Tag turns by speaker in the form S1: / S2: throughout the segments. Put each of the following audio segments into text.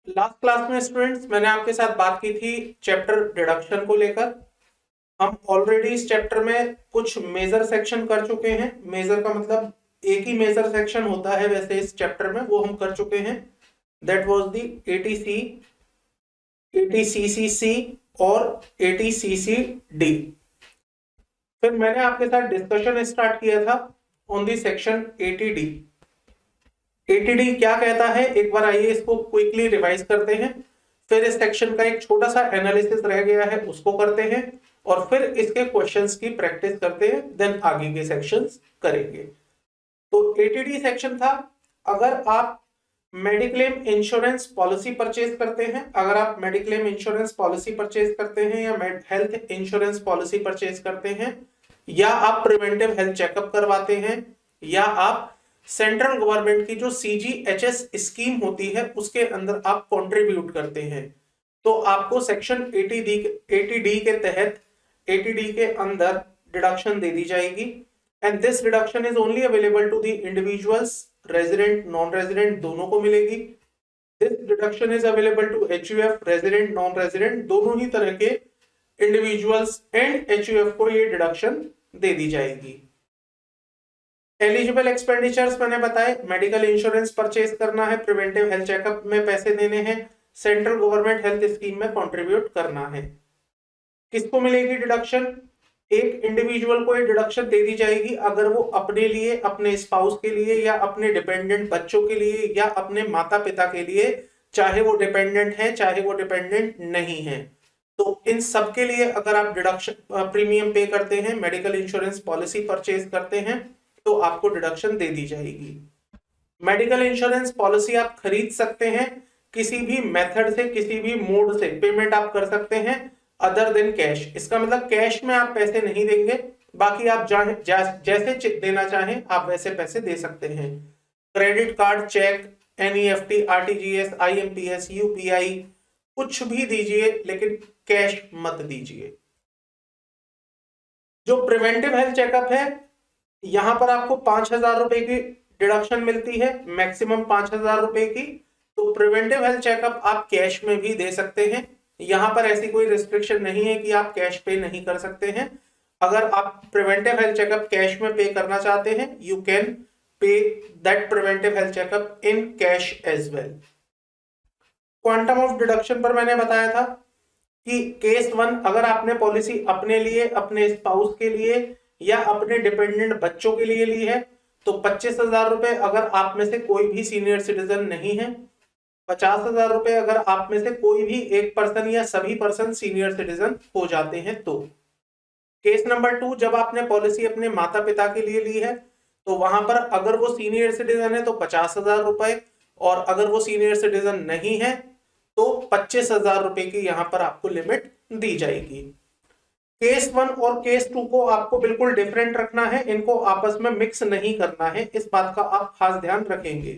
S1: Last class में students मैंने आपके साथ बात की थी चैप्टर डिडक्शन को लेकर। हम ऑलरेडी इस चैप्टर में कुछ मेजर सेक्शन कर चुके हैं। मेजर का मतलब एक ही मेजर सेक्शन होता है वैसे इस चैप्टर में, वो हम कर चुके हैं। दैट वाज दी एटीसी, एटीसीसीसी और एटीसीसीडी। फिर मैंने आपके साथ डिस्कशन स्टार्ट किया था on the section ATD. ATD क्या कहता है, एक बार आइए इसको क्विकली रिवाइज करते हैं। फिर इस सेक्शन का एक छोटा सा एनालिसिस रह गया है, उसको करते हैं और फिर इसके क्वेश्चंस की प्रैक्टिस करते हैं, देन आगे के सेक्शंस करेंगे। तो एटीडी सेक्शन था, अगर आप मेडिक्लेम इंश्योरेंस पॉलिसी परचेज करते हैं, अगर आप मेडिक्लेम इंश्योरेंस पॉलिसी परचेज करते हैं या हेल्थ इंश्योरेंस पॉलिसी परचेज करते हैं, या आप प्रिवेंटिव हेल्थ चेकअप करवाते हैं, या आप सेंट्रल गवर्नमेंट की जो सीजीएचएस स्कीम होती है उसके अंदर आप कंट्रीब्यूट करते हैं, तो आपको सेक्शन 80D के तहत 80D के अंदर डिडक्शन दे दी जाएगी। And this deduction is only available to the individuals, resident non resident दोनों को मिलेगी। This deduction is available to HUF, resident non resident दोनों ही तरह के इंडिविजुअल्स एंड एचयूएफ को ये डिडक्शन दे दी जाएगी। एलिजिबल एक्सपेंडिचर्स मैंने बताए, मेडिकल इंश्योरेंस परचेज करना है, प्रिवेंटिव हेल्थ चेकअप में पैसे देने हैं, सेंट्रल गवर्नमेंट हेल्थ स्कीम में कंट्रीब्यूट करना है। किसको मिलेगी डिडक्शन? एक इंडिविजुअल को ये डिडक्शन दे दी जाएगी अगर वो अपने लिए, अपने स्पाउस के लिए या अपने डिपेंडेंट बच्चों के लिए या अपने माता पिता के लिए, चाहे वो डिपेंडेंट है चाहे वो डिपेंडेंट नहीं है, तो इन सब के लिए अगर आप डिडक्शन प्रीमियम पे करते हैं, मेडिकल इंश्योरेंस पॉलिसी परचेज करते हैं, तो आपको डिडक्शन दे दी जाएगी। मेडिकल इंश्योरेंस पॉलिसी आप खरीद सकते हैं किसी भी मेथड से, किसी भी मोड से पेमेंट आप कर सकते हैं अदर देन कैश। इसका मतलब कैश में आप पैसे नहीं देंगे, बाकी आप जैसे देना चाहें आप वैसे पैसे दे सकते हैं। Credit card, cheque, NEFT, RTGS, IMPS, UPI कुछ भी दीजिए, लेकिन कैश मत दीजिए। जो प्रिवेंटिव हेल्थ चेकअप है, यहां पर आपको 5,000 रुपए की डिडक्शन मिलती है, मैक्सिमम 5,000 रुपए की। तो प्रिवेंटिव हेल्थ चेकअप आप कैश में भी दे सकते हैं, यहां पर ऐसी कोई रिस्ट्रिक्शन नहीं है कि आप कैश पे नहीं कर सकते हैं। अगर आप प्रिवेंटिव हेल्थ चेकअप कैश में पे करना चाहते हैं, you can pay that preventive health checkup in cash as well. Quantum of deduction पर मैंने बताया था कि केस 1, अगर आपने पॉलिसी अपने लिए, अपने स्पाउस के लिए या अपने डिपेंडेंट बच्चों के लिए ली है, तो 25,000 रुपए अगर आप में से कोई भी सीनियर सिटीजन नहीं है, 50,000 रुपए अगर आप में से कोई भी एक पर्सन या सभी पर्सन सीनियर सिटीजन हो जाते हैं तो। केस नंबर 2, जब आपने पॉलिसी अपने माता पिता के लिए ली है, तो वहां पर अगर वो सीनियर सिटीजन है तो 50,000 रुपए, और अगर वो सीनियर सिटीजन नहीं है तो 25,000 रुपए की यहां पर आपको लिमिट दी जाएगी। केस 1 और केस 2 को आपको बिल्कुल डिफरेंट रखना है, इनको आपस में मिक्स नहीं करना है, इस बात का आप खास ध्यान रखेंगे।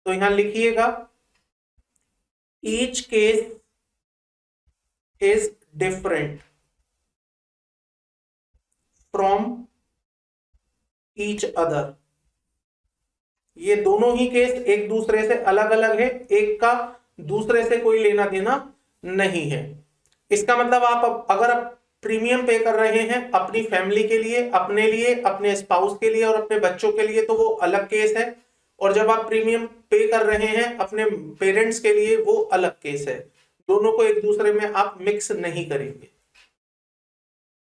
S1: तो यहां लिखिएगा, each case is different from each other. ये दोनों ही केस एक दूसरे से अलग अलग है, एक का दूसरे से कोई लेना देना नहीं है। इसका मतलब आप अगर प्रीमियम पे कर रहे हैं अपनी फैमिली के लिए, अपने लिए, अपने स्पाउस के लिए और अपने बच्चों के लिए, तो वो अलग केस है, और जब आप प्रीमियम पे कर रहे हैं अपने पेरेंट्स के लिए, वो अलग केस है। दोनों को एक दूसरे में आप मिक्स नहीं करेंगे।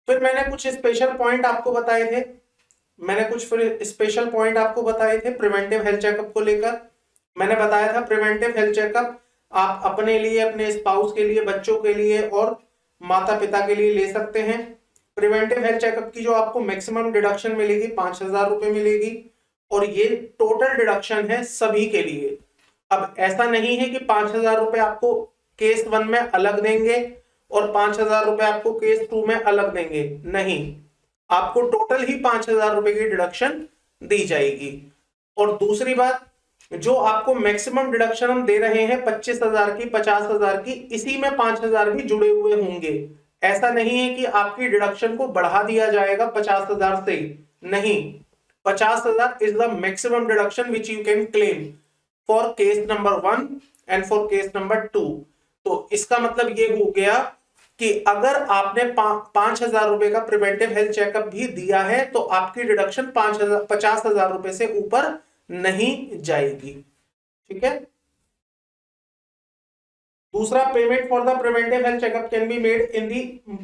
S1: फिर मैंने कुछ स्पेशल पॉइंट आपको बताए थे, प्रिवेंटिव हेल्थ चेकअप को लेकर। मैंने बताया था प्रिवेंटिव हेल्थ चेकअप आप अपने लिए, अपने स्पाउस के लिए, बच्चों के लिए और माता पिता के लिए ले सकते हैं। प्रिवेंटिव हेल्थ चेकअप की जो आपको मैक्सिमम डिडक्शन मिलेगी 5,000 रुपए मिलेगी, और ये टोटल डिडक्शन है सभी के लिए। अब ऐसा नहीं है कि 5,000 रुपए आपको केस 1 में अलग देंगे और 5,000 रुपए आपको केस 2 में अलग देंगे, नहीं, आपको टोटल ही 5,000 रुपए की डिडक्शन दी जाएगी। और दूसरी बात, जो आपको मैक्सिमम डिडक्शन हम दे रहे हैं 25,000 की, 50,000 की, इसी में 5,000 भी जुड़े हुए होंगे। ऐसा नहीं है कि आपकी डिडक्शन को बढ़ा दिया जाएगा 50,000 से, नहीं, 50,000 is the maximum deduction which you can claim for case number 1 and for case number 2। तो इसका मतलब ये हो गया कि अगर आपने 5,000 रुपए का प्रिवेंटिव हेल्थ चेकअप भी दिया है तो आपकी डिडक्शन 50,000 रुपए से ऊपर नहीं जाएगी। ठीक है। दूसरा, payment for the preventive health checkup can be made in the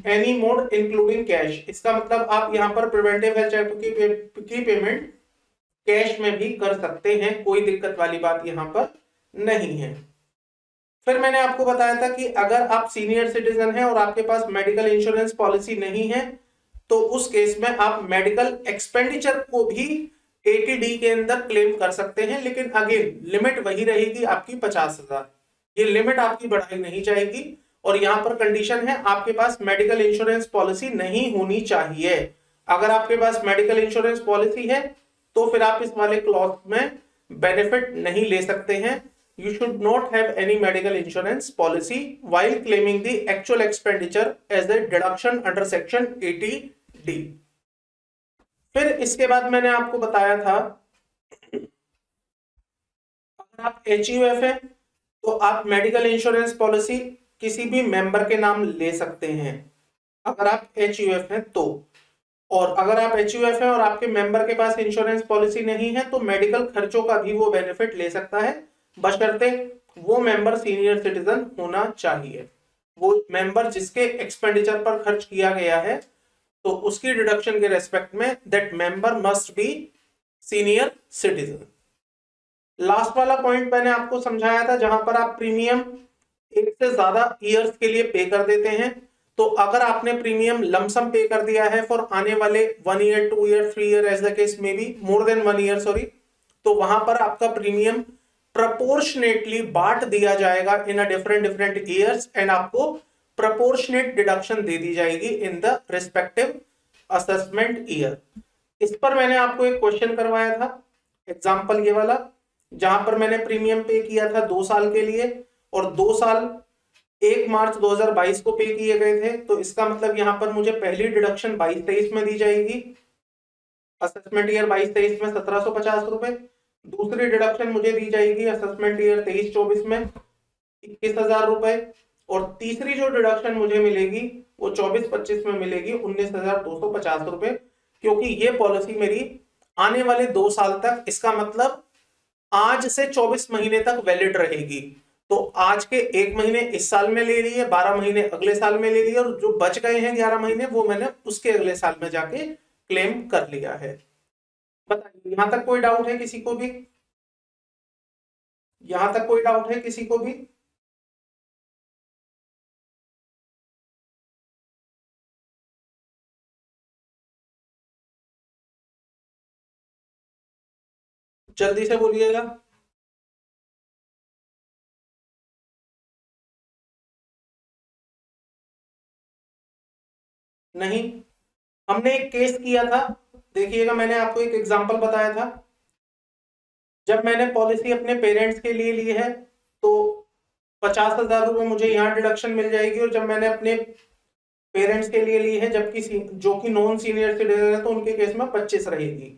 S1: any mode including cash. इसका मतलब आप यहां पर प्रिवेंटिव हेल्थ चेकअप की पेमेंट कैश में भी कर सकते हैं, कोई दिक्कत वाली बात यहां पर नहीं है। फिर मैंने आपको बताया था कि अगर आप सीनियर सिटीजन हैं और आपके पास मेडिकल इंश्योरेंस पॉलिसी नहीं है तो उस केस में आप मेडिकल एक्सपेंडिचर को भी 80D के अंदर क्लेम कर सकते हैं, लेकिन अगेन लिमिट वही रहेगी आपकी 50,000। ये लिमिट आपकी बढ़ाई नहीं जाएगी। और यहां पर कंडीशन है आपके पास मेडिकल इंश्योरेंस पॉलिसी नहीं होनी चाहिए। अगर आपके पास मेडिकल इंश्योरेंस पॉलिसी है तो फिर आप इस वाले क्लॉज में बेनिफिट नहीं ले सकते हैं। You should not have any medical insurance policy while claiming the actual expenditure as a deduction under section 80D। फिर इसके बाद मैंने आपको बताया था अगर आप HUF है तो आप मेडिकल इंश्योरेंस पॉलिसी किसी भी मेंबर के नाम ले सकते हैं अगर आप HUF हैं तो। और अगर आप HUF हैं और आपके मेंबर के पास इंश्योरेंस पॉलिसी नहीं है तो मेडिकल खर्चों का भी वो बेनिफिट ले सकता है, बशर्ते वो मेंबर सीनियर सिटीजन होना चाहिए। वो मेंबर जिसके एक्सपेंडिचर पर खर्च किया गया है तो उसकी डिडक्शन के रेस्पेक्ट में that member must be senior citizen. Last वाला पॉइंट मैंने आपको समझाया था जहां पर आप प्रीमियम एक से ज्यादा ईयर्स के लिए पे कर देते हैं। तो अगर आपने प्रीमियम लमसम पे कर दिया है फॉर आने वाले 1 year 2 year 3 year as the case may be more than 1 year sorry, तो वहां पर आपका प्रीमियम प्रपोर्शनेटली बांट दिया जाएगा in a different years and आपको प्रपोर्शनेट डिडक्शन दे दी जाएगी in the respective assessment year. इस पर मैंने आपको एक क्वेश्चन करवाया था एग्जांपल ये वाला, जहां पर मैंने प्रीमियम पे किया था 2 साल के लिए और 2 साल 1 मार्च 2022 को पे किए गए थे। तो इसका मतलब यहां पर मुझे पहली डिडक्शन 22-23 में दी जाएगी, असेसमेंट ईयर 22-23 में 1750 रुपए। दूसरी डिडक्शन मुझे दी जाएगी असेसमेंट ईयर 23-24 में 21,000 रुपए। और तीसरी जो डिडक्शन मुझे मिलेगी वो 24-25 में मिलेगी 19,250 रुपए, क्योंकि ये पॉलिसी मेरी आने वाले 2 साल तक, इसका मतलब आज से 24 महीने तक वैलिड रहेगी। तो आज के 1 महीने इस साल में ले लिए, 12 महीने अगले साल में ले लिए और जो बच गए हैं 11 महीने वो मैंने उसके अगले साल में जाके क्लेम कर लिया है। बताइए यहां तक कोई डाउट है किसी को भी? यहां तक कोई डाउट है किसी को भी? जल्दी से बोलिएगा। नहीं, हमने एक केस किया था, देखिएगा मैंने आपको एक एग्जांपल बताया था। जब मैंने पॉलिसी अपने पेरेंट्स के लिए ली है तो 50,000 रुपए मुझे यहाँ डिडक्शन मिल जाएगी, और जब मैंने अपने पेरेंट्स के लिए ली है जबकि जो कि नॉन सीनियर सिटीजन है तो उनके केस में 25 रहेगी।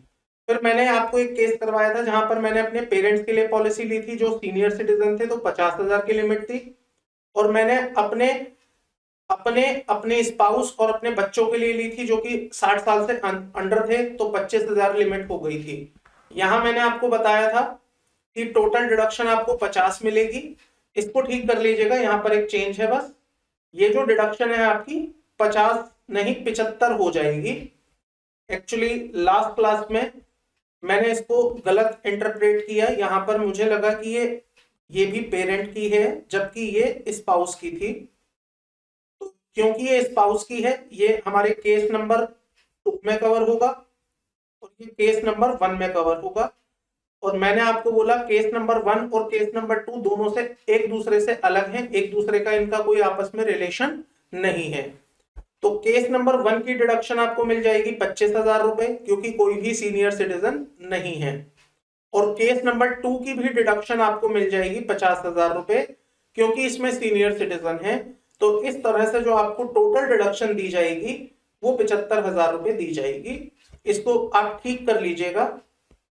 S1: फिर मैंने आपको एक केस करवाया था जहां पर मैंने अपने पेरेंट्स के लिए पॉलिसी ली थी जो सीनियर सिटीजन थे तो 50,000 की लिमिट थी, और मैंने अपने अपने अपने स्पाउस और अपने बच्चों के लिए ली थी जो कि 60 साल से अंडर थे तो 25,000 लिमिट हो गई थी। यहां मैंने आपको बताया था कि टोटल डिडक्शन आपको 50 मिलेगी। इसको ठीक कर लीजिएगा, यहां पर एक चेंज है बस, ये जो डिडक्शन है आपकी 50 नहीं 75 हो जाएगी। एक्चुअली लास्ट क्लास में मैंने इसको गलत इंटरप्रेट किया, यहां पर मुझे लगा कि ये भी पेरेंट की है जबकि ये स्पाउस की थी। तो क्योंकि ये स्पाउस की है ये हमारे केस नंबर 2 में कवर होगा और ये केस नंबर 1 में कवर होगा। और मैंने आपको बोला केस नंबर 1 और केस नंबर 2 दोनों से एक दूसरे से अलग हैं, एक दूसरे का इनका कोई आपस में रिलेशन नहीं है। तो केस नंबर 1 की डिडक्शन आपको मिल जाएगी 25,000 रुपए क्योंकि कोई भी सीनियर सिटीजन नहीं है, और केस नंबर 2 की भी डिडक्शन आपको मिल जाएगी 50,000 रुपए क्योंकि इसमें सीनियर सिटीजन है। तो इस तरह से जो आपको टोटल डिडक्शन दी जाएगी वो 75,000 रुपए दी जाएगी। इसको आप ठीक कर लीजिएगा,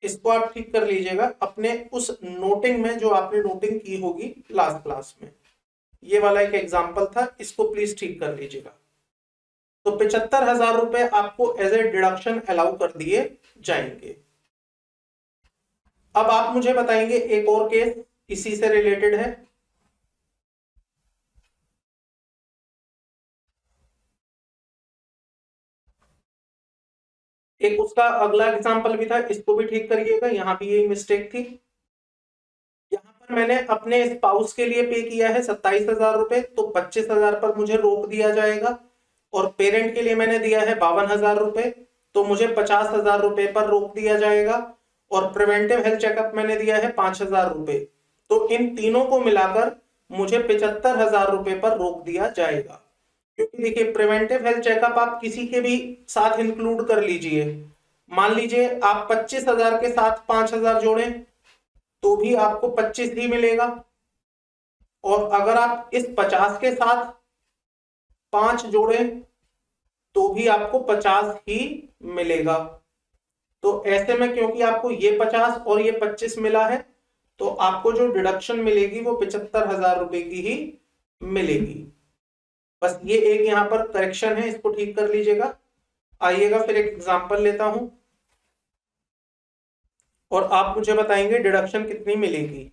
S1: इसको आप ठीक कर लीजिएगा अपने उस नोटिंग में जो आपने नोटिंग की होगी लास्ट क्लास में। ये वाला एक एग्जांपल था, इसको प्लीज ठीक कर लीजिएगा। तो 75,000 रुपए आपको एज ए डिडक्शन अलाउ कर दिए जाएंगे। अब आप मुझे बताएंगे एक और केस इसी से रिलेटेड है। एक उसका अगला एग्जांपल भी था, इसको भी ठीक करिएगा, यहां भी यही मिस्टेक थी। यहां पर मैंने अपने स्पाउस के लिए पे किया है 27,000 रुपए, तो 25,000 पर मुझे रोक दिया जाएगा। और पेरेंट के लिए मैंने दिया है 52,000 रुपए, तो मुझे 50,000 रुपए पर रोक दिया जाएगा। और प्रिवेंटिव हेल्थ चेकअप मैंने दिया है 5,000 रुपए, तो इन तीनों को मिलाकर मुझे 75,000 रुपए पर रोक दिया जाएगा। क्योंकि देखिए प्रिवेंटिव हेल्थ चेकअप आप किसी के भी साथ इंक्लूड कर लीजिए, मान लीजिए आप 25,000 के साथ 5,000 जोड़ें तो भी आपको 25 ही मिलेगा। और अगर आप इस 50 के साथ 5 जोड़ें तो भी आपको 50 ही मिलेगा। तो ऐसे में क्योंकि आपको ये 50 और ये 25 मिला है, तो आपको जो डिडक्शन मिलेगी वो 75,000 रुपए की ही मिलेगी। बस ये एक यहां पर करेक्शन है, इसको ठीक कर लीजिएगा। आइएगा फिर एक एग्जांपल लेता हूं और आप मुझे बताएंगे डिडक्शन कितनी मिलेगी।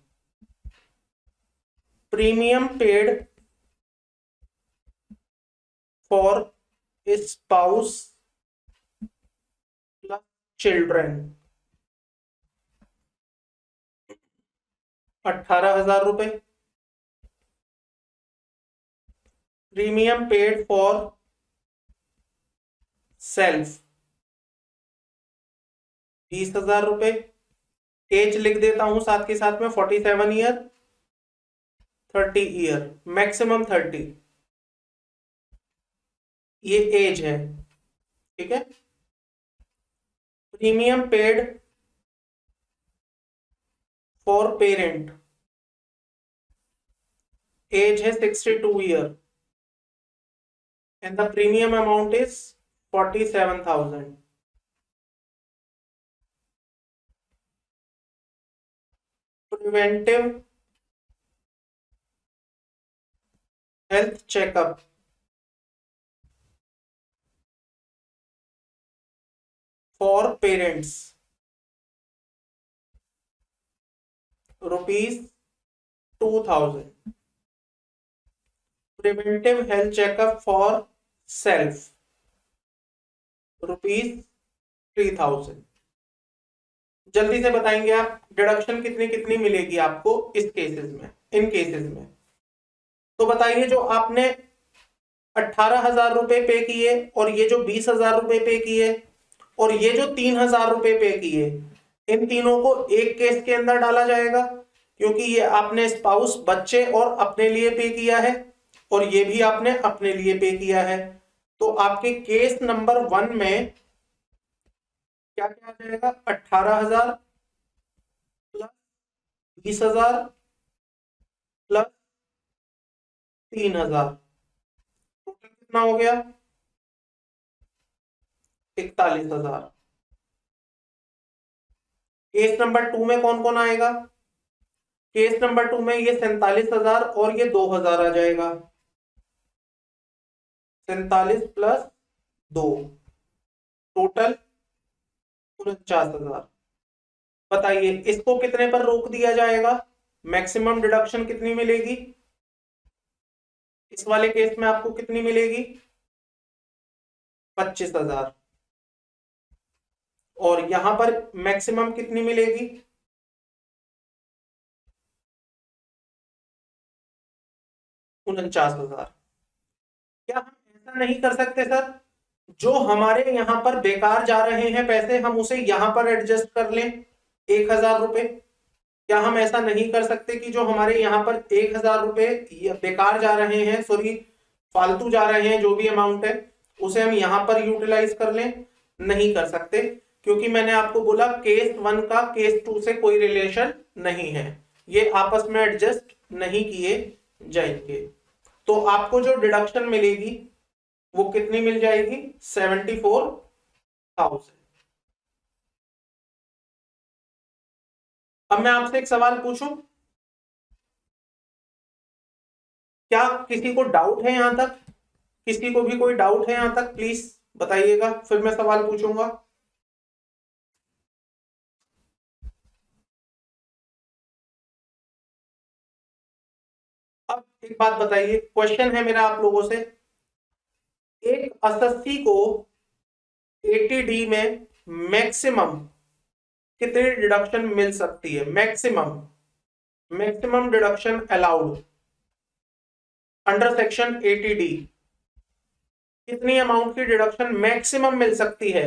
S1: Premium paid for spouse plus children 18,000 रुपए। प्रीमियम पेड फॉर सेल्फ 20,000 रुपए। एज लिख देता हूं साथ के साथ में 47 ईयर, 30 ईयर, मैक्सिमम 30, ये एज है, ठीक है। Premium paid for parent, age है 62 year and the premium amount is 47,000। Preventive health checkup for parents ₹2,000। Preventive health checkup for self ₹3,000। जल्दी से बताएंगे आप डिडक्शन कितनी कितनी मिलेगी आपको इस केसेस में, इन केसेस में। तो बताइए जो आपने 18,000 रुपए पे किए और ये जो 20,000 रुपए पे किए और ये जो 3,000 रुपए पे किए, इन तीनों को एक केस के अंदर डाला जाएगा क्योंकि ये आपने स्पाउस, बच्चे और अपने लिए पे किया है और ये भी आपने अपने लिए पे किया है। तो आपके केस नंबर 1 में क्या क्या आ जाएगा, 18,000 प्लस 20,000 प्लस 3,000, टोटल कितना हो गया, 41,000। केस नंबर 2 में कौन कौन आएगा, केस नंबर 2 में ये 47,000 और ये 2,000 आ जाएगा, 47 प्लस 2, टोटल 49,000। बताइए इसको कितने पर रोक दिया जाएगा, मैक्सिमम डिडक्शन कितनी मिलेगी इस वाले केस में, आपको कितनी मिलेगी, 25,000। और यहां पर मैक्सिमम कितनी मिलेगी, 49,000। क्या हम ऐसा नहीं कर सकते सर, जो हमारे यहां पर बेकार जा रहे हैं पैसे, हम उसे यहां पर एडजस्ट कर लें 1,000 रुपए। क्या हम ऐसा नहीं कर सकते कि जो हमारे यहाँ पर 1,000 रुपए बेकार जा रहे हैं, सॉरी फालतू जा रहे हैं, जो भी अमाउंट है उसे हम यहाँ पर यूटिलाइज कर लें, नहीं कर सकते क्योंकि मैंने आपको बोला केस 1 का केस 2 से कोई रिलेशन नहीं है, ये आपस में एडजस्ट नहीं किए जाएंगे। तो आपको जो डिडक्शन मिलेगी वो कितनी मिल जाएगी, 74,000। अब मैं आपसे एक सवाल पूछूं, क्या किसी को डाउट है यहां तक? किसी को भी कोई डाउट है यहां तक? प्लीज बताइएगा, फिर मैं सवाल पूछूंगा। अब एक बात बताइए, क्वेश्चन है मेरा आप लोगों से, एक एसएससी को 80D में मैक्सिमम कितनी डिडक्शन मिल सकती है? Maximum, maximum deduction allowed under section 80D, कितनी अमाउंट की डिडक्शन मैक्सिमम मिल सकती है?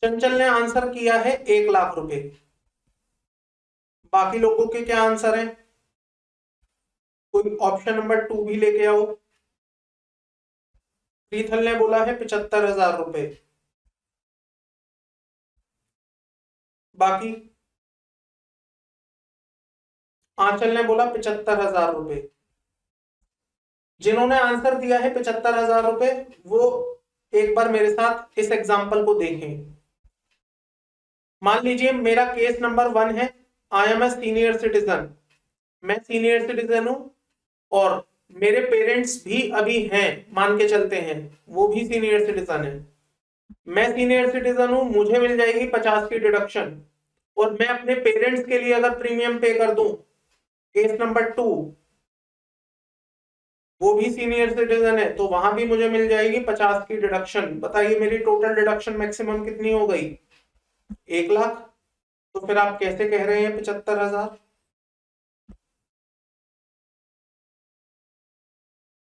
S1: चंचल ने आंसर किया है 1 लाख रुपए। बाकी लोगों के क्या आंसर है? कोई ऑप्शन नंबर 2 भी लेके आओ। प्रीथल ने बोला है 75,000 रुपए। बाकी आंचल ने बोला 75,000 रुपए। जिन्होंने आंसर दिया है 75,000 रुपए, वो एक बार मेरे साथ इस एग्जाम्पल को देखें। मान लीजिए मेरा केस नंबर 1 है, I am a senior citizen, मैं सीनियर सिटीजन हूं और मेरे पेरेंट्स भी अभी हैं, मान के चलते हैं वो भी सीनियर सिटीजन है। मैं सीनियर सिटीजन हूं, मुझे मिल जाएगी 50 की डिडक्शन, और मैं अपने पेरेंट्स के लिए अगर प्रीमियम पे कर दूं, केस नंबर 2, वो भी सीनियर सिटीजन है, तो वहां भी मुझे मिल जाएगी 50 की डिडक्शन। बताइए मेरी टोटल डिडक्शन मैक्सिमम कितनी हो गई? 1 लाख। तो फिर आप कैसे कह रहे हैं 75,000?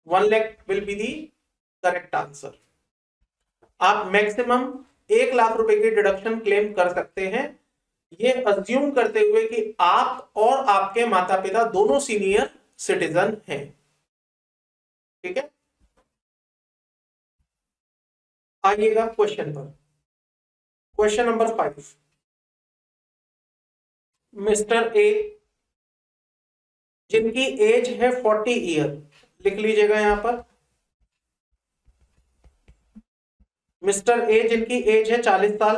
S1: 1 lakh will be the correct answer. आप मैक्सिमम 1 लाख रुपए की डिडक्शन क्लेम कर सकते हैं, ये अज्यूम करते हुए कि आप और आपके माता पिता दोनों सीनियर सिटीजन हैं। ठीक है, आइएगा क्वेश्चन पर। क्वेश्चन नंबर 5, मिस्टर ए जिनकी एज है 40 ईयर, लिख लीजिएगा यहां पर, मिस्टर ए जिनकी एज है 40 साल,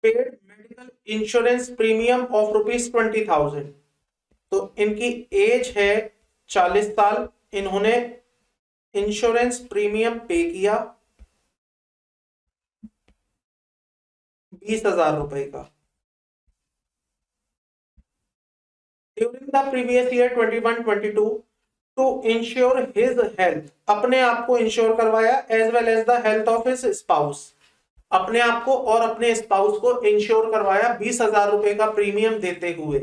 S1: paid medical insurance premium of ₹20,000। तो इनकी एज है 40 साल, इन्होंने इंश्योरेंस प्रीमियम पे किया 20,000 रुपए का। During the previous year 21-22 to insure his health, अपने आप को इंश्योर करवाया, as well as the health of his spouse, अपने आप को और अपने स्पाउस को इंश्योर करवाया 20,000 रुपए का प्रीमियम देते हुए।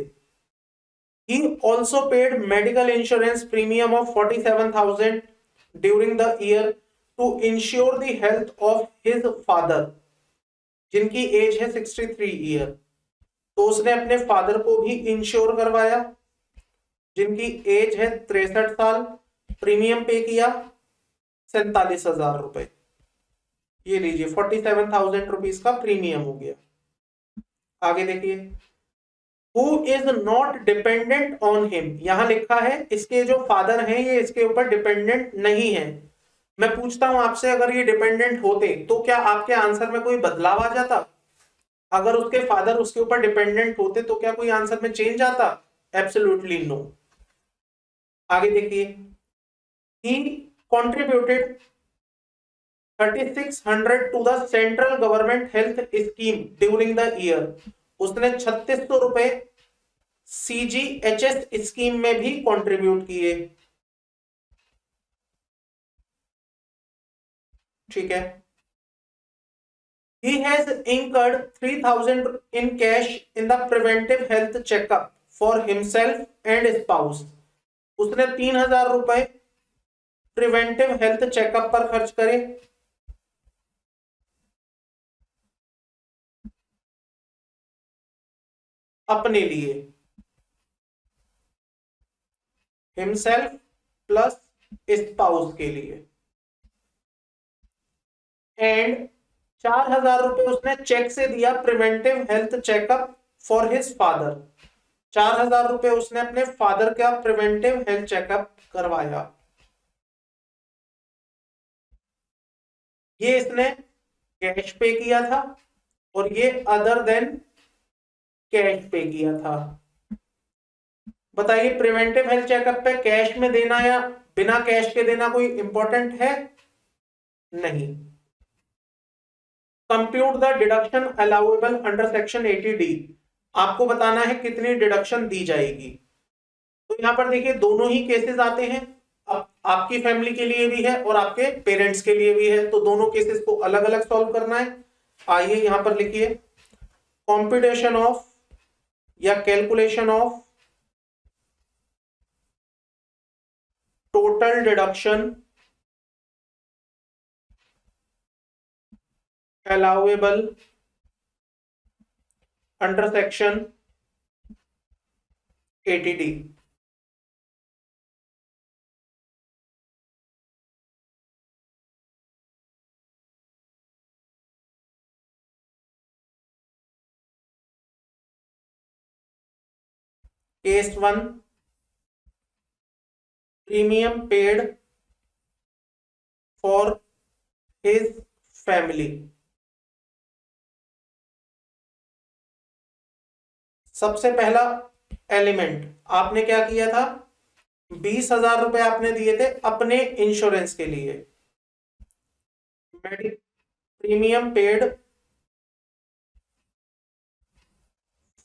S1: He also paid medical insurance premium of 47,000 during the year to ensure the health of his father, जिनकी एज है 63 ईयर। तो उसने अपने फादर को भी इंश्योर करवाया, जिनकी एज है 63 साल, प्रीमियम पे किया 47,000 रुपए। ये लीजिए 47,000 रुपीज का प्रीमियम हो गया। आगे देखिए, who is not dependent on him, यहां लिखा है इसके जो फादर हैं ये इसके ऊपर डिपेंडेंट नहीं है। मैं पूछता हूं आपसे, अगर ये डिपेंडेंट होते तो क्या आपके आंसर में कोई बदलाव आ जाता? अगर उसके फादर उसके ऊपर डिपेंडेंट होते तो क्या कोई आंसर में चेंज आता? Absolutely no. आगे देखिए, he contributed 3600 to the central government health scheme during the year, उसने 3600 रुपए CGHS स्कीम में भी कंट्रीब्यूट किए। ठीक है, he has incurred 3,000 in cash in the preventive health checkup for himself and spouse, उसने 3,000 रुपए प्रिवेंटिव हेल्थ चेकअप पर खर्च करे। अपने लिए, हिमसेल्फ प्लस स्पाउस के लिए, एंड 4,000 रुपए उसने चेक से दिया preventive health checkup for his father. 4,000 रुपए उसने अपने फादर का प्रिवेंटिव हेल्थ चेकअप करवाया। ये इसने कैश पे किया था और ये अदर देन कैश पे किया था। बताइए प्रिवेंटिव हेल्थ चेकअप पे कैश में देना या बिना कैश के देना कोई इंपॉर्टेंट है? नहीं। Compute the deduction allowable under section 80D। आपको बताना है कितनी डिडक्शन दी जाएगी। तो यहां पर देखिए दोनों ही केसेस आते हैं। अब आपकी फैमिली के लिए भी है और आपके पेरेंट्स के लिए भी है, तो दोनों केसेस को अलग अलग सॉल्व करना है। आइए यहां पर लिखिए कॉम्प्यूटेशन ऑफ या calculation of total deduction allowable under section 80D। Case 1 premium paid for his family. सबसे पहला एलिमेंट आपने क्या किया था, 20,000 रुपए आपने दिए थे अपने इंश्योरेंस के लिए। Premium paid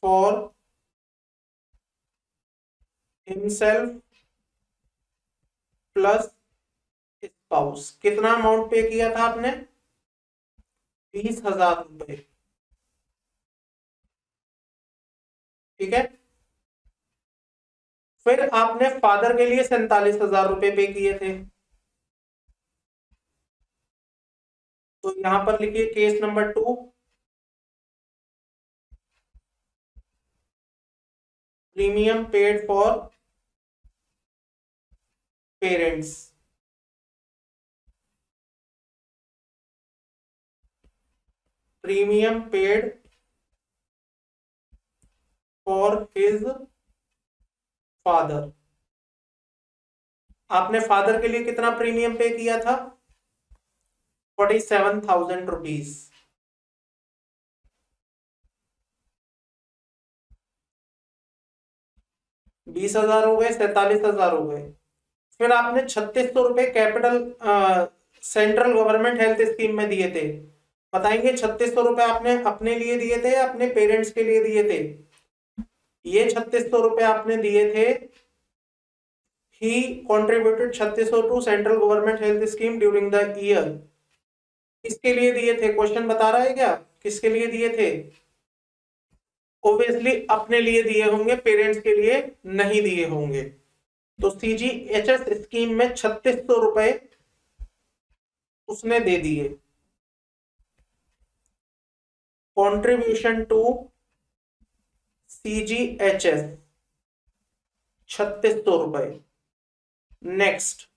S1: for himself plus spouse. कितना अमाउंट पे किया था आपने? 20,000 रुपए। ठीक है। फिर आपने फादर के लिए 47,000 रुपए पे किए थे। तो यहां पर लिखिए case number 2 premium paid for parents. Premium paid for his father. आपने फादर के लिए कितना प्रीमियम पे किया था? 47,000 रुपीज। बीस हजार हो गए, 47,000 हो गए। फिर आपने 3,600 रुपए capital central government health scheme में दिए थे। बताएंगे 3,600 रुपए आपने अपने लिए दिए थे या अपने पेरेंट्स के लिए दिए थे? ये 3,600 रुपए आपने दिए थे। He contributed 3,600 to central government health scheme during the year. किसके लिए दिए थे? क्वेश्चन बता रहा है क्या किसके लिए दिए थे? ऑब्वियसली अपने लिए दिए होंगे, पेरेंट्स के लिए नहीं दिए होंगे। तो CGHS स्कीम में 3,600 रुपए उसने दे दिए। कंट्रीब्यूशन टू CGHS 3,600 रुपए। नेक्स्ट,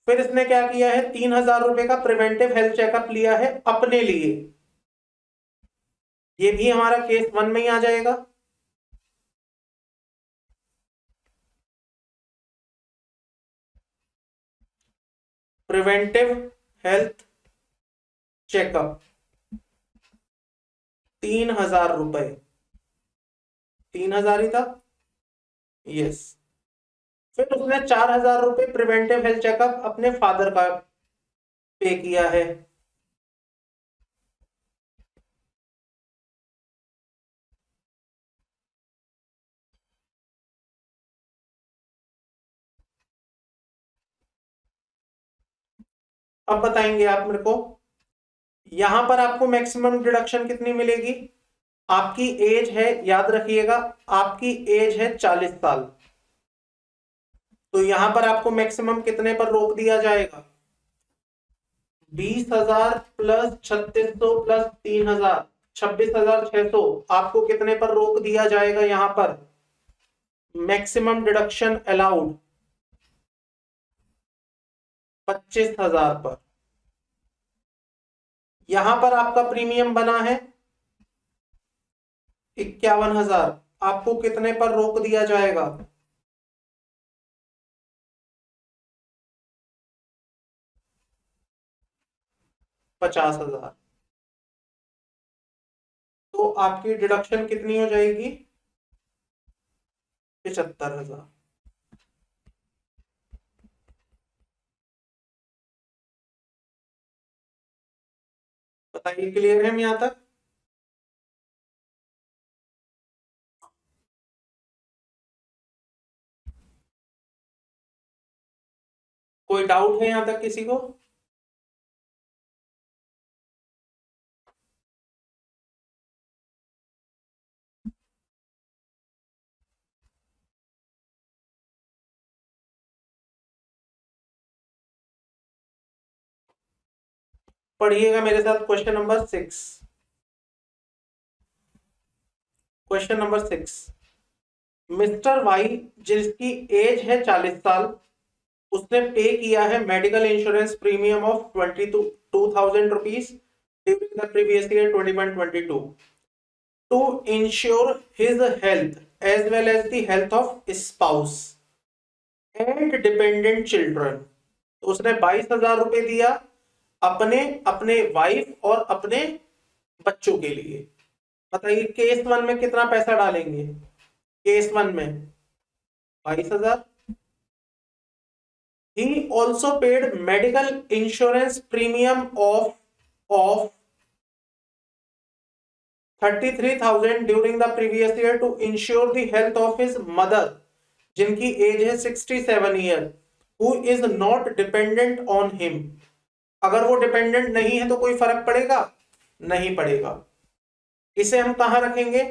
S1: फिर इसने क्या किया है? 3,000 रुपए का प्रिवेंटिव हेल्थ चेकअप लिया है अपने लिए। ये भी हमारा केस 1 में ही आ जाएगा। प्रिवेंटिव हेल्थ चेकअप 3,000 रुपए। 3,000 ही था, यस। फिर उसने 4,000 रुपए प्रिवेंटिव हेल्थ चेकअप अपने फादर का पे किया है। अब बताएंगे आप मेरे को, यहां पर आपको मैक्सिमम डिडक्शन कितनी मिलेगी? आपकी एज है, याद रखिएगा, आपकी एज है 40 साल। तो यहां पर आपको मैक्सिमम कितने पर रोक दिया जाएगा? 20,000 प्लस 3,600 प्लस 3,000, 26,600। आपको कितने पर रोक दिया जाएगा? यहां पर मैक्सिमम डिडक्शन अलाउड 25,000 पर। यहां पर आपका प्रीमियम बना है 51,000। आपको कितने पर रोक दिया जाएगा? 50,000। तो आपकी डिडक्शन कितनी हो जाएगी? 75,000। बताइए, क्लियर है यहां तक? कोई डाउट है यहां तक किसी को? पढ़िएगा मेरे साथ question number 6। Question number 6, mister Y जिसकी एज है 40 साल, उसने पे किया है medical insurance premium of 22,000 rupees during the previous year 2022 to insure his health as well as the health of spouse and dependent children. तो उसने 22,000 रुपए दिया अपने अपने वाइफ और अपने बच्चों के लिए। बताइए केस वन में कितना पैसा डालेंगे? केस वन में 22,000। He also paid medical insurance premium of 33,000 during the previous year to ensure the health of his mother, जिनकी एज है 67 year, who is not dependent on him। अगर वो डिपेंडेंट नहीं है तो कोई फर्क पड़ेगा? नहीं पड़ेगा। इसे हम कहां रखेंगे?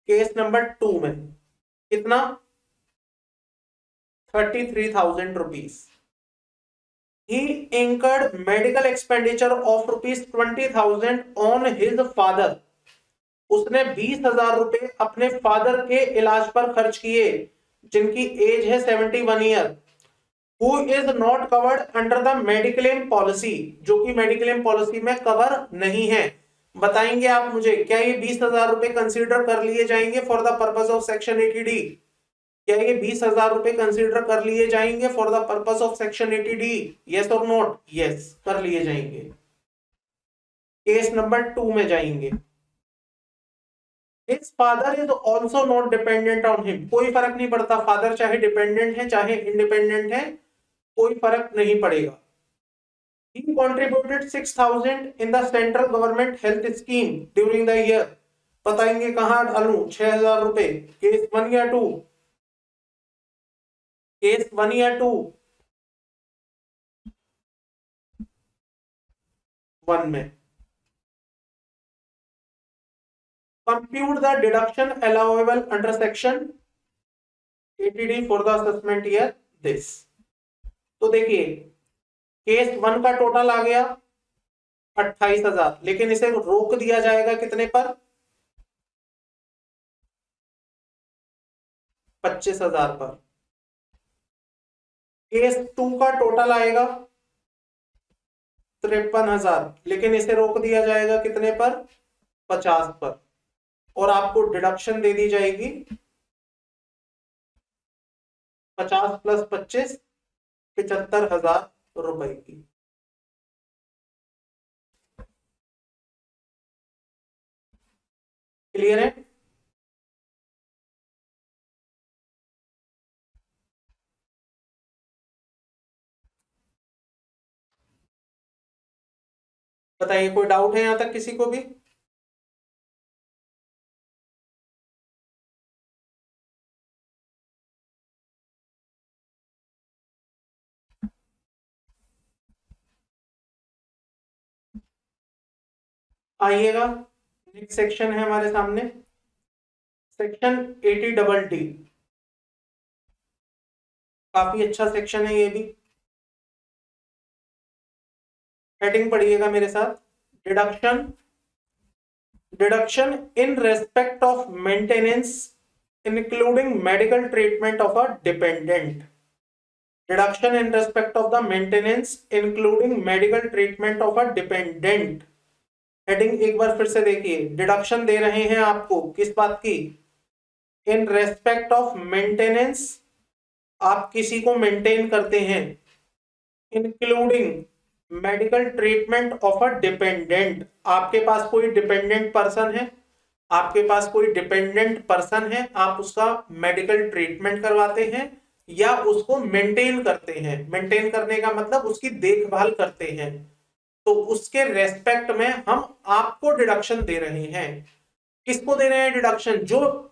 S1: केस नंबर 2 में। कितना? 33,000 rupees. He incurred medical expenditure of rupees 20,000 on his father। उसने 20,000 रुपए अपने फादर के इलाज पर खर्च किए, जिनकी एज है 71 year, who is not covered under the mediclaim policy, जो कि मेडिक्लेम पॉलिसी में कवर नहीं है। बताएंगे आप मुझे, क्या ये 20,000 रुपए कंसीडर कर लिए जाएंगे for the purpose of section 80D? क्या ये 20,000 रुपए कंसीडर कर लिए जाएंगे for the purpose of section 80D? Yes और नॉट? यस, कर लिए जाएंगे। केस नंबर 2 में जाएंगे। His father is also not dependent on him। कोई फर्क नहीं पड़ता, फादर चाहे डिपेंडेंट है चाहे इंडिपेंडेंट है, कोई फर्क नहीं पड़ेगा। He contributed 6,000 in the central government health scheme during the year। बताएंगे कहां डालूं 6,000 रुपए? केस 1 या 2? केस 1 या 2? 1 में। Compute the deduction allowable under section 80D for the assessment year this। तो देखिए, केस 1 का टोटल आ गया 28,000, लेकिन इसे रोक दिया जाएगा कितने पर? 25,000 पर। केस 2 का टोटल आएगा 53,000, लेकिन इसे रोक दिया जाएगा कितने पर? 50 पर। और आपको डिडक्शन दे दी जाएगी 50 प्लस 25, 75,000 रुपए की। क्लियर है? बताइए, कोई डाउट है यहां तक किसी को भी? आइएगा, नेक्स्ट सेक्शन है हमारे सामने, सेक्शन 80DD। काफी अच्छा सेक्शन है ये भी। हेडिंग पढ़िएगा मेरे साथ, deduction deduction in respect of maintenance including medical treatment of a dependent. Deduction in respect of the maintenance including medical treatment of a dependent. Heading एक बार फिर से देखिए, डिडक्शन दे रहे हैं आपको किस बात की? इन रेस्पेक्ट ऑफ मेंटेनेंस, आप किसी को मेंटेन करते हैं, including medical treatment of a dependent, आपके पास कोई डिपेंडेंट पर्सन है, आपके पास कोई डिपेंडेंट पर्सन है, आप उसका मेडिकल ट्रीटमेंट करवाते हैं या उसको मेंटेन करते हैं, मेंटेन करने का मतलब उसकी देखभाल करते हैं, तो उसके रेस्पेक्ट में हम आपको डिडक्शन दे रहे हैं। किसको दे रहे हैं डिडक्शन? जो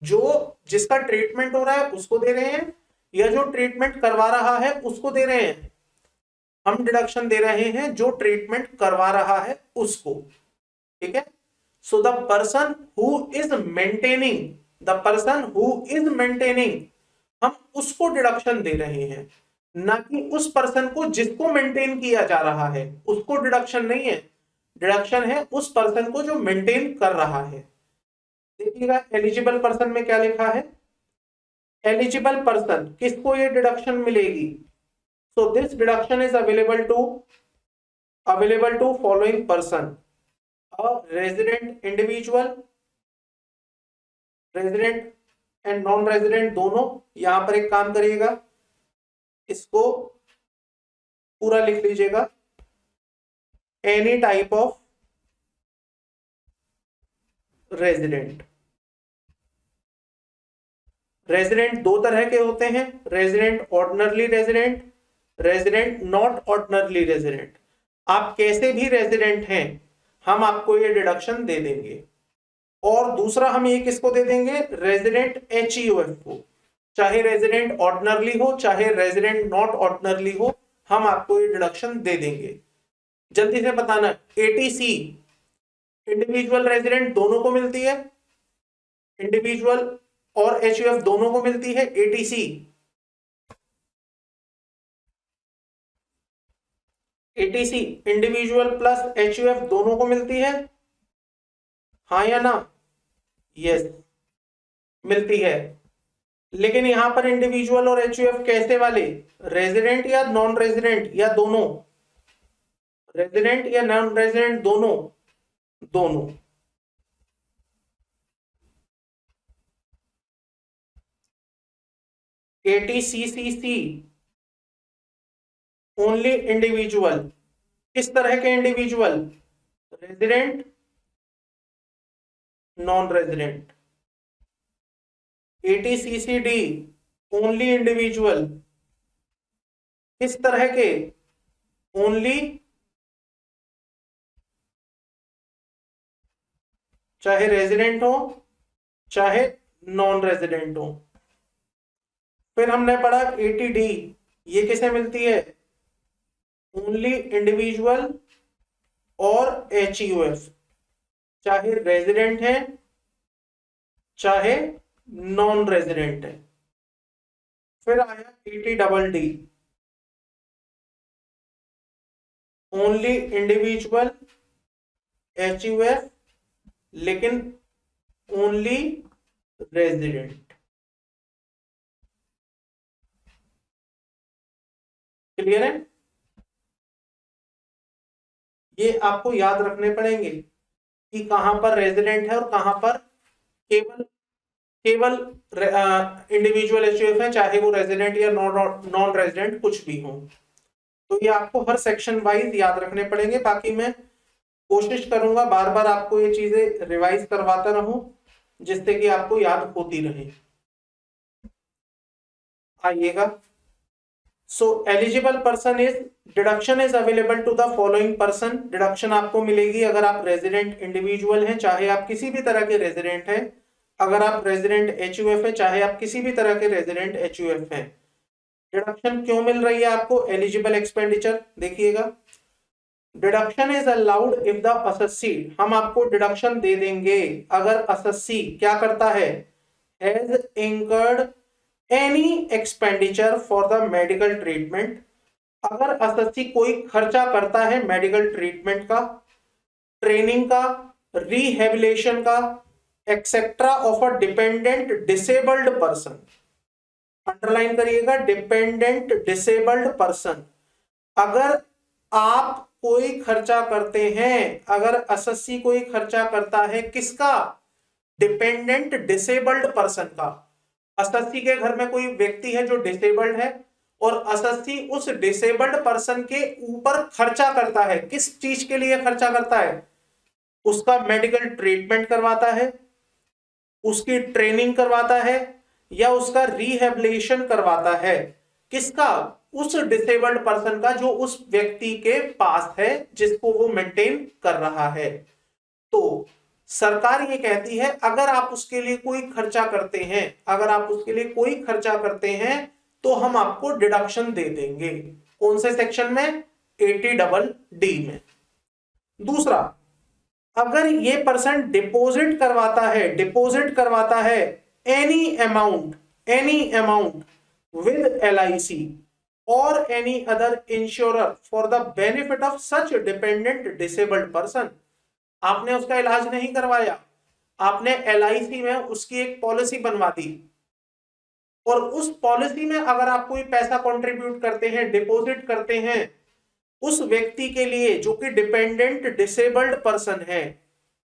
S1: जो जिसका ट्रीटमेंट हो रहा है उसको दे रहे हैं, या जो ट्रीटमेंट करवा रहा है उसको दे रहे हैं? हम डिडक्शन दे रहे हैं जो ट्रीटमेंट करवा रहा है उसको, ठीक है। So the person who is maintaining, the person who is maintaining, हम उसको डिडक्शन दे रहे हैं, ना कि उस पर्सन को जिसको मेंटेन किया जा रहा है, उसको डिडक्शन नहीं है, डिडक्शन है उस पर्सन को जो मेंटेन कर रहा है। देखिएगा एलिजिबल पर्सन में क्या लिखा है, एलिजिबल पर्सन किसको ये डिडक्शन मिलेगी? So this deduction is available to following person, a resident individual, resident and non resident दोनों। यहां पर एक काम करिएगा, इसको पूरा लिख लीजिएगा, any type of resident. Resident दो तरह के होते हैं, resident ordinarily resident, resident not ordinarily resident. आप कैसे भी रेजिडेंट हैं हम आपको ये डिडक्शन दे देंगे। और दूसरा हम ये किसको दे देंगे, रेजिडेंट HUF को, चाहे रेजिडेंट ऑर्डिनरली हो चाहे रेजिडेंट नॉट ऑर्डिनरली हो, हम आपको ये डिडक्शन दे देंगे। जल्दी से बताना, ATC इंडिविजुअल रेजिडेंट दोनों को मिलती है, इंडिविजुअल और HUF दोनों को मिलती है। ATC इंडिविजुअल प्लस HUF दोनों को मिलती है, हाँ या ना? यस मिलती है। लेकिन यहां पर इंडिविजुअल और HUF कैसे वाले, रेजिडेंट या नॉन रेजिडेंट या दोनों? रेजिडेंट या नॉन रेजिडेंट दोनों? दोनों। ATCCC ओनली इंडिविजुअल, किस तरह के individual, resident non resident. ATCCD only individual, किस तरह के, ओनली, चाहे रेजिडेंट हो चाहे नॉन रेजिडेंट हो। फिर हमने पढ़ा ATD, ये किसे मिलती है, ओनली इंडिविजुअल और HUF, चाहे रेजिडेंट है चाहे नॉन रेजिडेंट है। फिर आया ATDD, ओनली इंडिविजुअल HUF लेकिन ओनली रेजिडेंट। क्लियर है? ये आपको याद रखने पड़ेंगे कि कहां पर रेजिडेंट है और कहां पर केवल इंडिविजुअल HUF है, चाहे वो रेजिडेंट या नॉन रेजिडेंट कुछ भी हो। तो ये आपको हर सेक्शन वाइज याद रखने पड़ेंगे। बाकी मैं कोशिश करूंगा बार बार आपको ये चीजें रिवाइज करवाता रहूं, जिससे कि आपको याद होती रहे। आइएगा, so eligible person is, deduction is available to the following person. Deduction आपको मिलेगी अगर आप रेजिडेंट इंडिविजुअल हैं, चाहे आप किसी भी तरह के रेजिडेंट हैं, अगर आप रेजिडेंट HUF है चाहे आप किसी भी तरह के रेजिडेंट HUF हैं। डिडक्शन क्यों मिल रही है आपको, एलिजिबल एक्सपेंडिचर देखिएगा, deduction is allowed if the assessee, हम आपको डिडक्शन दे देंगे अगर असेसी क्या करता है, has incurred any expenditure for the medical treatment, अगर असेसी कोई खर्चा करता है मेडिकल ट्रीटमेंट का, ट्रेनिंग का, रिहेबिलिटेशन का, etcetera of a dependent disabled person. Underline करिएगा, डिपेंडेंट डिसेबल्ड पर्सन। अगर आप कोई खर्चा करते हैं, अगर असेसी कोई खर्चा करता है, किसका, डिपेंडेंट डिसेबल्ड पर्सन का। असस्सी के घर में कोई व्यक्ति है जो डिसेबल्ड है और असस्सी उस डिसेबल्ड पर्सन के ऊपर खर्चा करता है। किस चीज के लिए खर्चा करता है? उसका मेडिकल ट्रीटमेंट करवाता है, उसकी ट्रेनिंग करवाता है, या उसका रिहेबिलिटेशन करवाता है। किसका? उस डिसेबल्ड पर्सन का जो उस व्यक्ति के पास है, जिसको वो मेंटेन कर रहा है। तो सरकार ये कहती है अगर आप उसके लिए कोई खर्चा करते हैं, अगर आप उसके लिए कोई खर्चा करते हैं तो हम आपको डिडक्शन दे देंगे। कौन से सेक्शन में? 80D में। दूसरा, अगर ये पर्सन डिपॉजिट करवाता है एनी अमाउंट विद LIC और any other insurer for the benefit of such dependent disabled person. आपने उसका इलाज नहीं करवाया, आपने LIC में उसकी एक पॉलिसी बनवा दी और उस पॉलिसी में अगर आप कोई पैसा कंट्रीब्यूट करते हैं, डिपॉजिट करते हैं उस व्यक्ति के लिए जो कि डिपेंडेंट डिसेबल्ड पर्सन है,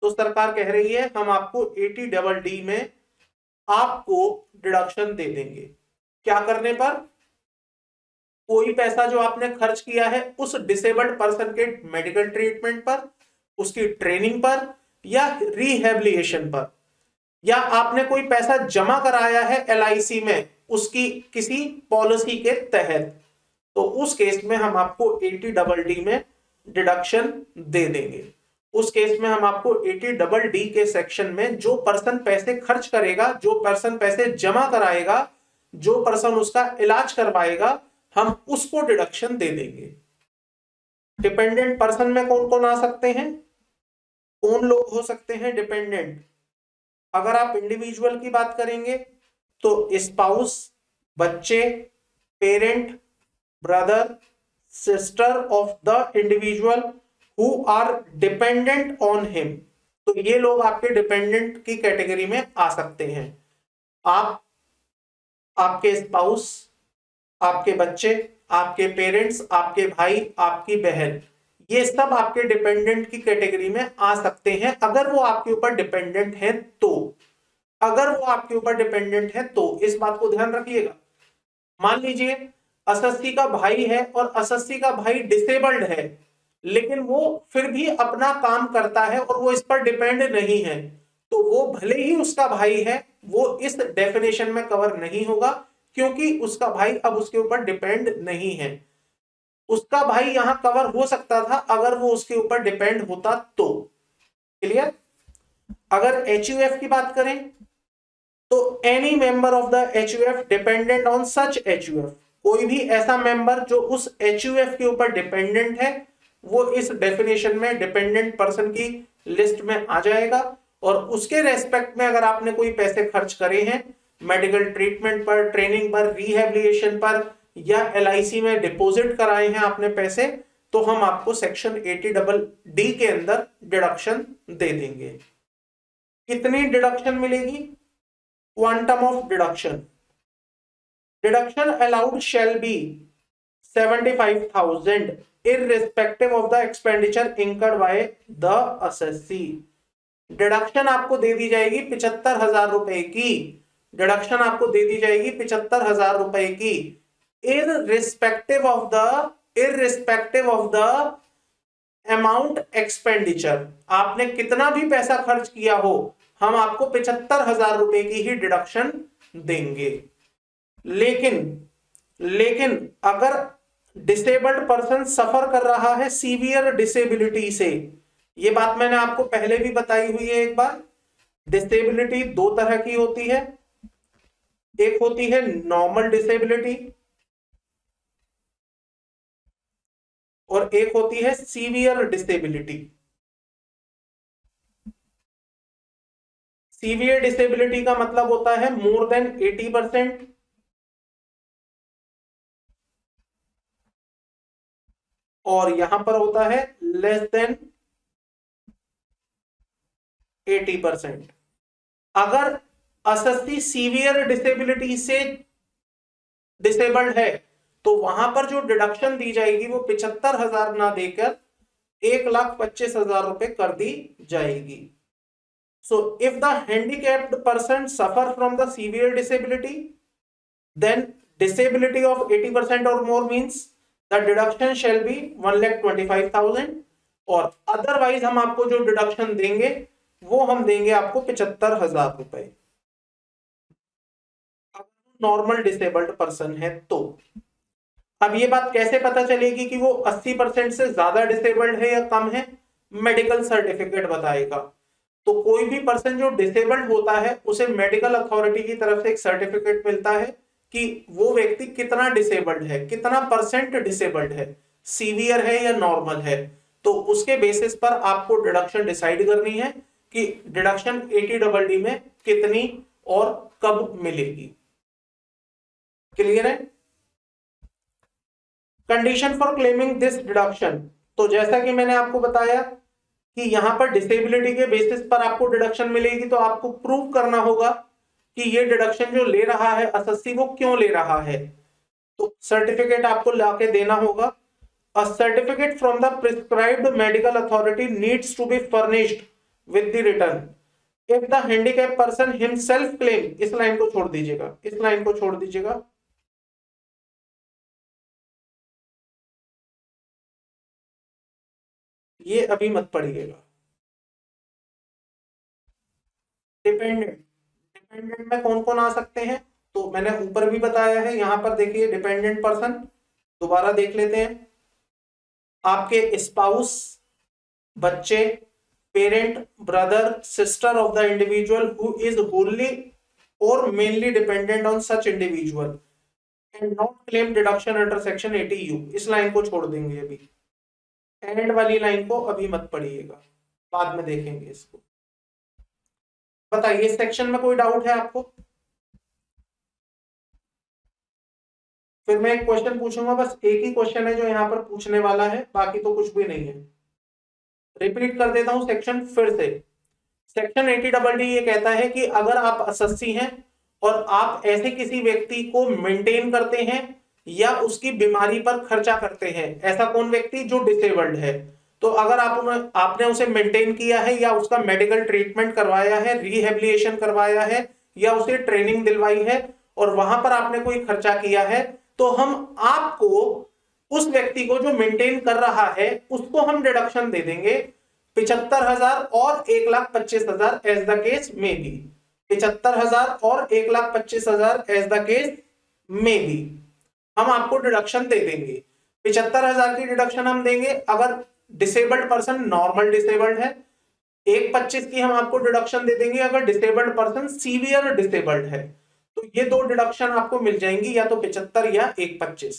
S1: तो सरकार कह रही है हम आपको 80D में आपको डिडक्शन दे देंगे। क्या करने पर? कोई पैसा जो आपने खर्च किया है उस डिसेबल्ड पर्सन के मेडिकल ट्रीटमेंट पर, उसकी ट्रेनिंग पर या रिहेबिलिटेशन पर, या आपने कोई पैसा जमा कराया है LIC में उसकी किसी पॉलिसी के तहत, तो उस केस में हम आपको 80D में डिडक्शन दे देंगे। उस केस में हम आपको 80D के सेक्शन में जो पर्सन पैसे खर्च करेगा, जो पर्सन पैसे जमा कराएगा, जो पर्सन उसका इलाज करवाएगा, हम उसको डिडक्शन दे देंगे। डिपेंडेंट पर्सन में कौन कौन आ सकते हैं? कौन लोग हो सकते हैं डिपेंडेंट? अगर आप इंडिविजुअल की बात करेंगे तो स्पाउस, बच्चे, parent, brother, sister of the individual who are dependent on him, तो ये लोग आपके डिपेंडेंट की कैटेगरी में आ सकते हैं। आप, आपके स्पाउस, आपके बच्चे, आपके पेरेंट्स, आपके भाई, आपकी बहन, ये सब आपके डिपेंडेंट की कैटेगरी में आ सकते हैं अगर वो आपके ऊपर डिपेंडेंट है तो। अगर वो आपके ऊपर डिपेंडेंट है तो इस बात को ध्यान रखिएगा। मान लीजिए असस्सी का भाई है और असस्सी का भाई डिसेबल्ड है, लेकिन वो फिर भी अपना काम करता है और वो इस पर डिपेंड नहीं है, तो वो भले ही उसका भाई है, वो इस डेफिनेशन में कवर नहीं होगा क्योंकि उसका भाई अब उसके ऊपर डिपेंड नहीं है। उसका भाई यहां कवर हो सकता था अगर वो उसके ऊपर डिपेंड होता तो। क्लियर? अगर HUF की बात करें तो any member of the HUF dependent on such HUF, कोई भी ऐसा मेंबर जो उस HUF के ऊपर डिपेंडेंट है वो इस डेफिनेशन में डिपेंडेंट पर्सन की लिस्ट में आ जाएगा। और उसके रेस्पेक्ट में अगर आपने कोई पैसे खर्च करे हैं मेडिकल ट्रीटमेंट पर, ट्रेनिंग पर, रिहेबिलिटेशन पर या LIC में डिपॉजिट कराए हैं आपने पैसे, तो हम आपको सेक्शन 80D के अंदर डिडक्शन दे देंगे। कितनी डिडक्शन मिलेगी? Quantum of deduction allowed shall be 75,000 irrespective of the expenditure incurred by the assessee। Deduction आपको दे दी जाएगी 75,000 रुपए की। डिडक्शन आपको दे दी जाएगी 75,000 रुपए की irrespective of the amount expenditure। आपने कितना भी पैसा खर्च किया हो, हम आपको 75,000 रुपए की ही डिडक्शन देंगे। लेकिन अगर डिसेबल्ड पर्सन सफर कर रहा है सीवियर डिसेबिलिटी से, ये बात मैंने आपको पहले भी बताई हुई है एक बार। डिसेबिलिटी दो तरह की होती है, एक होती है नॉर्मल डिसेबिलिटी और एक होती है सीवियर डिसेबिलिटी। सीवियर डिसेबिलिटी का मतलब होता है मोर देन 80% और यहां पर होता है लेस देन 80%। अगर असस्सी सीवियर डिसेबिलिटी से डिसेबल्ड है तो वहां पर जो डिडक्शन दी जाएगी वो 75,000 ना देकर 1,25,000 रुपए कर दी जाएगी। So if the handicapped person suffer from the severe disability, then disability of 80% or more means the deduction shall be 1,25,000, और अदरवाइज हम आपको जो डिडक्शन देंगे वो हम देंगे आपको 75,000 रुपए, नॉर्मल डिसेबल्ड पर्सन है तो। अब ये बात कैसे पता चलेगी कि वो 80% से ज्यादा डिसेबल्ड है या कम है? मेडिकल सर्टिफिकेट बताएगा। तो कोई भी पर्सन जो डिसेबल्ड होता है उसे मेडिकल अथॉरिटी की तरफ से एक सर्टिफिकेट मिलता है कि वो व्यक्ति कितना डिसेबल्ड है, कितना परसेंट डिसेबल्ड है, सीवियर है या नॉर्मल है। तो उसके बेसिस पर आपको डिडक्शन डिसाइड करनी है कि डिडक्शन 80DD में कितनी और कब मिलेगी। क्लियर है? Condition for claiming this deduction, तो जैसा कि मैंने आपको बताया कि यहां पर डिसेबिलिटी के बेसिस पर आपको डिडक्शन मिलेगी, तो आपको प्रूव करना होगा कि ये डिडक्शन जो ले रहा है एसएससी वो क्यों ले रहा है। तो सर्टिफिकेट आपको लाके देना होगा। A certificate from the prescribed medical authority needs to be furnished with the return if the handicap person himself claim. इस लाइन को छोड़ दीजिएगा, इस लाइन को छोड़ दीजिएगा। ये अभी मत पढ़िएगा। डिपेंडेंट, डिपेंडेंट में कौन कौन आ सकते हैं? तो मैंने ऊपर भी बताया है, यहां पर देखिए डिपेंडेंट पर्सन, दोबारा देख लेते हैं। आपके स्पाउस, बच्चे, parent, brother, sister of the individual who is wholly और mainly dependent on such individual and not claim deduction under section 80U। इस लाइन को छोड़ देंगे अभी। एंड वाली लाइन को अभी मत पढ़िएगा, बाद में देखेंगे इसको। बताइए सेक्शन में कोई डाउट है आपको? फिर मैं एक क्वेश्चन पूछूंगा, बस एक ही क्वेश्चन है जो यहाँ पर पूछने वाला है, बाकी तो कुछ भी नहीं है। रिपीट कर देता हूं सेक्शन फिर से। सेक्शन 80DD ये कहता है कि अगर आप एसएससी हैं और आप ऐसे किसी व्यक्ति को मेंटेन करते हैं या उसकी बीमारी पर खर्चा करते हैं, ऐसा कौन व्यक्ति? जो डिसेबल्ड है। तो अगर आपने उसे मेंटेन किया है या उसका मेडिकल ट्रीटमेंट करवाया है, रिहेबिलिटेशन करवाया है या उसे ट्रेनिंग दिलवाई है और वहां पर आपने कोई खर्चा किया है, तो हम आपको उस व्यक्ति को जो मेंटेन कर रहा है उसको हम डिडक्शन दे देंगे 75,000 और 1,25,000 as the case may B. 75,000 और 1,25,000 as the case may B हम आपको डिडक्शन दे देंगे। 75,000 की डिडक्शन हम देंगे अगर डिसेबल्ड पर्सन नॉर्मल डिसेबल्ड है, 1,25 की हम आपको डिडक्शन दे देंगे अगर डिसेबल्ड पर्सन सीवियर डिसेबल्ड है। तो ये दो डिडक्शन आपको मिल जाएंगी, या तो 75 या 1,25।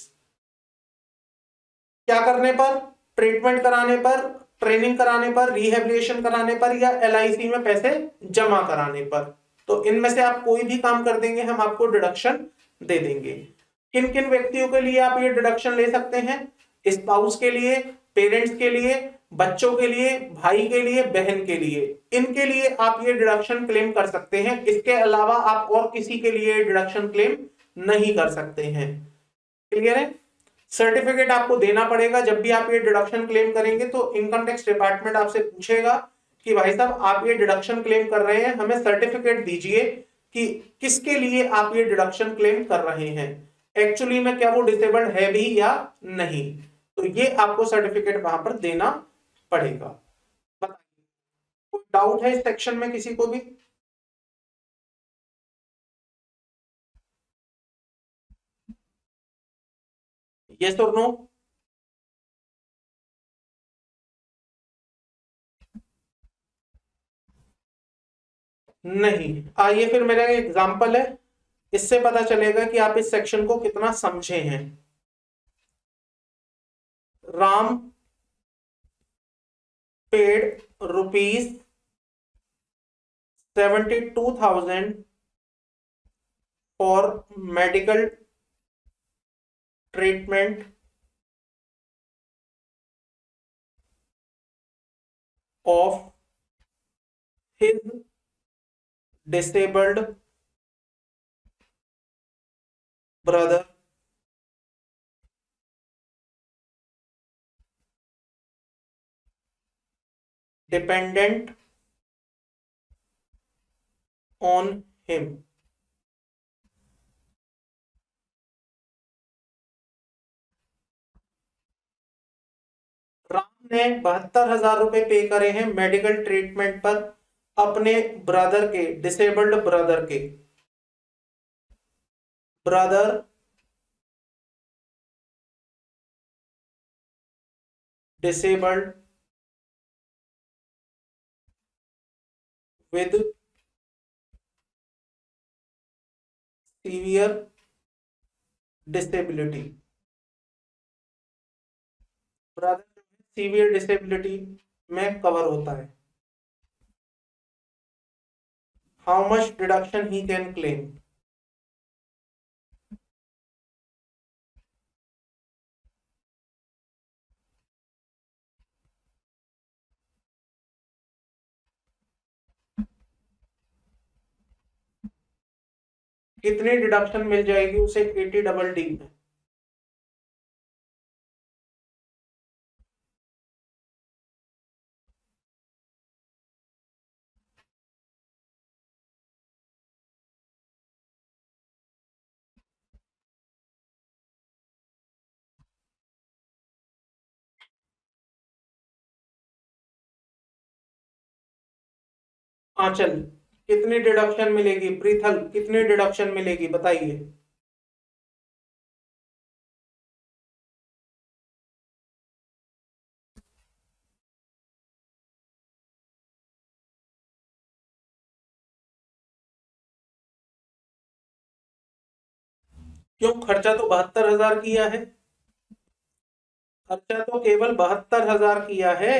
S1: क्या करने पर? ट्रीटमेंट कराने पर, ट्रेनिंग कराने पर, रिहेबिलिटेशन कराने पर या एलआईसी में पैसे जमा कराने पर। तो इनमें से आप कोई भी काम कर देंगे हम आपको डिडक्शन दे देंगे। किन किन व्यक्तियों के लिए आप ये डिडक्शन ले सकते हैं? स्पाउस के लिए, पेरेंट्स के लिए, बच्चों के लिए, भाई के लिए, बहन के लिए, इनके लिए आप ये डिडक्शन क्लेम कर सकते हैं। इसके अलावा आप और किसी के लिए डिडक्शन क्लेम नहीं कर सकते हैं। क्लियर है? सर्टिफिकेट आपको देना पड़ेगा जब भी आप ये डिडक्शन क्लेम करेंगे। तो इनकम टैक्स डिपार्टमेंट आपसे पूछेगा कि भाई साहब आप ये डिडक्शन क्लेम कर रहे हैं, हमें सर्टिफिकेट दीजिए कि किसके लिए आप ये डिडक्शन क्लेम कर रहे हैं, एक्चुअली में क्या वो डिसेबल्ड है भी या नहीं। तो ये आपको सर्टिफिकेट वहां पर देना पड़ेगा। बताइए कोई डाउट है इस सेक्शन में किसी को भी? यस और नो? नहीं। आइए फिर मेरा एग्जांपल है, इससे पता चलेगा कि आप इस सेक्शन को कितना समझे हैं। Ram paid ₹72,000 for medical treatment of his disabled brother dependent on him. Ram ने 72,000 रुपए पे करे हैं मेडिकल ट्रीटमेंट पर अपने ब्रदर के, डिसेबल्ड ब्रदर के, brother disabled with severe disability. Brother severe disability में कवर होता है। How much deduction he can claim? कितनी डिडक्शन मिल जाएगी उसे 80 डबल डी में? आंचल कितनी डिडक्शन मिलेगी? प्रीथल कितनी डिडक्शन मिलेगी बताइए? क्यों? खर्चा तो 72,000 किया है, खर्चा तो केवल 72,000 किया है,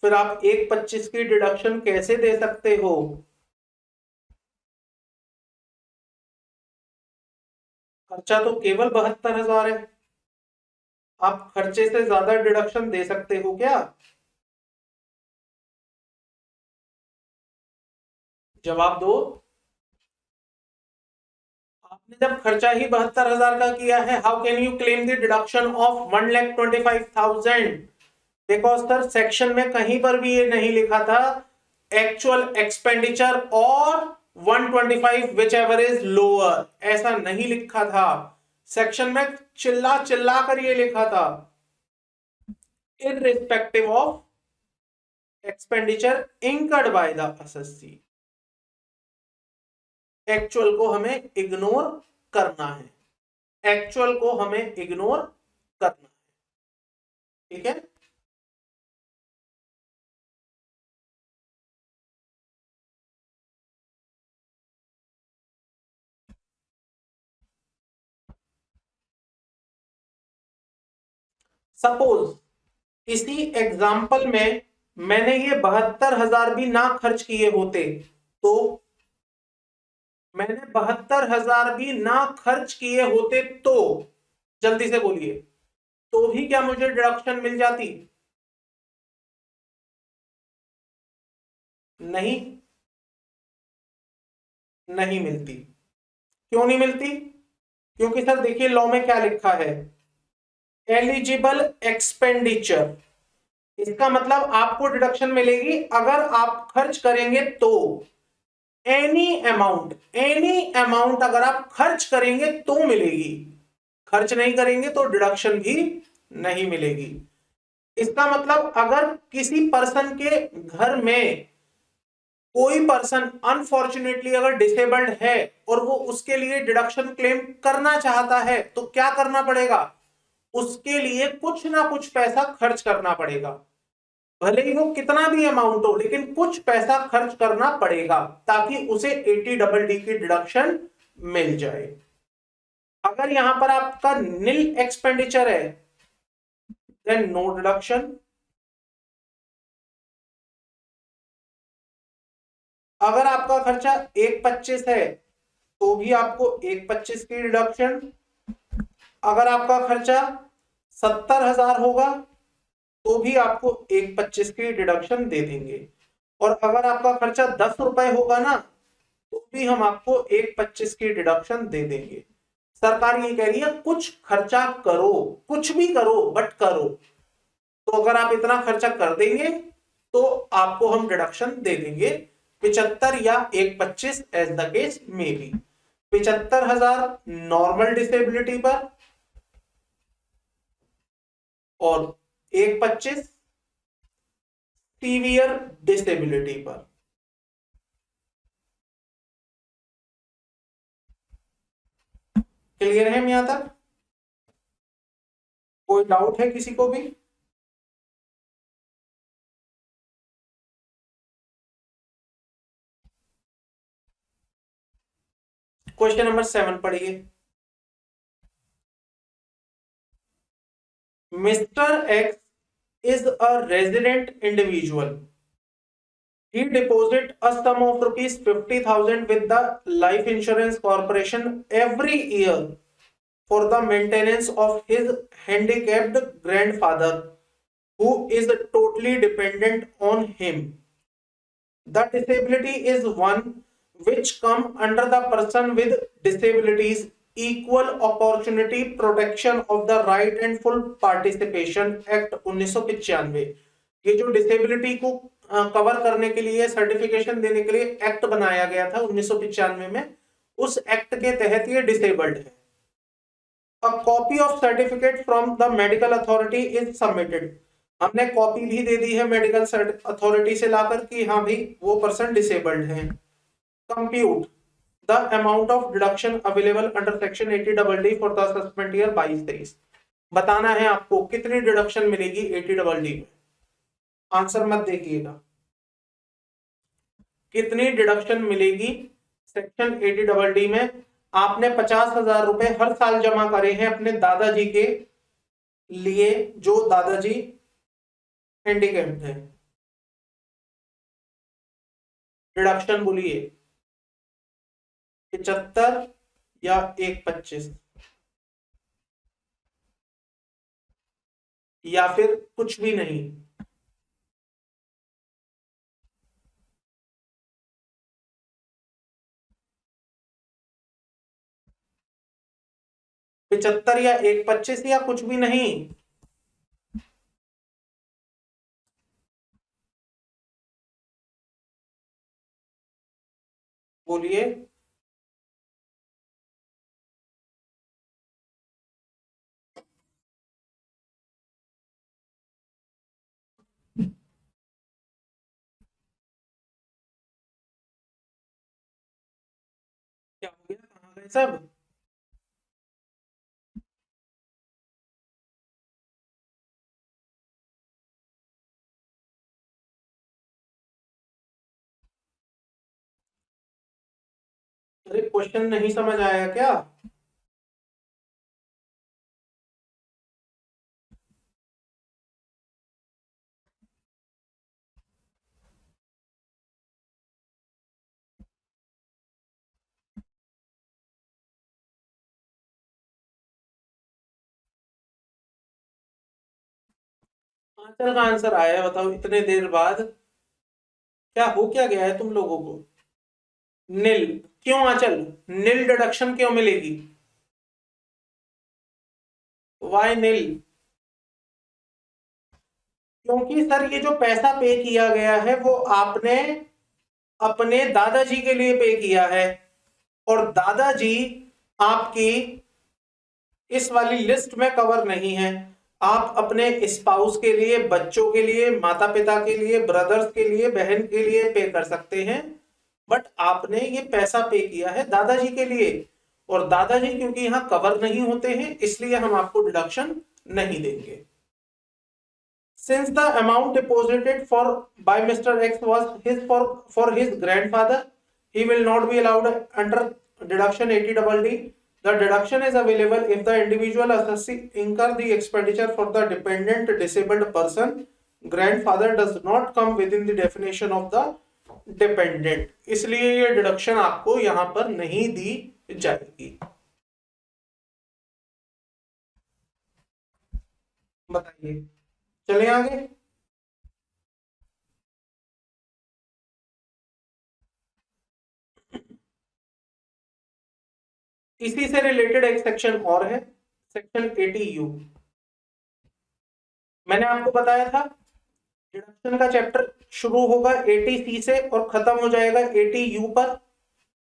S1: फिर आप 1,25 की डिडक्शन कैसे दे सकते हो? खर्चा तो केवल 72,000 है, आप खर्चे से ज्यादा डिडक्शन दे सकते हो क्या? जवाब दो। आपने जब खर्चा ही 72,000 का किया है, how can you claim the deduction of 1,25,000? Because sir section में कहीं पर भी ये नहीं लिखा था एक्चुअल एक्सपेंडिचर और 125 विच एवर इज लोअर, ऐसा नहीं लिखा था। सेक्शन में चिल्ला चिल्ला कर ये लिखा था irrespective of expenditure incurred by the assessee. Actual को हमें इग्नोर करना है, एक्चुअल को हमें इग्नोर करना है, ठीक है? सपोज इसी एग्जाम्पल में मैंने ये 72,000 भी ना खर्च किए होते तो, मैंने 72,000 भी ना खर्च किए होते तो, जल्दी से बोलिए, तो भी क्या मुझे डिडक्शन मिल जाती? नहीं, नहीं मिलती। क्यों नहीं मिलती? क्योंकि सर देखिए लॉ में क्या लिखा है, एलिजिबल एक्सपेंडिचर, इसका मतलब आपको डिडक्शन मिलेगी अगर आप खर्च करेंगे तो। एनी अमाउंट अगर आप खर्च करेंगे तो मिलेगी, खर्च नहीं करेंगे तो डिडक्शन भी नहीं मिलेगी। इसका मतलब अगर किसी पर्सन के घर में कोई पर्सन अनफॉर्चुनेटली अगर डिसेबल्ड है और वो उसके लिए डिडक्शन क्लेम करना चाहता है तो क्या करना पड़ेगा? उसके लिए कुछ ना कुछ पैसा खर्च करना पड़ेगा, भले ही वो कितना भी अमाउंट हो, लेकिन कुछ पैसा खर्च करना पड़ेगा ताकि उसे 80 डबल डी की डिडक्शन मिल जाए। अगर यहां पर आपका नील एक्सपेंडिचर है देन नो डिडक्शन। अगर आपका खर्चा 1,25 है तो भी आपको 1,25 की डिडक्शन। अगर आपका खर्चा 70,000 होगा तो भी आपको 1,25 की डिडक्शन दे देंगे, और अगर आपका खर्चा 10 रुपए होगा ना तो भी हम आपको 1,25 की डिडक्शन दे देंगे। सरकार ये कह रही है कुछ खर्चा करो, कुछ भी करो बट करो, तो अगर आप इतना खर्चा कर देंगे तो आपको हम डिडक्शन दे देंगे। 75 या 125 as the case may be. 75,000 normal disability पर और 125 सीवियर डिसेबिलिटी पर। क्लियर है यहां तक? कोई डाउट है किसी को भी? क्वेश्चन नंबर 7 पढ़िए। Mister x is a resident individual. He deposit a sum of rupees 50,000 with the Life Insurance Corporation every year for the maintenance of his handicapped grandfather, who is totally dependent on him. The disability is one which come under the Person with Disabilities Equal Opportunity Protection of the Right and Full Participation Act 1995। ये जो disability को cover करने के लिए, certification देने के लिए act बनाया गया था 1995 में, उस एक्ट के तहत ये डिसेबल्ड है। A copy of certificate from the medical authority is submitted. हमने कॉपी भी दे दी है मेडिकल अथॉरिटी से लाकर कि हाँ भाई वो पर्सन डिसेबल्ड है। Compute the amount of deduction available under section 80DD for the suspend year 22-23। बताना है आपको कितनी डिडक्शन मिलेगी 80DD में। आंसर मत देखिएगा, कितनी डिडक्शन मिलेगी सेक्शन 80DD में। आपने 50,000 रुपए हर साल जमा करे हैं अपने दादाजी के लिए, जो दादाजी हैंडीकैप्ड है। डिडक्शन बोलिए 75 या 125 या फिर कुछ भी नहीं। पिचहत्तर या 125 या कुछ भी नहीं। बोलिए। क्या हो गया, कहां गए सब? अरे क्वेश्चन नहीं समझ आया क्या? आंसर का आंसर आया, बताओ इतने देर बाद क्या हो क्या गया है तुम लोगों को? नील। क्यों आंचल? नील डिडक्शन क्यों मिलेगी? वाई नील? क्योंकि सर ये जो पैसा पे किया गया है वो आपने अपने दादाजी के लिए पे किया है, और दादाजी आपकी इस वाली लिस्ट में कवर नहीं है। आप अपने स्पाउस के लिए, बच्चों के लिए, माता पिता के लिए, ब्रदर्स के लिए, बहन के लिए पे कर सकते हैं, बट आपने ये पैसा पे किया है दादाजी के लिए, और दादाजी क्योंकि यहां कवर नहीं होते हैं इसलिए हम आपको डिडक्शन नहीं देंगे। Since the amount deposited for by Mr. X was his for his grandfather, he will not be allowed under deduction 80DD. The deduction is available if the individual assessee incur the expenditure for the dependent disabled person. Grandfather does not come within the definition of the dependent. इसलिए ये deduction आपको यहां पर नहीं दी जाएगी। बताइए, चले आगे। इसी से रिलेटेड एक सेक्शन और है, सेक्शन 80U। मैंने आपको बताया था डिडक्शन का चैप्टर शुरू होगा 80C से और खत्म हो जाएगा 80U पर।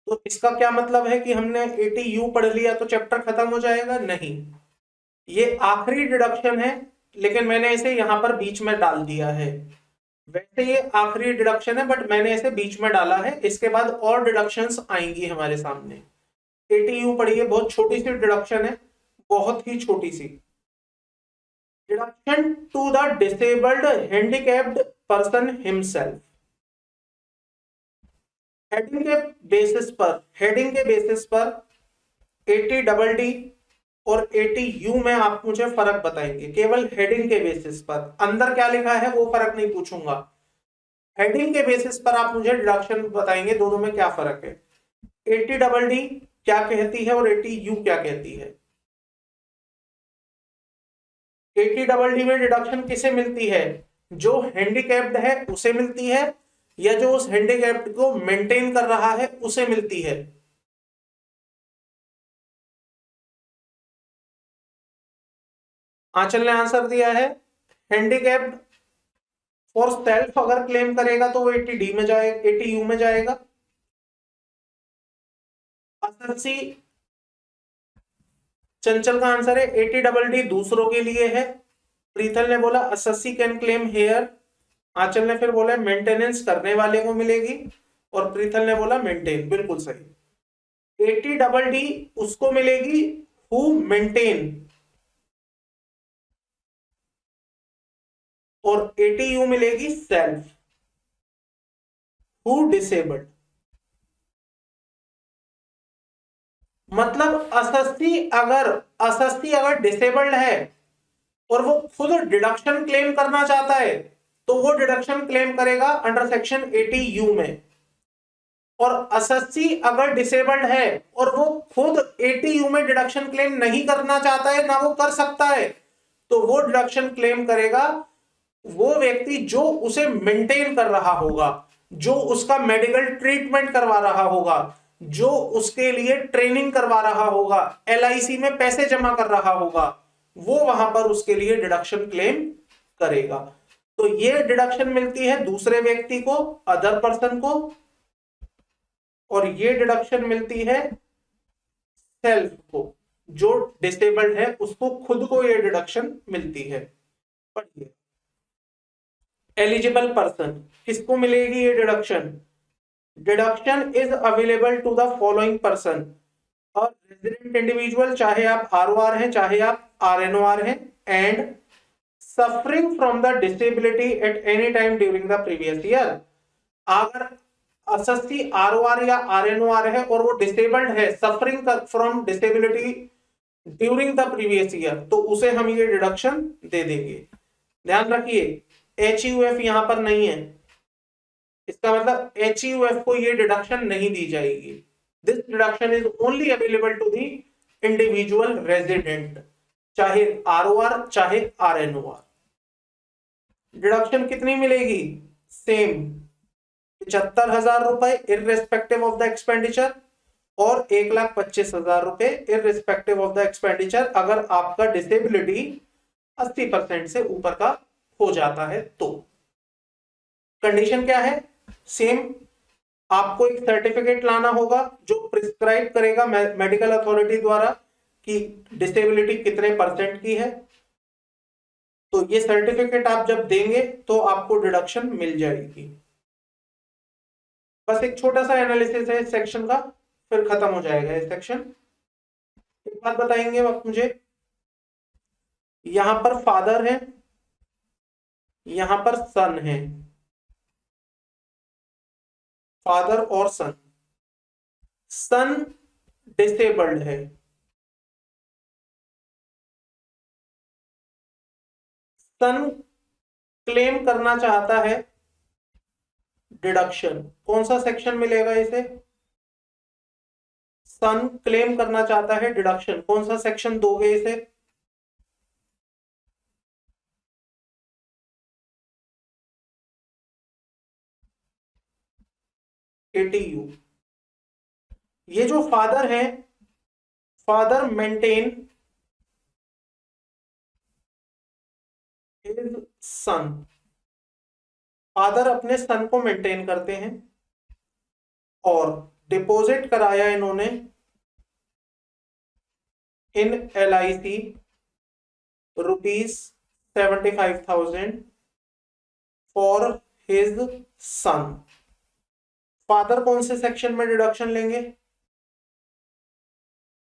S1: तो इसका क्या मतलब है कि हमने 80U पढ़ लिया तो चैप्टर खत्म हो जाएगा? नहीं, ये आखिरी डिडक्शन है, लेकिन मैंने इसे यहां पर बीच में डाल दिया है। वैसे ये आखिरी डिडक्शन है बट मैंने इसे बीच में डाला है, इसके बाद और डिडक्शंस आएंगी हमारे सामने। 80U पढ़िए, बहुत छोटी सी डिडक्शन है, बहुत ही छोटी सी। Deduction to the disabled handicapped person himself. Heading के बेसिस पर 80DD और 80U में आप मुझे फर्क बताएंगे, केवल हेडिंग के बेसिस पर। अंदर क्या लिखा है वो फर्क नहीं पूछूंगा, हेडिंग के बेसिस पर आप मुझे डिडक्शन बताएंगे दोनों में क्या फर्क है। 80DD क्या कहती है और 80U क्या कहती है। 80DD में डिडक्शन किसे मिलती है? जो हैंडीकैप्ड है उसे मिलती है, या जो उस हैंडीकैप्ड को मेंटेन कर रहा है उसे मिलती है। आंचल ने आंसर दिया है हैंडीकैप्ड फॉर सेल्फ अगर क्लेम करेगा तो वो 80D में जाएगा, 80U में जाएगा। अससी चंचल का आंसर है 80DD दूसरों के लिए है। प्रीतल ने बोला अससी कैन क्लेम हेयर। आंचल ने फिर बोला मेंटेनेंस करने वाले को मिलेगी, और प्रीतल ने बोला मेंटेन, बिल्कुल सही। 80DD उसको मिलेगी हु मेंटेन, और 80U मिलेगी सेल्फ हु डिसेबल्ड। मतलब असस्ती अगर डिसेबल्ड है और वो खुद डिडक्शन क्लेम करना चाहता है तो वो डिडक्शन क्लेम करेगा अंडर सेक्शन 80U में। और असस्ती अगर डिसेबल्ड है और वो खुद 80U में डिडक्शन क्लेम नहीं करना चाहता है, ना वो कर सकता है, तो वो डिडक्शन क्लेम करेगा वो व्यक्ति जो उसे मेंटेन कर रहा होगा, जो उसका मेडिकल ट्रीटमेंट करवा रहा होगा, जो उसके लिए ट्रेनिंग करवा रहा होगा, LIC में पैसे जमा कर रहा होगा, वो वहां पर उसके लिए डिडक्शन क्लेम करेगा। तो ये डिडक्शन मिलती है दूसरे व्यक्ति को, अदर पर्सन को, और ये डिडक्शन मिलती है सेल्फ को, जो डिसेबल्ड है उसको खुद को ये डिडक्शन मिलती है। पढ़िए, एलिजिबल पर्सन किसको मिलेगी ये deduction? Deduction is available to the following person, और रेजिडेंट इंडिविजुअल, चाहे आप ROR हैं चाहे आप RNOR हैं, and suffering from the disability at any time during the previous year. अगर असस्ती ROR या RNOR है और वो डिसेबल्ड है, suffering from disability during the previous year, तो उसे हम ये डिडक्शन दे देंगे। ध्यान रखिए HUF यहां पर नहीं है, इसका मतलब HUF को ये डिडक्शन नहीं दी जाएगी। This deduction is only available to the individual resident, चाहे ROR चाहे RNOR। डिडक्शन कितनी मिलेगी? सेम 75,000 रुपए इररेस्पेक्टिव ऑफ द एक्सपेंडिचर, और 1,25,000 रुपए इररेस्पेक्टिव ऑफ द एक्सपेंडिचर अगर आपका डिसेबिलिटी 80% से ऊपर का हो जाता है तो। कंडीशन क्या है? सेम, आपको एक सर्टिफिकेट लाना होगा जो प्रिस्क्राइब करेगा मेडिकल अथॉरिटी द्वारा कि डिसेबिलिटी कितने परसेंट की है। तो ये सर्टिफिकेट आप जब देंगे तो आपको डिडक्शन मिल जाएगी। बस एक छोटा सा एनालिसिस है इस सेक्शन का, फिर खत्म हो जाएगा ये सेक्शन। एक बात बताएंगे आप मुझे, यहां पर फादर है, यहां पर सन है, फादर और सन। सन डिसेबल्ड है, सन क्लेम करना चाहता है डिडक्शन, कौन सा सेक्शन मिलेगा इसे? सन क्लेम करना चाहता है डिडक्शन, कौन सा सेक्शन दोगे इसे? ATU। ये जो फादर है, father maintain his son, father अपने सन को मेंटेन करते हैं और डिपॉजिट कराया इन्होंने इन LIC ₹75,000 for his son. Father कौन से सेक्शन में डिडक्शन लेंगे?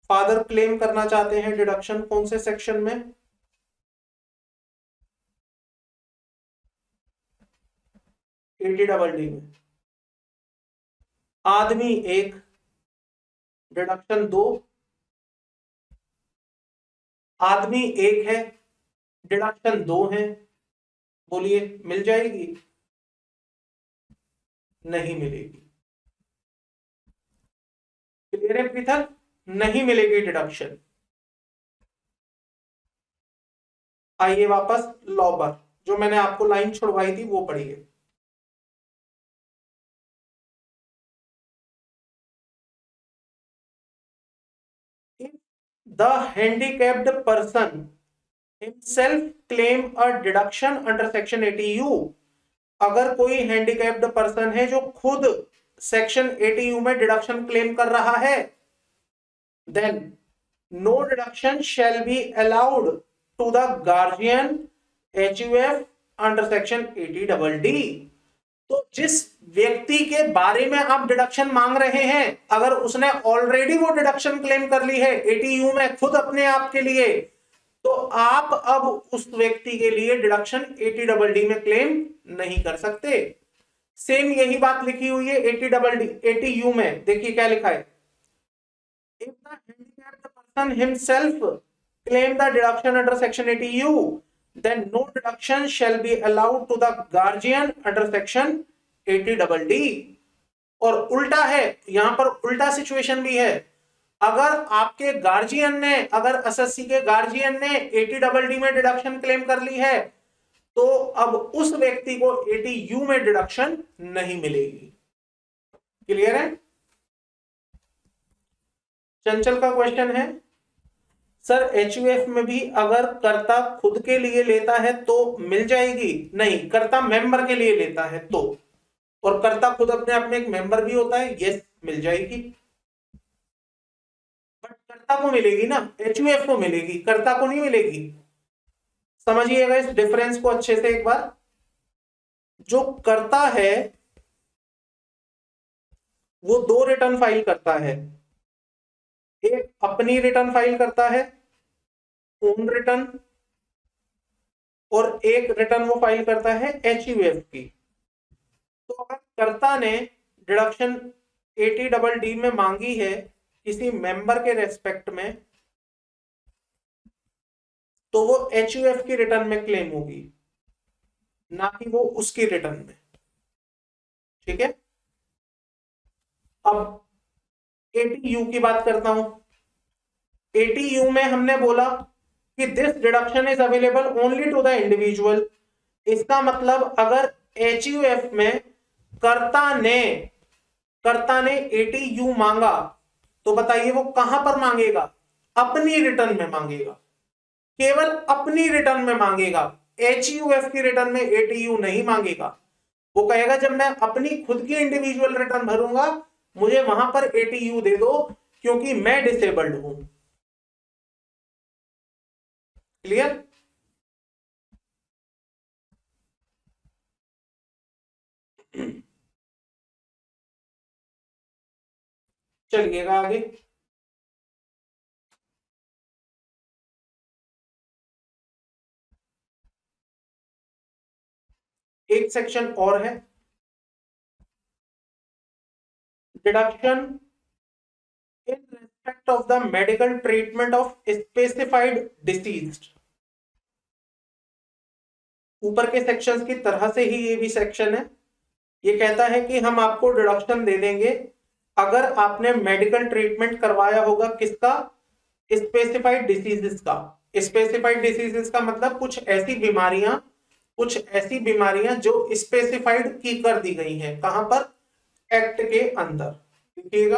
S1: फादर क्लेम करना चाहते हैं डिडक्शन कौन से सेक्शन में? AD में। आदमी 1, डिडक्शन 2। आदमी 1 है, डिडक्शन 2 है, बोलिए मिल जाएगी? नहीं मिलेगी। क्लियर है पृथक? नहीं मिलेगी डिडक्शन। आइए वापस लॉ पर, जो मैंने आपको लाइन छुड़वाई थी वो पढ़िए। The handicapped person himself claim a deduction under section 80U। अगर कोई हैंडीकैप्ड पर्सन है जो खुद सेक्शन 80U में डिडक्शन क्लेम कर रहा है, then no deduction shall be allowed to the guardian HUF under section 80DD। तो जिस व्यक्ति के बारे में आप डिडक्शन मांग रहे हैं, अगर उसने ऑलरेडी वो डिडक्शन क्लेम कर ली है 80U में खुद अपने आप के लिए, तो आप अब उस व्यक्ति के लिए डिडक्शन 80DD में क्लेम नहीं कर सकते। सेम यही बात लिखी हुई है 80U में, देखिए क्या लिखा है। If the handicapped person himself claim the deduction under section 80U, then no deduction shall be allowed to the guardian under section 80DD। और उल्टा है, यहां पर उल्टा सिचुएशन भी है। अगर आपके गार्जियन ने, अगर एसएससी के गार्जियन ने 80DD में डिडक्शन क्लेम कर ली है, तो अब उस व्यक्ति को 80U में डिडक्शन नहीं मिलेगी। क्लियर है? चंचल का क्वेश्चन है, सर HUF में भी अगर कर्ता खुद के लिए लेता है तो मिल जाएगी? नहीं, कर्ता मेंबर के लिए लेता है तो, और कर्ता खुद अपने आप में एक मेंबर भी होता है, यस मिल जाएगी। बट कर्ता को मिलेगी ना, HUF को मिलेगी, कर्ता को नहीं मिलेगी। समझिएगा इस डिफरेंस को अच्छे से एक बार। जो कर्ता है वो 2 रिटर्न फाइल करता है, एक अपनी रिटर्न फाइल करता है ओन रिटर्न, और एक रिटर्न वो फाइल करता है HUF की। तो अगर कर्ता ने डिडक्शन 80DD में मांगी है किसी मेंबर के रेस्पेक्ट में, तो वो HUF की रिटर्न में क्लेम होगी, ना कि वो उसकी रिटर्न में। ठीक है, अब 80U की बात करता हूं। 80U में हमने बोला कि this deduction is available only to the individual. इसका मतलब अगर HUF में कर्ता ने 80U मांगा, तो बताइए वो कहां पर मांगेगा? अपनी रिटर्न में मांगेगा, केवल अपनी रिटर्न में मांगेगा। HUF की रिटर्न में 80U नहीं मांगेगा। वो कहेगा जब मैं अपनी खुद की इंडिविजुअल रिटर्न भरूंगा, मुझे वहां पर 80U दे दो, क्योंकि मैं डिसेबल्ड हूं। क्लियर? चलिएगा आगे। एक सेक्शन और है, deduction in respect of the medical treatment of specified deceased. ऊपर के सेक्शंस की तरह से ही ये भी सेक्शन है। ये कहता है कि हम आपको डिडक्शन दे देंगे अगर आपने मेडिकल ट्रीटमेंट करवाया होगा, किसका? स्पेसिफाइड डिसीजेस का। स्पेसिफाइड डिसीजेस का मतलब कुछ ऐसी बीमारियां जो स्पेसिफाइड की कर दी गई हैं, कहां पर? एक्ट के अंदर। देखिएगा,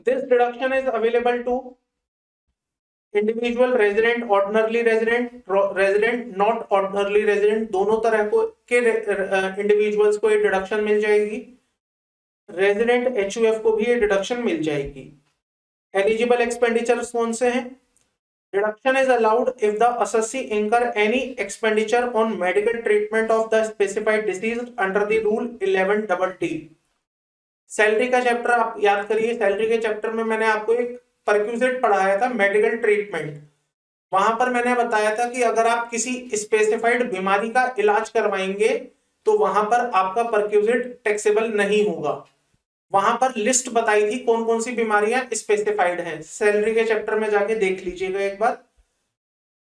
S1: this deduction is available to individual resident, ordinary resident, resident not ordinary resident, दोनों तरह को के इंडिविजुअल्स को ये डिडक्शन मिल जाएगी। रेजिडेंट एचयूएफ को भी ये डिडक्शन मिल जाएगी। एलिजिबल एक्सपेंडिचर्स कौन से हैं? Deduction is allowed if the assessee incur any expenditure on medical treatment of the specified disease under the rule 11DD। Salary का चैप्टर आप याद करिए, सैलरी के चैप्टर में मैंने आपको एक परक्यूजिट पढ़ाया था, मेडिकल ट्रीटमेंट। वहां पर मैंने बताया था कि अगर आप किसी स्पेसिफाइड बीमारी का इलाज करवाएंगे तो वहां पर आपका परक्यूजिट टैक्सेबल नहीं होगा। वहां पर लिस्ट बताई थी कौन कौन सी बीमारियां स्पेसिफाइड हैं। सैलरी के चैप्टर में जाके देख लीजिएगा एक बार,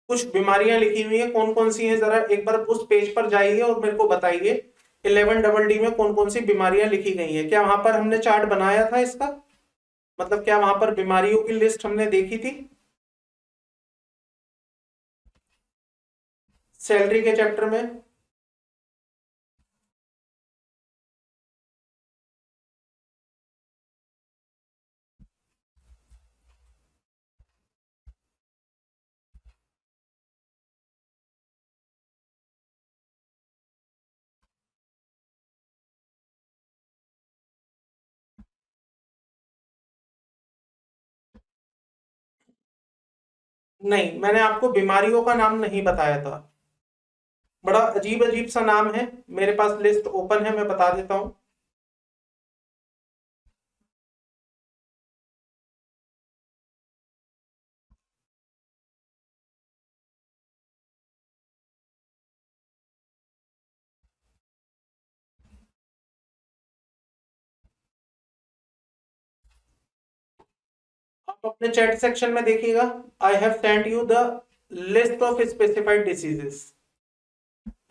S1: कुछ बीमारियां लिखी हुई है, कौन कौन सी हैं, जरा एक बार उस पेज पर जाइए और मेरे को बताइए 11DD में कौन कौन सी बीमारियां लिखी गई हैं। क्या वहां पर हमने चार्ट बनाया था इसका, मतलब क्या वहां पर बीमारियों की लिस्ट हमने देखी थी सैलरी के चैप्टर में? नहीं, मैंने आपको बीमारियों का नाम नहीं बताया था। बड़ा अजीब अजीब सा नाम है, मेरे पास लिस्ट ओपन है, मैं बता देता हूं। आप अपने चैट सेक्शन में देखिएगा, I have sent you the list of specified diseases.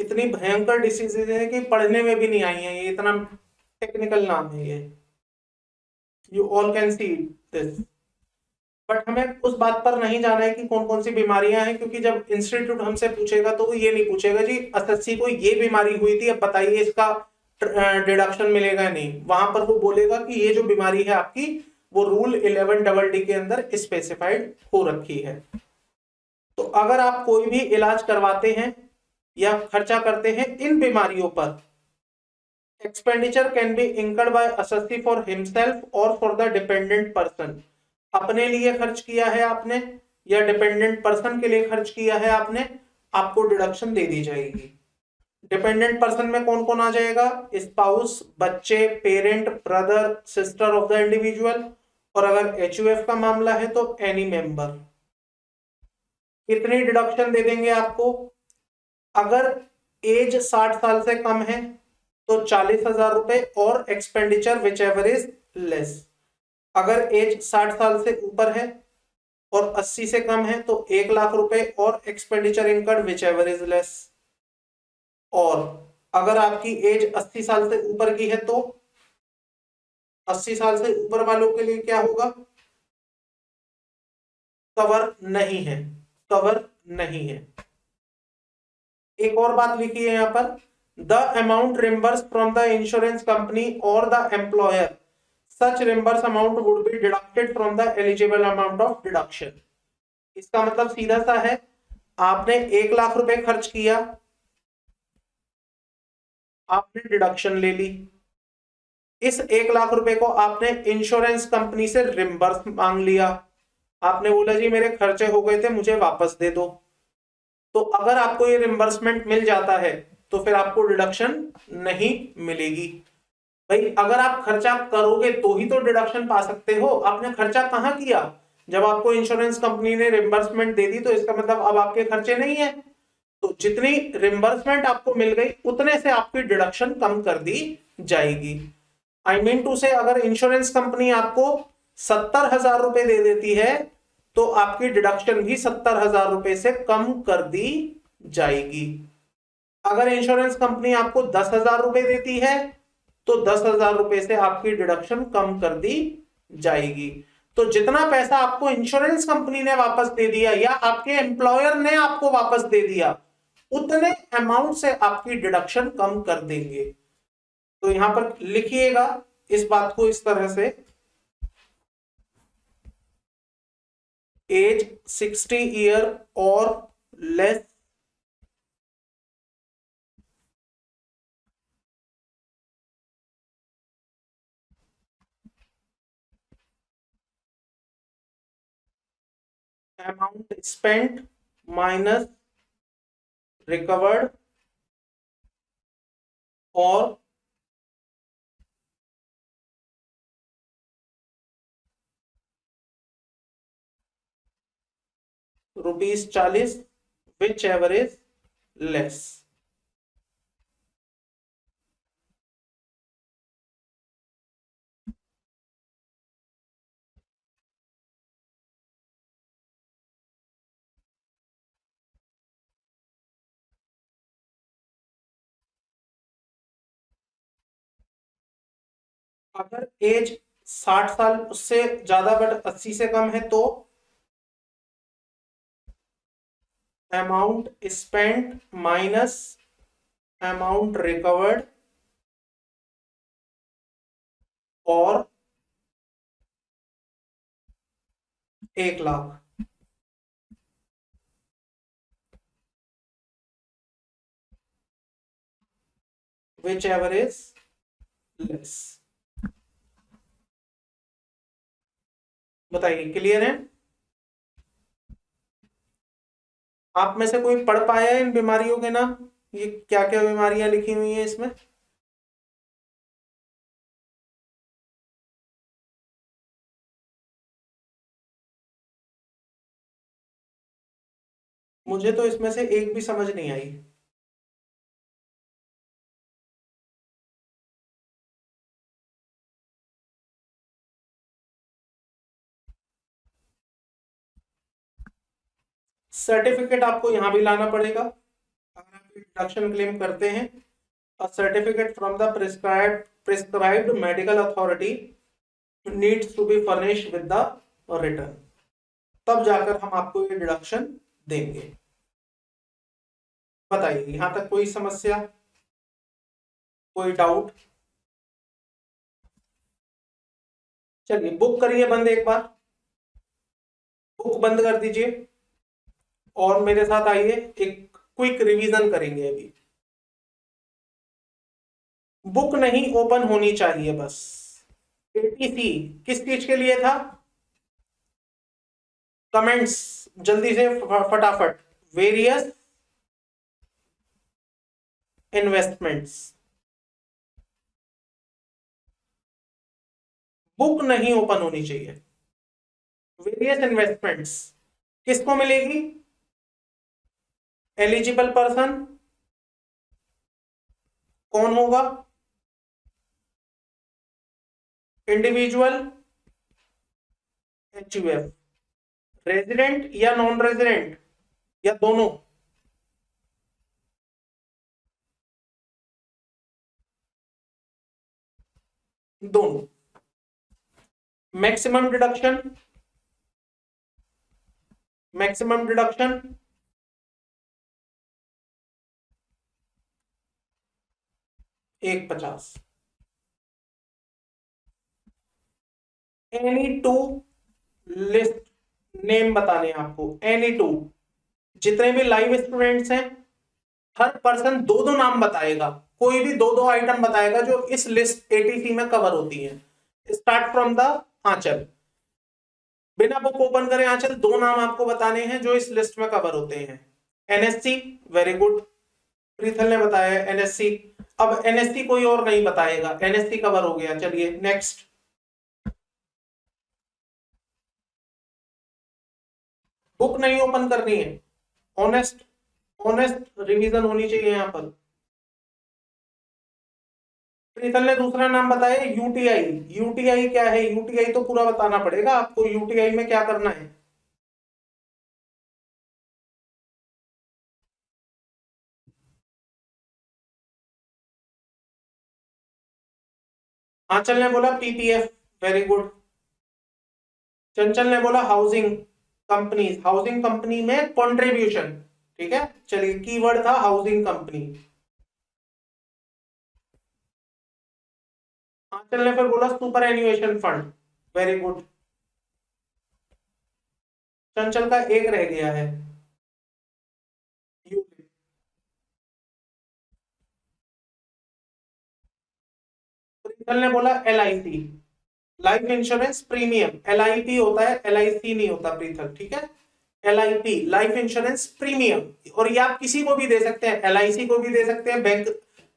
S1: इतनी भयंकर डिसीजेज है कि पढ़ने में भी नहीं आई है, ये इतना टेक्निकल नाम है ये, you all can see this. But हमें उस बात पर नहीं जाना है कि कौन कौन सी बीमारियां हैं, क्योंकि जब इंस्टीट्यूट हमसे पूछेगा तो वो ये नहीं पूछेगा जी एसएससी को ये बीमारी हुई थी, अब बताइए इसका डिडक्शन मिलेगा, नहीं। वहां पर वो बोलेगा कि ये जो बीमारी है आपकी वो रूल 11DD के अंदर स्पेसिफाइड हो रखी है। तो अगर आप कोई भी इलाज करवाते हैं या खर्चा करते हैं इन बीमारियों पर, expenditure can be incurred by assessee for himself और फॉर द डिपेंडेंट पर्सन। अपने लिए खर्च किया है आपने या डिपेंडेंट पर्सन के लिए खर्च किया है आपने, आपको डिडक्शन दे दी जाएगी। डिपेंडेंट पर्सन में कौन कौन आ जाएगा? स्पाउस, बच्चे, parent, brother, sister of the individual, और अगर एचयूएफ का मामला है तो एनी मेंबर। कितनी डिडक्शन दे देंगे आपको? अगर एज 60 साल से कम है तो 40,000 रुपए और expenditure which ever is less. अगर एज 60 साल से ऊपर है और 80 से कम है तो 1 लाख रुपए और expenditure incurred which ever is less. और अगर आपकी एज 80 साल से ऊपर की है तो 80 साल से ऊपर वालों के लिए क्या होगा? कवर नहीं है, कवर नहीं है। एक और बात लिखी है यहां पर, the amount reimburse from the insurance company और the employer, such reimburse amount would be deducted from the eligible amount of deduction. इसका मतलब सीधा सा है, आपने 1 लाख रुपए खर्च किया, आपने डिडक्शन ले ली, इस 1 लाख रुपए को आपने इंश्योरेंस कंपनी से रिम्बर्स मांग लिया, आपने बोला जी मेरे खर्चे हो गए थे मुझे वापस दे दो। तो अगर आपको ये रिम्बर्समेंट मिल जाता है तो फिर आपको डिडक्शन नहीं मिलेगी। भाई अगर आप खर्चा करोगे तो ही तो डिडक्शन पा सकते हो। आपने खर्चा कहां किया? जब आपको इंश्योरेंस कंपनी ने रिम्बर्समेंट दे दी तो इसका मतलब अब आपके खर्चे नहीं है, तो जितनी रिम्बर्समेंट आपको मिल गई उतने से आपकी डिडक्शन कम कर दी जाएगी। आई मीन टू से, अगर इंश्योरेंस कंपनी आपको 70,000 रुपए दे देती है तो आपकी डिडक्शन भी 70,000 रुपए से कम कर दी जाएगी। अगर इंश्योरेंस कंपनी आपको 10,000 रुपए देती है तो 10,000 रुपए से आपकी डिडक्शन कम कर दी जाएगी। तो जितना पैसा आपको इंश्योरेंस कंपनी ने वापस दे दिया या आपके एम्प्लॉयर ने आपको वापस दे दिया, उतने अमाउंट से आपकी डिडक्शन कम कर देंगे। तो यहां पर लिखिएगा इस बात को इस तरह से, एज 60 ईयर और less, amount spent minus recovered और ₹40 विच एवरेज लेस। अगर एज 60 साल उससे ज्यादा बट 80 से कम है तो amount spent minus amount recovered और 1 लाख। विच एवरेज लेस। बताइए क्लियर है? आप में से कोई पढ़ पाया है इन बीमारियों के नाम? ये क्या क्या बीमारियां लिखी हुई हैं इसमें? मुझे तो इसमें से एक भी समझ नहीं आई। सर्टिफिकेट आपको यहां भी लाना पड़ेगा अगर आप डिडक्शन क्लेम करते हैं। A certificate from the prescribed medical authority needs to be furnished with the return, तब जाकर हम आपको ये डिडक्शन देंगे। बताइए यहां तक कोई समस्या, कोई डाउट? चलिए बुक करिए बंद, एक बार बुक बंद कर दीजिए और मेरे साथ आइए, एक क्विक रिवीजन करेंगे अभी। बुक नहीं ओपन होनी चाहिए बस। एटीसी किस चीज के लिए था? कमेंट्स जल्दी से फटाफट। Various investments. बुक नहीं ओपन होनी चाहिए। वेरियस इन्वेस्टमेंट्स किसको मिलेगी? एलिजिबल पर्सन कौन होगा? इंडिविजुअल, एचयूएफ, रेजिडेंट या नॉन रेजिडेंट या दोनों? दोनों। Maximum deduction, maximum deduction 150। Any two list name बताने हैं आपको, एनी टू। जितने भी लाइव स्टूडेंट्स हैं हर पर्सन दो दो नाम बताएगा, कोई भी दो दो आइटम बताएगा जो इस लिस्ट एटीसी में कवर होती है। स्टार्ट फ्रॉम द आंचल, बिना बुक ओपन करे आंचल दो नाम आपको बताने हैं जो इस लिस्ट में कवर होते हैं। एनएससी, वेरी गुड, प्रीथल ने बताया एनएससी। अब एनएससी कोई और नहीं बताएगा, एनएससी कवर हो गया। चलिए नेक्स्ट। बुक नहीं ओपन करनी है, ऑनेस्ट ऑनेस्ट रिवीजन होनी चाहिए यहां पर। प्रीतल ने दूसरा नाम बताया यूटीआई। यूटीआई क्या है? यूटीआई तो पूरा बताना पड़ेगा आपको, यूटीआई में क्या करना है। आंचल ने बोला पीपीएफ, वेरी गुड। चंचल ने बोला हाउसिंग कंपनी, हाउसिंग कंपनी में कंट्रीब्यूशन। ठीक है, चलिए कीवर्ड था हाउसिंग कंपनी। आंचल ने फिर बोला सुपर एन्युएशन फंड, वेरी गुड। चंचल का एक रह गया है। प्रिंसिपल ने बोला LIC, life insurance premium, LIP होता है, LIC नहीं होता पृथक, ठीक है। LIP लाइफ इंश्योरेंस प्रीमियम, और ये आप किसी को भी दे सकते हैं, LIC को भी दे सकते हैं, बैंक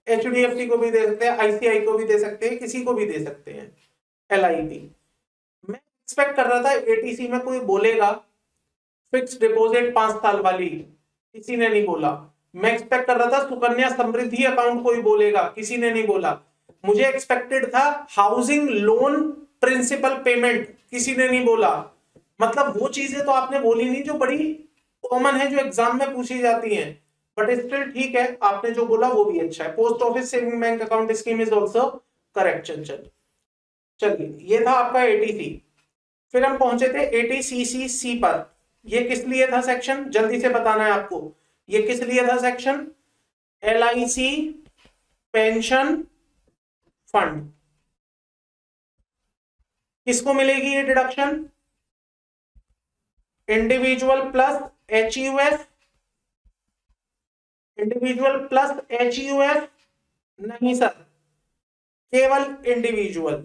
S1: HDFC को भी दे सकते हैं, ICICI को भी दे सकते हैं, किसी को भी दे सकते हैं LIP। मैं एक्सपेक्ट कर रहा था ATC में कोई बोलेगा फिक्स डिपॉजिट 5 साल वाली, किसी ने नहीं बोला। मैं एक्सपेक्ट कर रहा था सुकन्या समृद्धि अकाउंट कोई बोलेगा, किसी ने नहीं बोला। मुझे एक्सपेक्टेड था हाउसिंग लोन प्रिंसिपल पेमेंट, किसी ने नहीं बोला। मतलब वो चीजें तो आपने बोली नहीं जो बड़ी कॉमन है, जो एग्जाम में पूछी जाती हैं, बट स्टिल ठीक है, आपने जो बोला वो भी अच्छा है। Post office saving bank account scheme is also correct. चलिए ये था आपका ATC। फिर हम पहुंचे थे ATCC पर। ये किस लिए था सेक्शन, जल्दी से बताना है आपको। ये किस लिए था सेक्शन, LIC पेंशन फंड। किसको मिलेगी ये deduction, individual plus HUF, individual plus HUF नहीं सर, केवल इंडिविजुअल,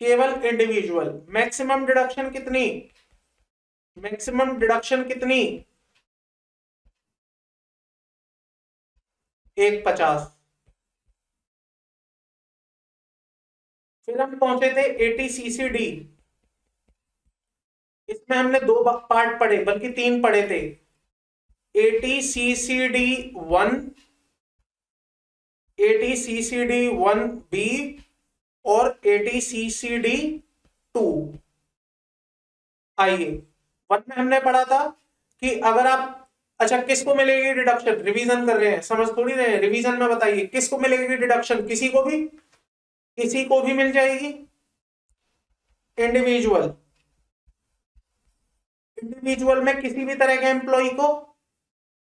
S1: केवल इंडिविजुअल। मैक्सिमम डिडक्शन कितनी, मैक्सिमम डिडक्शन कितनी, 150। फिर हम पहुंचे थे ATCCD। इसमें हमने 2 पार्ट पढ़े, बल्कि 3 पढ़े थे। ATCCD1, ATCCD1B और ATCCD2। आइए, 1 में हमने पढ़ा था कि अगर आप, अच्छा किसको मिलेगी डिडक्शन, रिवीजन कर रहे हैं, समझ थोड़ी रहे हैं, रिवीजन में बताइए किसको मिलेगी डिडक्शन, किसी को भी, किसी को भी मिल जाएगी। इंडिविजुअल, इंडिविजुअल में किसी भी तरह के एम्प्लॉय को,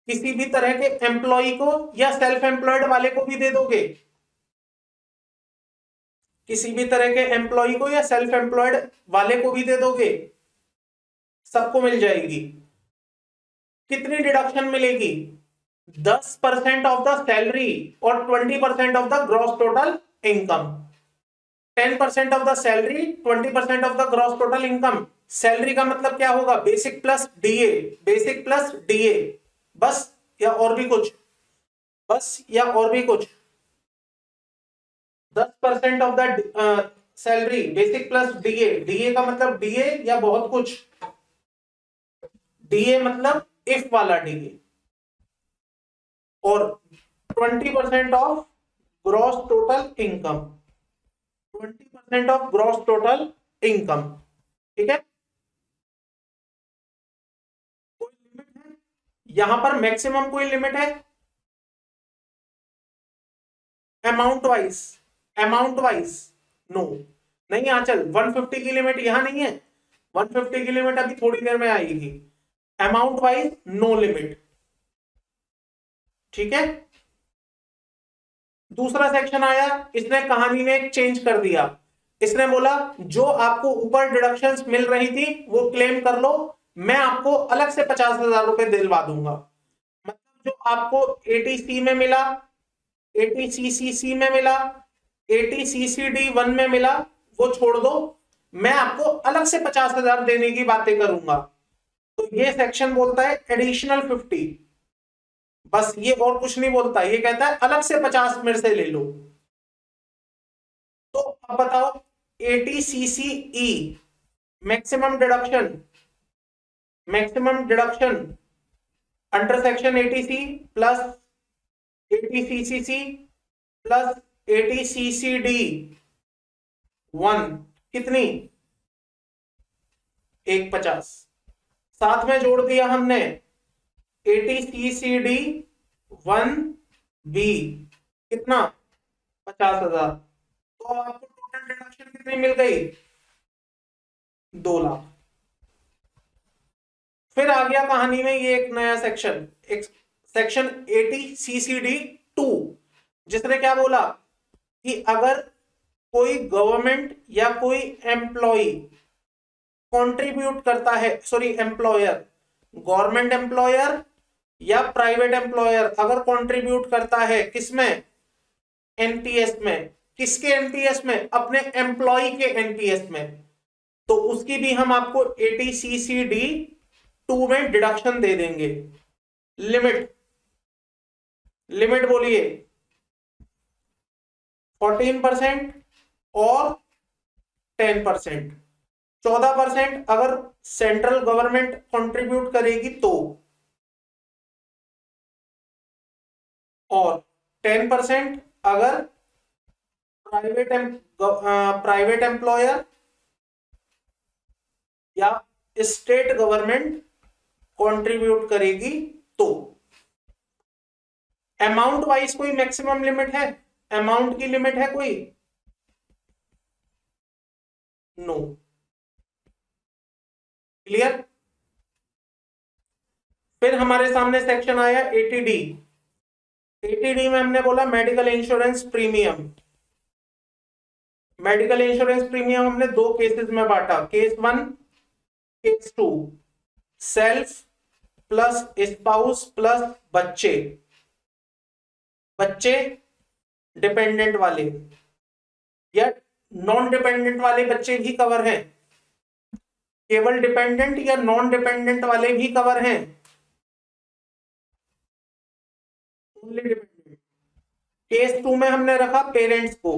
S1: किसी भी तरह के एम्प्लॉय को या सेल्फ एम्प्लॉयड वाले को भी दे दोगे, किसी भी तरह के एम्प्लॉय को या सेल्फ एम्प्लॉयड वाले को भी दे दोगे, सबको मिल जाएगी। कितनी डिडक्शन मिलेगी, 10% ऑफ द सैलरी और 20% of the gross total income. 10% of the salary, 20% of the gross total income. Salary का मतलब क्या होगा, basic plus DA, basic plus DA, बस या और भी कुछ, बस या और भी कुछ। 10% of the salary, basic plus DA, DA का मतलब DA या बहुत कुछ, DA मतलब इफ वाला DA, और 20% of gross total income, 20% of gross total income, ठीक है। कोई लिमिट है यहां पर, मैक्सिमम कोई लिमिट है, amount wise, amount wise no, नहीं आंचल 150 की लिमिट यहां नहीं है, 150 की लिमिट अभी थोड़ी देर में आएगी। अमाउंट वाइज नो लिमिट, ठीक है। दूसरा सेक्शन आया, इसने कहानी में एक चेंज कर दिया। इसने बोला जो आपको ऊपर डिडक्शंस मिल रही थी वो क्लेम कर लो, मैं आपको अलग से 50,000 रुपए दिलवा दूंगा। मतलब जो आपको ATC में मिला, ATCCC में मिला, ATCCD1 में मिला, वो छोड़ दो, मैं आपको अलग से 50,000 देने की बातें करूंगा। तो ये सेक्शन बोलता है एडिशनल 50, बस ये और कुछ नहीं बोलता, ये कहता है अलग से 50 मेरे से ले लो। तो अब बताओ ATCCE maximum deduction, maximum deduction under section ATC plus ATCCC plus ATCCD1 कितनी, 150। साथ में जोड़ दिया हमने ATCCD1B कितना, 50,000। तो आपको टोटल डिडक्शन कितनी मिल गई, 2 लाख। फिर आ गया कहानी में ये एक नया सेक्शन, एक सेक्शन ATCCD2, जिसने क्या बोला कि अगर कोई गवर्नमेंट या कोई एम्प्लॉय कंट्रीब्यूट करता है, सॉरी एम्प्लॉयर, गवर्नमेंट एम्प्लॉयर या प्राइवेट एम्प्लॉयर अगर कंट्रीब्यूट करता है किसमें, एनपीएस में, किसके एनपीएस में, अपने एम्प्लॉय के एनपीएस में, तो उसकी भी हम आपको 80CCD2 में डिडक्शन दे देंगे। लिमिट, लिमिट बोलिए 14% और 10%। 14% अगर सेंट्रल गवर्नमेंट कंट्रीब्यूट करेगी तो, और 10% अगर प्राइवेट एम्प्लॉयर या स्टेट गवर्नमेंट कंट्रीब्यूट करेगी तो। अमाउंट वाइज कोई मैक्सिमम लिमिट है, अमाउंट की लिमिट है कोई, नो। क्लियर। फिर हमारे सामने सेक्शन आया 80D। 80D में हमने बोला medical insurance premium. Medical insurance premium हमने दो केसेस में बांटा, case 1, case 2, self plus spouse plus बच्चे, बच्चे डिपेंडेंट वाले या नॉन डिपेंडेंट वाले बच्चे भी कवर हैं, केवल डिपेंडेंट या नॉन डिपेंडेंट वाले भी कवर हैं, ओनली डिपेंडेंट। केस 2 में हमने रखा पेरेंट्स को।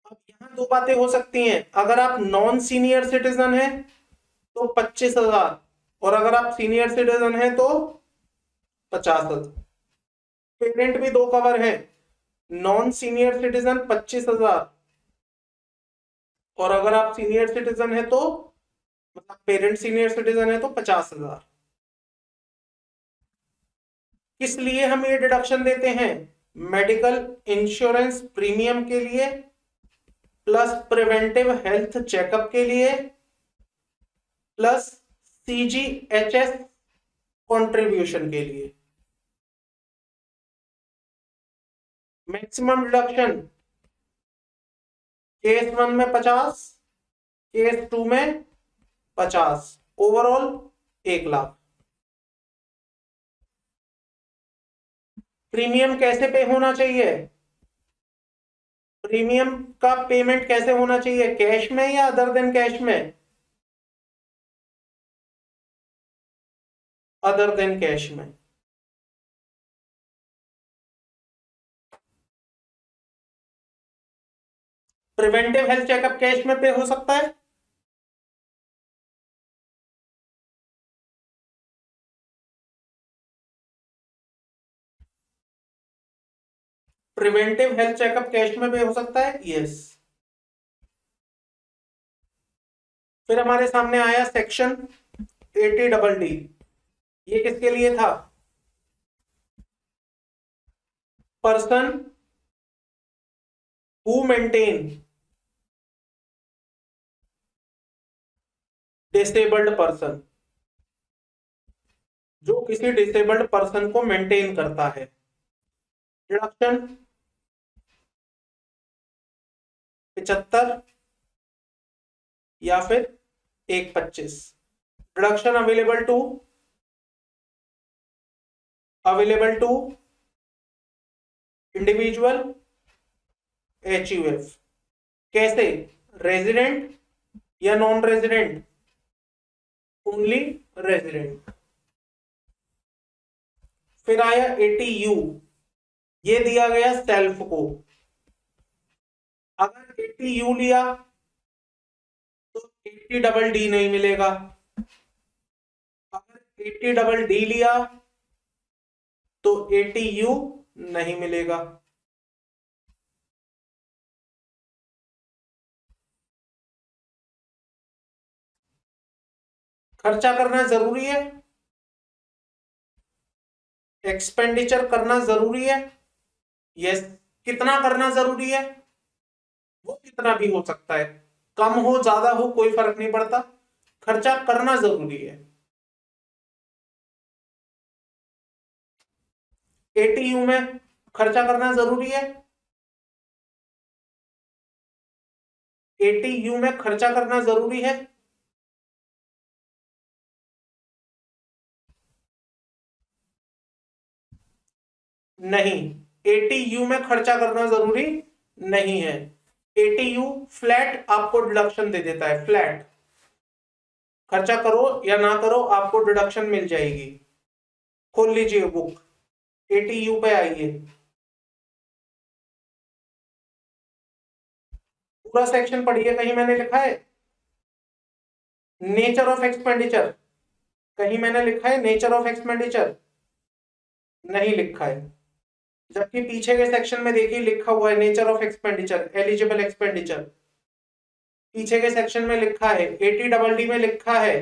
S1: अब यहां दो बातें हो सकती हैं, अगर आप नॉन सीनियर सिटीजन हैं तो 25,000 और अगर आप सीनियर सिटीजन हैं तो 50,000। पेरेंट भी दो कवर है, नॉन सीनियर सिटीजन 25,000 और अगर आप सीनियर सिटीजन है तो, मतलब पेरेंट सीनियर सिटीजन है तो 50,000। किस लिए हम ये डिडक्शन देते हैं, मेडिकल इंश्योरेंस प्रीमियम के लिए प्लस प्रिवेंटिव हेल्थ चेकअप के लिए प्लस CGHS कंट्रीब्यूशन के लिए। मैक्सिमम डिडक्शन केस 1 में 50, केस 2 में 50, ओवरऑल 1,00,000। प्रीमियम कैसे पे होना चाहिए, प्रीमियम का पेमेंट कैसे होना चाहिए, कैश में या अदर देन कैश में, अदर देन कैश में। प्रिवेंटिव हेल्थ चेकअप कैश में पे हो सकता है, प्रिवेंटिव हेल्थ चेकअप कैश में पे हो सकता है, यस। फिर हमारे सामने आया सेक्शन 80DD। ये किसके लिए था, person who maintain disabled person, जो किसी डिसेबल्ड पर्सन को मेंटेन करता है। डिडक्शन 75 या फिर 1,25। Deduction available to individual HUF। कैसे, रेजिडेंट या नॉन रेजिडेंट, ओनली रेजिडेंट। फिर आया 80U, ये दिया गया सेल्फ को। अगर 80U लिया तो 80DD नहीं मिलेगा, अगर 80DD लिया तो 80U नहीं मिलेगा। खर्चा करना जरूरी है, एक्सपेंडिचर करना जरूरी है, यस। कितना करना जरूरी है, वो कितना भी हो सकता है, कम हो ज्यादा हो कोई फर्क नहीं पड़ता, खर्चा करना जरूरी है। 80U में खर्चा करना जरूरी है, ATU में खर्चा करना जरूरी है? नहीं, ATU में खर्चा करना जरूरी नहीं है। ATU फ्लैट आपको डिडक्शन दे देता है, फ्लैट। खर्चा करो या ना करो आपको डिडक्शन मिल जाएगी। खोल लीजिए बुक, ATU पे आइए, पूरा सेक्शन पढ़िए। कहीं मैंने लिखा है नेचर ऑफ एक्सपेंडिचर? कहीं मैंने लिखा है नेचर ऑफ एक्सपेंडिचर? नहीं लिखा है। जबकि पीछे के सेक्शन में देखिए लिखा हुआ है nature of expenditure, eligible expenditure. पीछे के सेक्शन में लिखा है, 80DD में लिखा है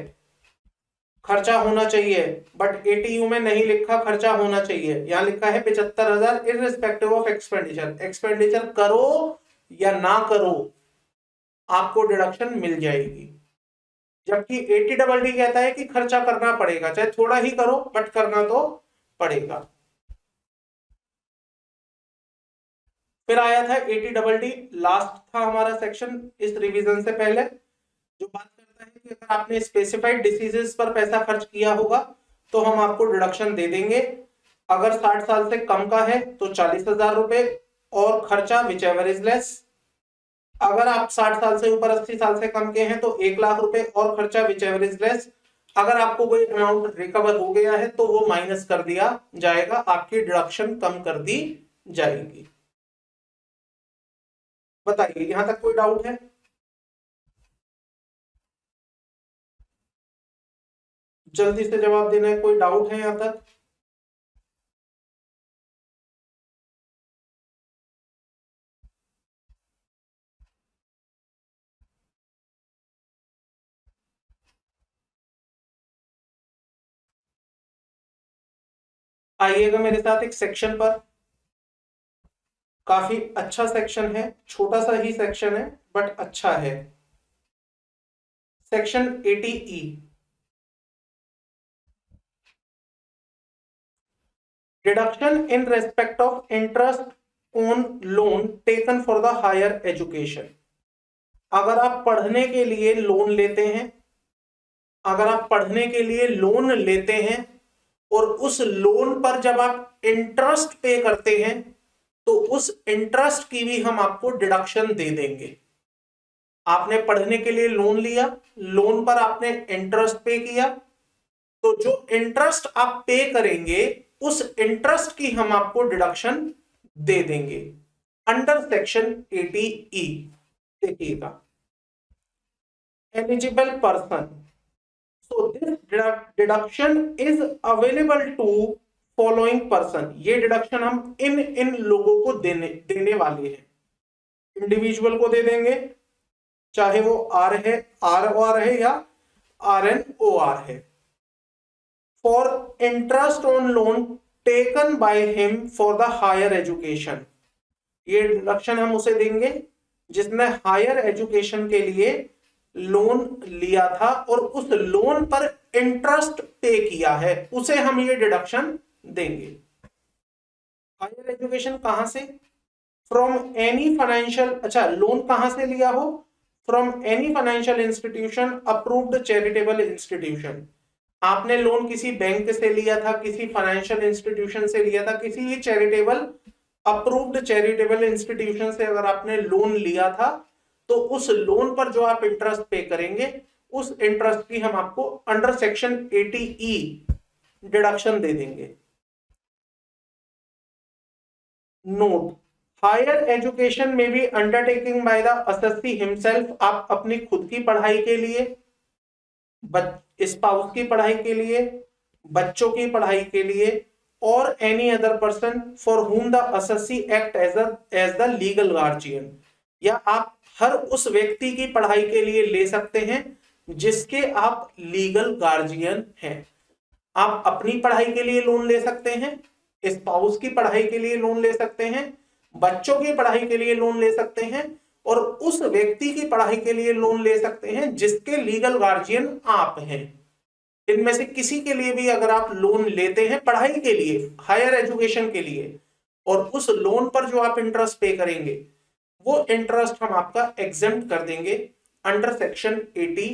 S1: खर्चा होना चाहिए, बट ATU में नहीं लिखा खर्चा होना चाहिए। यहां लिखा है 75,000 इररिस्पेक्टिव ऑफ एक्सपेंडिचर। एक्सपेंडिचर करो या ना करो आपको डिडक्शन मिल जाएगी। जबकि 80DD कहता है कि खर्चा करना पड़ेगा, चाहे थोड़ा ही करो बट करना तो पड़ेगा। फिर आया था 80DD, लास्ट था हमारा सेक्शन इस रिवीजन से पहले, जो बात करता है कि अगर आपने स्पेसिफाइड डिसीजेस पर पैसा खर्च किया होगा तो हम आपको डिडक्शन दे देंगे। अगर 60 साल से कम का है तो 40,000 रुपए और खर्चा विच एवर इज लेस। अगर आप 60 साल से ऊपर 80 साल से कम के हैं तो 1,00,000 रुपए और खर्चा विच एवर इज लेस। अगर आपको कोई अमाउंट रिकवर हो गया है तो वो माइनस कर दिया जाएगा, आपकी डिडक्शन कम कर दी जाएगी। बताइए यहां तक कोई डाउट है? जल्दी से जवाब देना है, कोई डाउट है यहां तक? आइएगा मेरे साथ एक सेक्शन पर, काफी अच्छा सेक्शन है, छोटा सा ही सेक्शन है बट अच्छा है। Section 80E, deduction in respect of interest on loan taken for the higher education. अगर आप पढ़ने के लिए लोन लेते हैं, अगर आप पढ़ने के लिए लोन लेते हैं और उस लोन पर जब आप इंटरेस्ट पे करते हैं तो उस इंटरेस्ट की भी हम आपको डिडक्शन दे देंगे। आपने पढ़ने के लिए लोन लिया, लोन पर आपने इंटरेस्ट पे किया, तो जो इंटरेस्ट आप पे करेंगे उस इंटरेस्ट की हम आपको डिडक्शन दे देंगे अंडर सेक्शन 80E। देखिएगा, eligible person, so this deduction is available to following person। ये डिडक्शन हम इन लोगों को देने वाले हैं। इंडिविजुअल को दे देंगे, चाहे वो आर ओ आर है या RNOR है। For interest on loan taken by him for the higher education, ये डिडक्शन हम उसे देंगे जिसने हायर एजुकेशन के लिए लोन लिया था और उस लोन पर इंटरेस्ट पे किया है, उसे हम ये डिडक्शन देंगे। हायर एजुकेशन कहां से? फ्रॉम एनी फाइनेंशियल, अच्छा लोन कहां से लिया हो? From any financial institution approved charitable institution. आपने लोन किसी बैंक से लिया था, किसी फाइनेंशियल इंस्टीट्यूशन से लिया था, किसी भी चैरिटेबल अप्रूव्ड चैरिटेबल इंस्टीट्यूशन से अगर आपने लोन लिया था तो उस लोन पर जो आप इंटरेस्ट पे करेंगे उस इंटरेस्ट की हम आपको अंडर सेक्शन 80E डिडक्शन दे देंगे। नोट, हायर एजुकेशन में भी undertaking by the assessee himself. आप अपनी खुद की पढ़ाई के लिए, स्पाउस की पढ़ाई के लिए, बच्चों की पढ़ाई के लिए और any other person for whom the assessee act as the legal guardian, या आप हर उस व्यक्ति की पढ़ाई के लिए ले सकते हैं जिसके आप लीगल गार्जियन हैं। आप अपनी पढ़ाई के लिए लोन ले सकते हैं, स्पाउस की पढ़ाई के लिए लोन ले सकते हैं, बच्चों की पढ़ाई के लिए लोन ले सकते हैं और उस व्यक्ति की पढ़ाई के लिए लोन ले सकते हैं जिसके लीगल गार्जियन आप हैं। इनमें से किसी के लिए भी अगर आप लोन लेते हैं पढ़ाई के लिए, हायर एजुकेशन के लिए, और उस लोन पर जो आप इंटरेस्ट पे करेंगे वो इंटरेस्ट हम आपका एग्जेम्प्ट कर देंगे अंडर सेक्शन 80,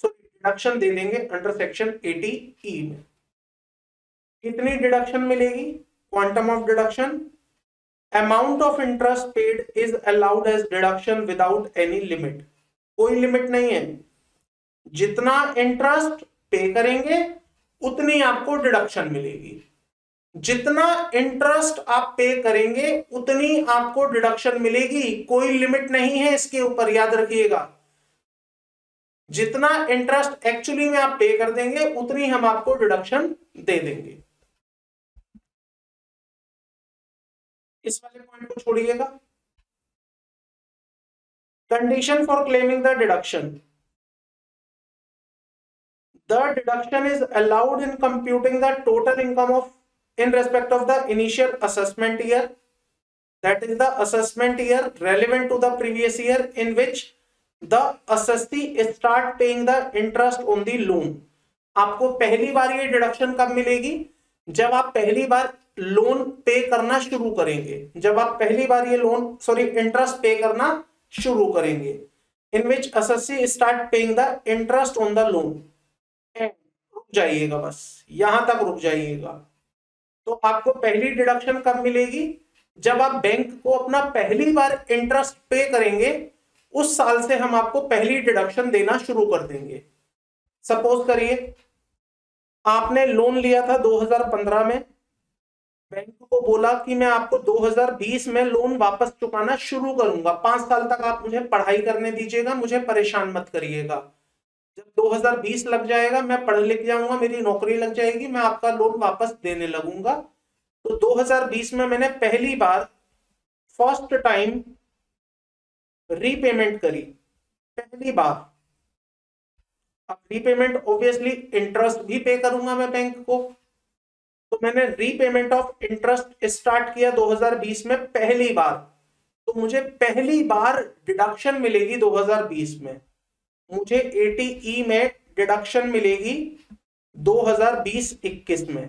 S1: डिडक्शन दे देंगे अंडर सेक्शन 80E में। कितनी डिडक्शन मिलेगी? Quantum of deduction, amount of interest paid is allowed as deduction without any limit. कोई लिमिट नहीं है, जितना इंटरेस्ट पे करेंगे उतनी आपको डिडक्शन मिलेगी। जितना इंटरेस्ट आप पे करेंगे उतनी आपको डिडक्शन मिलेगी, कोई लिमिट नहीं है इसके ऊपर, याद रखिएगा। जितना इंटरेस्ट एक्चुअली में आप पे कर देंगे उतनी हम आपको डिडक्शन दे देंगे। इस वाले पॉइंट को छोड़िएगा। Condition for claiming the deduction, the deduction is allowed in computing the total income of in respect of the initial assessment year, that is the assessment year relevant to the previous year in which the assessee start paying the interest on the loan। आपको पहली बार ये deduction कब मिलेगी? जब आप पहली बार loan पे करना शुरू करेंगे, जब आप पहली बार ये इंटरेस्ट पे करना शुरू करेंगे, in which assessee start paying the interest on the loan। रुक जाइएगा, बस यहां तक रुक जाइएगा। तो आपको पहली डिडक्शन कब मिलेगी? जब आप बैंक को अपना पहली बार इंटरेस्ट पे करेंगे, उस साल से हम आपको पहली डिडक्शन देना शुरू कर देंगे। सपोज करिए आपने लोन लिया था 2015 में, बैंक को बोला कि मैं आपको 2020 में लोन वापस चुकाना शुरू करूंगा, 5 साल तक आप मुझे पढ़ाई करने दीजिएगा, मुझे परेशान मत करिएगा। जब 2020 लग जाएगा, मैं पढ़ लिख जाऊंगा, मेरी नौकरी लग जाएगी, मैं आपका लोन वापस देने लगूंगा। तो 2020 में मैंने पहली बार फर्स्ट टाइम रीपेमेंट करी, पहली बार। अब रीपेमेंट ऑब्वियसली इंटरेस्ट भी पे करूंगा मैं बैंक को, तो मैंने रीपेमेंट ऑफ इंटरेस्ट स्टार्ट किया 2020 में पहली बार। तो मुझे पहली बार डिडक्शन मिलेगी 2020 में, मुझे 80E में डिडक्शन मिलेगी 2020-21 में।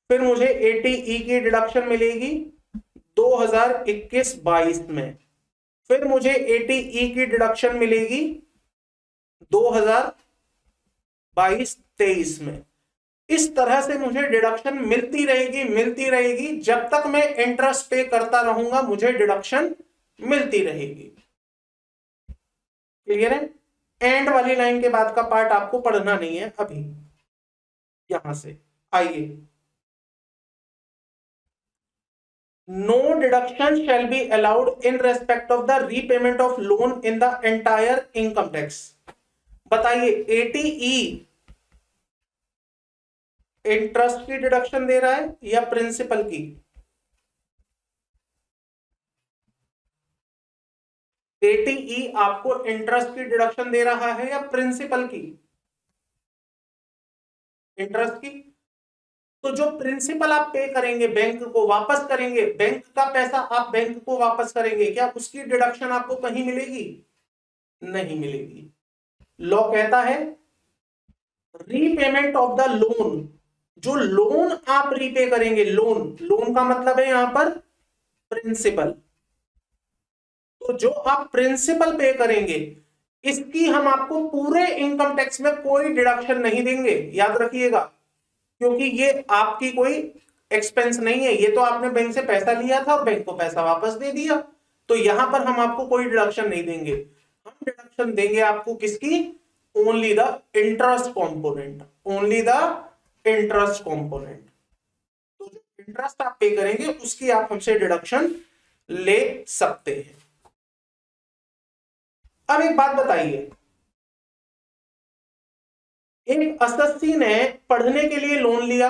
S1: फिर मुझे 80E की डिडक्शन मिलेगी 2021-22 में। फिर मुझे 80E की डिडक्शन मिलेगी 2022-23 में। इस तरह से मुझे डिडक्शन मिलती रहेगी, जब तक मैं इंटरेस्ट पे करता रहूंगा मुझे डिडक्शन मिलती रहेगी। क्लियर है? एंड वाली लाइन के बाद का पार्ट आपको पढ़ना नहीं है अभी। यहां से आइए, no deduction shall be allowed in respect of the repayment of loan in the entire income tax. बताइए 80E इंटरेस्ट की डिडक्शन दे रहा है या प्रिंसिपल की? 80E आपको इंटरेस्ट की डिडक्शन दे रहा है या प्रिंसिपल की? इंटरेस्ट की। तो जो प्रिंसिपल आप पे करेंगे बैंक को, वापस करेंगे, बैंक का पैसा आप बैंक को वापस करेंगे, क्या उसकी डिडक्शन आपको कहीं मिलेगी? नहीं मिलेगी। लॉ कहता है रीपेमेंट ऑफ द लोन, जो लोन आप रीपे करेंगे, लोन का मतलब है यहां पर प्रिंसिपल। तो जो आप प्रिंसिपल पे करेंगे इसकी हम आपको पूरे इनकम टैक्स में कोई डिडक्शन नहीं देंगे, याद रखिएगा, क्योंकि ये आपकी कोई एक्सपेंस नहीं है, ये तो आपने बैंक से पैसा लिया था और बैंक को पैसा वापस दे दिया, तो यहां पर हम आपको कोई डिडक्शन नहीं देंगे। हम डिडक्शन देंगे आपको किसकी? Only the interest component, only the interest component. तो जो इंटरेस्ट आप पे करेंगे उसकी आप हमसे डिडक्शन ले सकते हैं। अब एक बात बताइए, एक एसएससी ने पढ़ने के लिए लोन लिया,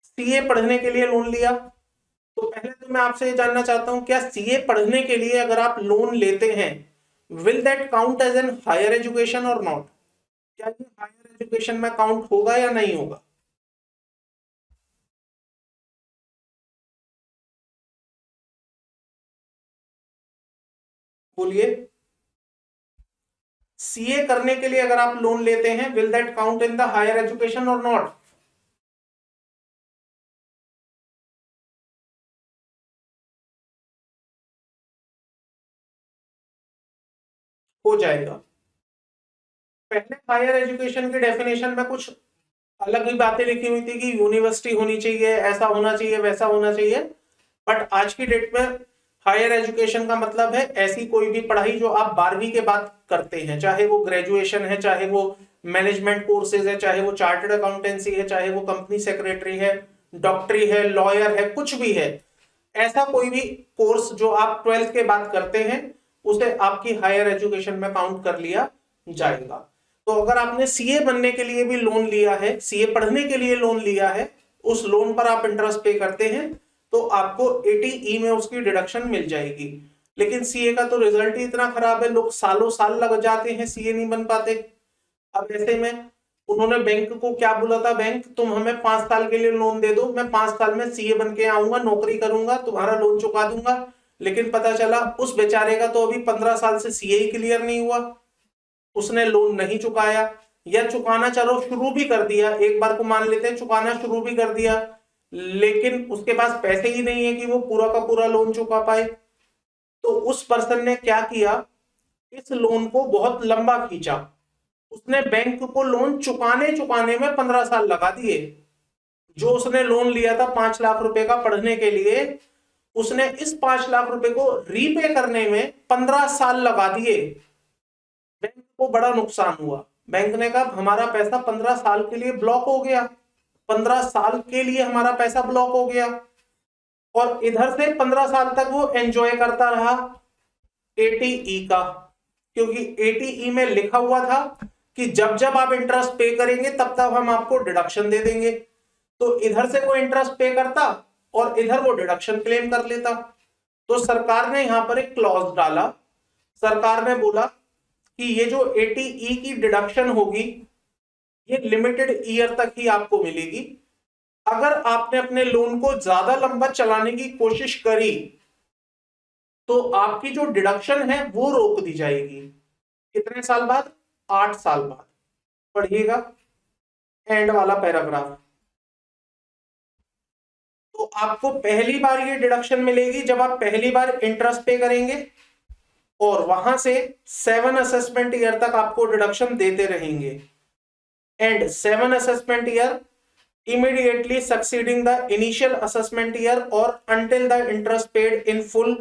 S1: सीए पढ़ने के लिए लोन लिया, तो पहले तो मैं आपसे ये जानना चाहता हूं, क्या सीए पढ़ने के लिए अगर आप लोन लेते हैं, will that count as an higher education or not? क्या ये हायर एजुकेशन में काउंट होगा या नहीं होगा? बोलिए। सीए करने के लिए अगर आप लोन लेते हैं, will that count in the higher education or not? हो जाएगा। पहले हायर एजुकेशन की डेफिनेशन में कुछ अलग ही बातें लिखी हुई थी कि यूनिवर्सिटी होनी चाहिए, ऐसा होना चाहिए, वैसा होना चाहिए, बट आज की डेट में हायर एजुकेशन का मतलब है ऐसी कोई भी पढ़ाई जो आप 12वीं के बाद करते हैं, चाहे वो ग्रेजुएशन है, चाहे वो मैनेजमेंट कोर्सेज है, चाहे वो चार्टर्ड अकाउंटेंसी है, चाहे वो कंपनी सेक्रेटरी है, डॉक्टरी है, लॉयर है, कुछ भी है, ऐसा कोई भी कोर्स जो आप 12th के बाद करते हैं उसे आपकी हायर एजुकेशन में काउंट कर लिया जाएगा। तो अगर आपने सीए बनने के लिए भी लोन लिया है, सीए पढ़ने के लिए लोन लिया है, उस लोन पर आप इंटरेस्ट पे करते हैं तो आपको 80E में उसकी डिडक्शन मिल जाएगी। लेकिन सीए का तो रिजल्ट ही इतना खराब है, लोग सालों साल लग जाते हैं, सीए नहीं बन पाते। अब ऐसे में उन्होंने बैंक को क्या बोला था, बैंक तुम हमें 5 साल के लिए लोन दे दो, मैं 5 साल में सीए बन के आऊंगा, नौकरी करूंगा, तुम्हारा लोन चुका दूंगा। लेकिन पता चला उस बेचारे का तो अभी 15 साल से सीए ही क्लियर नहीं हुआ, उसने लोन नहीं चुकाया, या चुकाना चलो शुरू भी कर दिया, एक बार को मान लेते हैं चुकाना शुरू भी कर दिया, लेकिन उसके पास पैसे ही नहीं है कि वो पूरा का पूरा लोन चुका पाए। तो उस पर्सन ने क्या किया, इस लोन को बहुत लंबा खींचा, उसने बैंक को लोन चुकाने चुकाने में 15 साल लगा दिए। जो उसने लोन लिया था 5 लाख रुपए का पढ़ने के लिए, उसने इस 5 लाख रुपए को रीपे करने में 15 साल लगा दिए। बैंक को बड़ा नुकसान हुआ, बैंक ने कहा हमारा पैसा 15 साल के लिए ब्लॉक हो गया, 15 साल के लिए हमारा पैसा ब्लॉक हो गया। और इधर से 15 साल तक वो एंजॉय करता रहा 80E का, क्योंकि 80E में लिखा हुआ था कि जब जब आप इंटरेस्ट पे करेंगे तब तब हम आपको डिडक्शन दे देंगे। तो इधर से वो इंटरेस्ट पे करता और इधर वो डिडक्शन क्लेम कर लेता। तो सरकार ने यहां पर एक क्लॉज डाला, सरकार ने बोला कि ये जो 80E की डिडक्शन होगी ये लिमिटेड ईयर तक ही आपको मिलेगी। अगर आपने अपने लोन को ज्यादा लंबा चलाने की कोशिश करी तो आपकी जो डिडक्शन है वो रोक दी जाएगी। कितने साल बाद? 8 साल बाद। पढ़िएगा एंड वाला पैराग्राफ। तो आपको पहली बार ये डिडक्शन मिलेगी जब आप पहली बार इंटरेस्ट पे करेंगे, और वहां से 7 असेसमेंट ईयर तक आपको डिडक्शन देते रहेंगे, and 7 assessment year immediately succeeding the initial assessment year or until the interest paid in full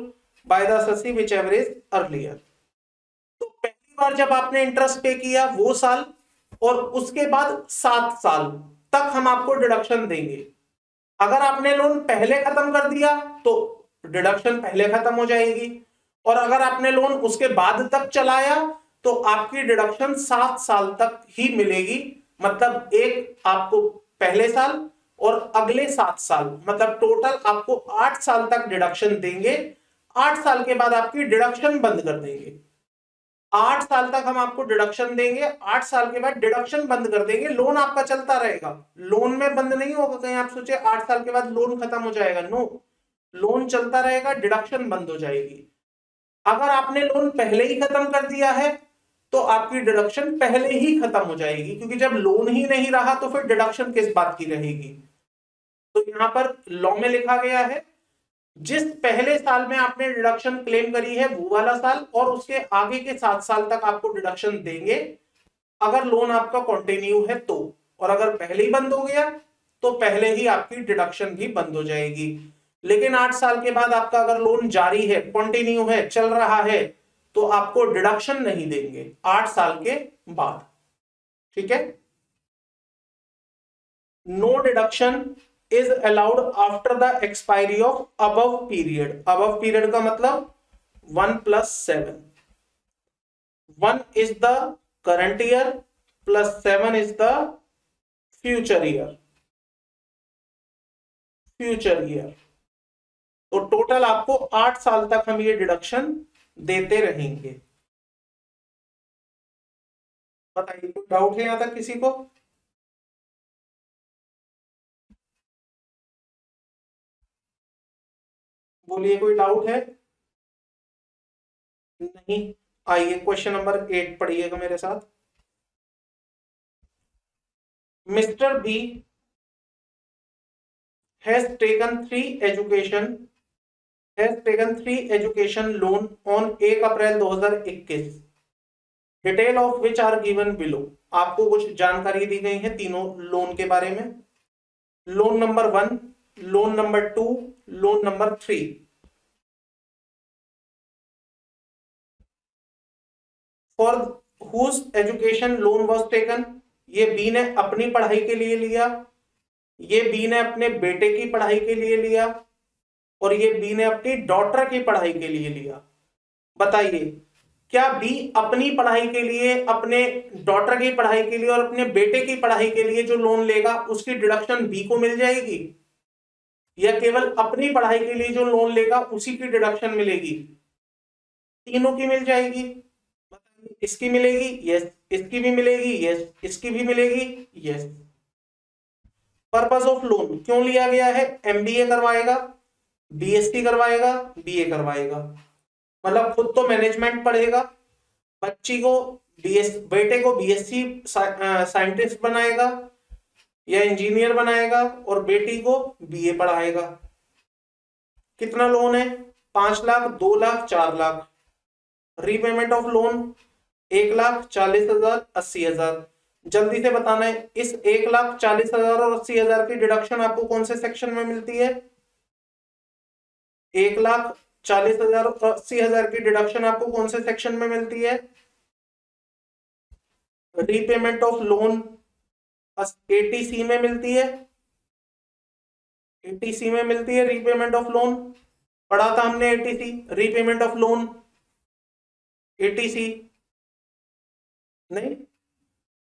S1: by the assessee whichever is earlier। तो पहली बार जब आपने इंटरेस्ट पे किया वो साल, और उसके बाद 7 साल तक हम आपको डिडक्शन देंगे। अगर आपने लोन पहले खत्म कर दिया तो डिडक्शन पहले खत्म हो जाएगी, और अगर आपने लोन उसके बाद तक चलाया तो आपकी डिडक्शन 7 साल तक ही मिलेगी। मतलब एक आपको पहले साल और अगले 7 साल, मतलब टोटल आपको 8 साल तक डिडक्शन देंगे। 8 साल के बाद आपकी डिडक्शन बंद कर देंगे। 8 साल तक हम आपको डिडक्शन देंगे, 8 साल के बाद डिडक्शन बंद कर देंगे। लोन आपका चलता रहेगा, लोन में बंद नहीं होगा। कहीं आप सोचे 8 साल के बाद लोन खत्म हो जाएगा, नो, लोन चलता रहेगा, डिडक्शन बंद हो जाएगी। अगर आपने लोन पहले ही खत्म कर दिया है तो आपकी डिडक्शन पहले ही खत्म हो जाएगी, क्योंकि जब लोन ही नहीं रहा तो फिर डिडक्शन किस बात की रहेगी। तो यहां पर लॉ में लिखा गया है जिस पहले साल में आपने डिडक्शन क्लेम करी है वो वाला साल, और उसके आगे के 7 साल तक आपको डिडक्शन देंगे अगर लोन आपका कंटिन्यू है तो। और अगर पहले ही बंद हो गया तो पहले ही आपकी डिडक्शन भी बंद हो जाएगी। लेकिन 8 साल के बाद आपका अगर लोन जारी है, कंटिन्यू है, चल रहा है, तो आपको डिडक्शन नहीं देंगे 8 साल के बाद। ठीक है, no deduction is allowed after the expiry of above period. Above period का मतलब 1 + 7। 1 is the current year plus 7 is the future year. Future year तो टोटल आपको 8 साल तक हम ये डिडक्शन देते रहेंगे। बताइए कोई डाउट है यहां तक किसी को? बोलिए कोई डाउट है? नहीं? आइए क्वेश्चन नंबर 8 पढ़िएगा मेरे साथ। Mister B has taken 3 education loan on 1 April 2021 detail of which are given below. आपको कुछ जानकारी दी गई है तीनों लोन के बारे में। Loan number 1, loan number 2, loan number 3। For whose education loan was taken, ये बी ने अपनी पढ़ाई के लिए लिया, ये बी ने अपने बेटे की पढ़ाई के लिए लिया, और ये बी ने अपनी डॉटर की पढ़ाई के लिए लिया। बताइए क्या बी अपनी पढ़ाई के लिए, अपने डॉटर की पढ़ाई के लिए और अपने बेटे की पढ़ाई के लिए जो लोन लेगा उसकी डिडक्शन बी को मिल जाएगी, या केवल अपनी पढ़ाई के लिए जो लोन लेगा उसी की डिडक्शन मिलेगी? तीनों की मिल जाएगी। इसकी मिलेगी, यस। इसकी भी मिलेगी, यस। इसकी भी मिलेगी, यस। पर्पस ऑफ लोन क्यों लिया गया है? एमबीए करवाएगा, बीएससी करवाएगा, बीए करवाएगा, मतलब खुद तो मैनेजमेंट पढ़ेगा, बच्ची को बेटे को बीएससी साइंटिस्ट बनाएगा या इंजीनियर बनाएगा, और बेटी को बीए पढ़ाएगा। कितना लोन है? 5 lakh, 2 lakh, 4 lakh. Repayment of loan 1,40,000, 80,000। जल्दी से बताना है, इस 1,40,000 और 80,000 की डिडक्शन आपको कौन से सेक्शन में मिलती है? 1,40,000 और 80,000 की डिडक्शन आपको कौन से सेक्शन में मिलती है? रीपेमेंट ऑफ लोन 80C में मिलती है। 80C में मिलती है रीपेमेंट ऑफ लोन। पढ़ा था हमने 80C repayment of loan. 80C नहीं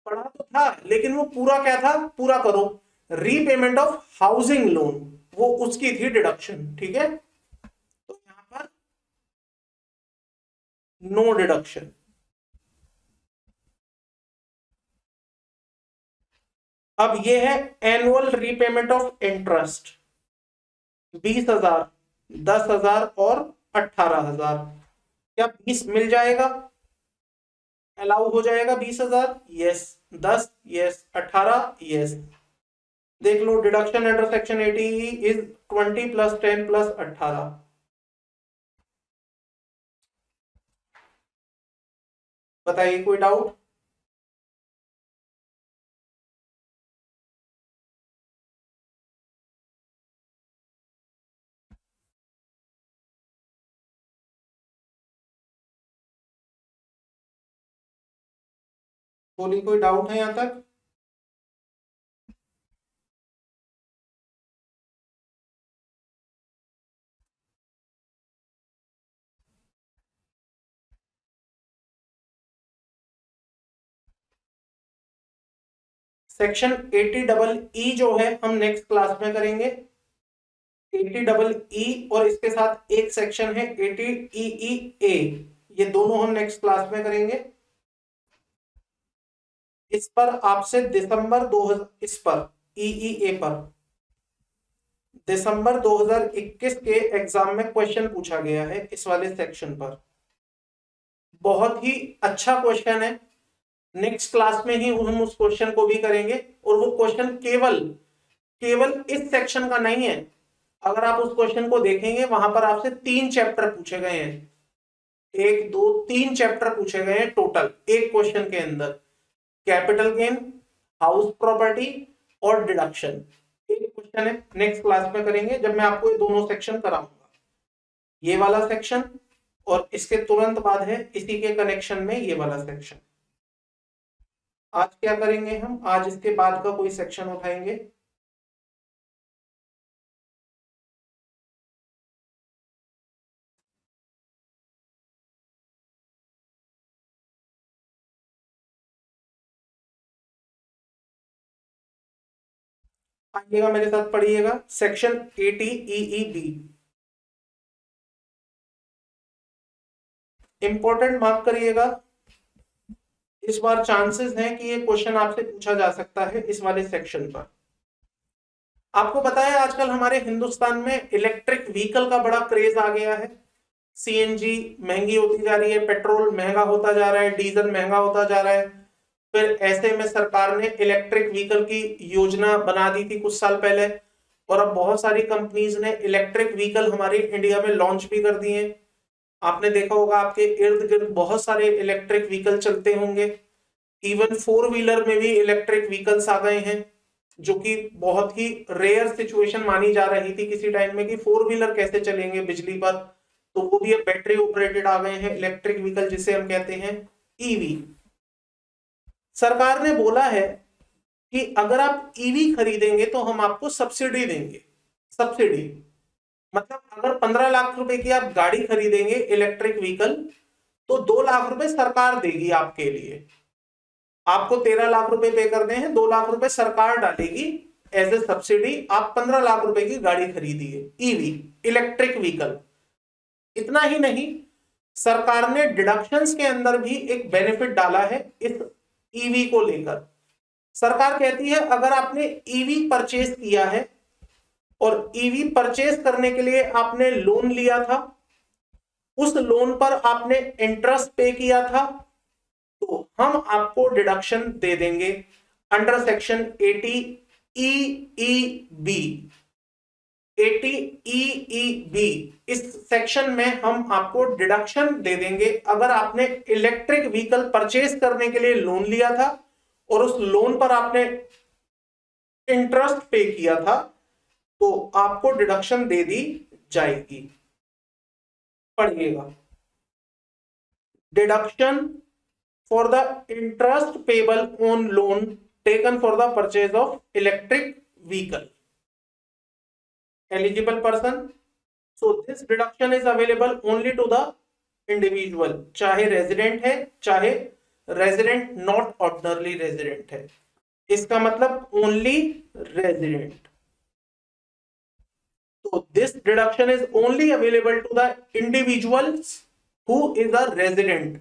S1: पढ़ा तो था, लेकिन वो पूरा क्या था? पूरा करो। रीपेमेंट ऑफ हाउसिंग लोन, वो उसकी थी डिडक्शन। ठीक है, तो यहां पर नो डिडक्शन। अब ये है एनुअल रीपेमेंट ऑफ इंटरेस्ट, 20,000, 10,000 और 18,000। क्या 20 मिल जाएगा? अलाउ हो जाएगा 20,000? यस। 10 yes, 18 yes. देख लो डिडक्शन अंडर सेक्शन 80 इज 20 + 10 + 18। बताइए कोई डाउट? बोली कोई डाउट है यहां तक? सेक्शन 80EE जो है हम नेक्स्ट क्लास में करेंगे। 80EE और इसके साथ एक सेक्शन है 80EEA, ये दोनों हम नेक्स्ट क्लास में करेंगे। इस पर आपसे दिसंबर 2000 इस पर EEA पर दिसंबर 2021 के एग्जाम में क्वेश्चन पूछा गया है इस वाले सेक्शन पर। बहुत ही अच्छा क्वेश्चन है। नेक्स्ट क्लास में ही हम उस क्वेश्चन को भी करेंगे, और वो क्वेश्चन केवल इस सेक्शन का नहीं है। अगर आप उस क्वेश्चन को देखेंगे वहां पर आपसे 3 चैप्टर पूछे गए हैं, 1 2 3 चैप्टर पूछे गए हैं टोटल एक क्वेश्चन के अंदर। कैपिटल गेन, हाउस प्रॉपर्टी और डिडक्शन, एक क्वेश्चन है। नेक्स्ट क्लास में करेंगे जब मैं आपको ये दोनों सेक्शन कराऊंगा, ये वाला सेक्शन और इसके तुरंत बाद है इसी के कनेक्शन में ये वाला सेक्शन। आज क्या करेंगे हम? आज इसके बाद का कोई सेक्शन उठाएंगे। आइएगा मेरे साथ पढ़िएगा सेक्शन 80EEB। इंपॉर्टेंट मार्क करिएगा, इस बार चांसेस हैं कि ये क्वेश्चन आपसे पूछा जा सकता है इस वाले सेक्शन पर। आपको पता है आजकल हमारे हिंदुस्तान में इलेक्ट्रिक व्हीकल का बड़ा क्रेज आ गया है। सीएनजी महंगी होती जा रही है, पेट्रोल महंगा होता जा रहा है, डीजल महंगा होता जा रहा है। फिर ऐसे में सरकार ने इलेक्ट्रिक व्हीकल की योजना बना दी थी कुछ साल पहले, और अब बहुत सारी कंपनीज ने इलेक्ट्रिक व्हीकल हमारे इंडिया में लॉन्च भी कर दिए। आपने देखा होगा आपके इर्द गिर्द बहुत सारे इलेक्ट्रिक व्हीकल चलते होंगे, इवन 4 व्हीलर में भी इलेक्ट्रिक व्हीकल्स आ गए हैं, जो कि बहुत ही रेयर सिचुएशन मानी जा रही थी किसी टाइम में कि 4 व्हीलर कैसे चलेंगे बिजली पर, तो वो भी अब बैटरी ऑपरेटेड आ गए हैं इलेक्ट्रिक व्हीकल, जिसे हम कहते हैं ईवी। सरकार ने बोला है कि अगर आप ईवी खरीदेंगे तो हम आपको सब्सिडी देंगे। सब्सिडी मतलब अगर 15 लाख रुपए की आप गाड़ी खरीदेंगे इलेक्ट्रिक व्हीकल, तो 2 लाख रुपए सरकार देगी आपके लिए। आपको 13 लाख रुपए पे करने हैं, 2 लाख रुपए सरकार डालेगी एज ए सब्सिडी, आप 15 लाख रुपए की गाड़ी खरीदिए ईवी इलेक्ट्रिक व्हीकल। इतना ही नहीं, सरकार ने डिडक्शंस के अंदर भी एक बेनिफिट डाला है इस ईवी को लेकर। सरकार कहती है अगर आपने ईवी परचेज किया है और ईवी परचेज करने के लिए आपने लोन लिया था, उस लोन पर आपने इंटरेस्ट पे किया था, तो हम आपको डिडक्शन दे देंगे अंडर सेक्शन 80 EEB। 80 EEB इस सेक्शन में हम आपको डिडक्शन दे देंगे अगर आपने इलेक्ट्रिक व्हीकल परचेज करने के लिए लोन लिया था और उस लोन पर आपने इंटरेस्ट पे किया था, तो आपको डिडक्शन दे दी जाएगी। पढ़िएगा, deduction for the interest payable on loan taken for the purchase of electric vehicle. Eligible person, so this deduction is available only to the individual, चाहे resident है चाहे resident not ordinarily resident है, इसका मतलब only resident। तो this deduction is only available to the individuals who is a resident,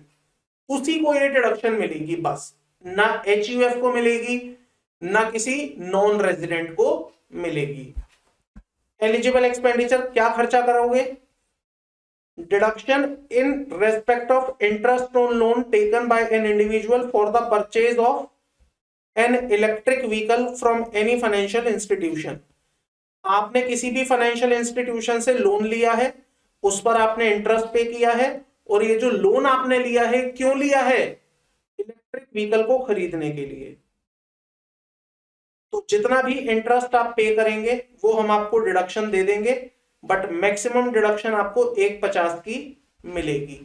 S1: उसी को ये डिडक्शन मिलेगी बस, ना HUF को मिलेगी ना किसी नॉन रेजिडेंट को मिलेगी। एलिजिबल एक्सपेंडिचर क्या खर्चा करोगे? Deduction in respect of interest on loan taken bye an individual for the purchase of an electric vehicle from any financial institution. आपने किसी भी फाइनेंशियल इंस्टीट्यूशन से लोन लिया है, उस पर आपने इंटरेस्ट पे किया है, और ये जो लोन आपने लिया है क्यों लिया है? इलेक्ट्रिक व्हीकल को खरीदने के लिए। तो जितना भी इंटरेस्ट आप पे करेंगे वो हम आपको डिडक्शन दे देंगे, बट मैक्सिमम डिडक्शन आपको 1/50 की मिलेगी।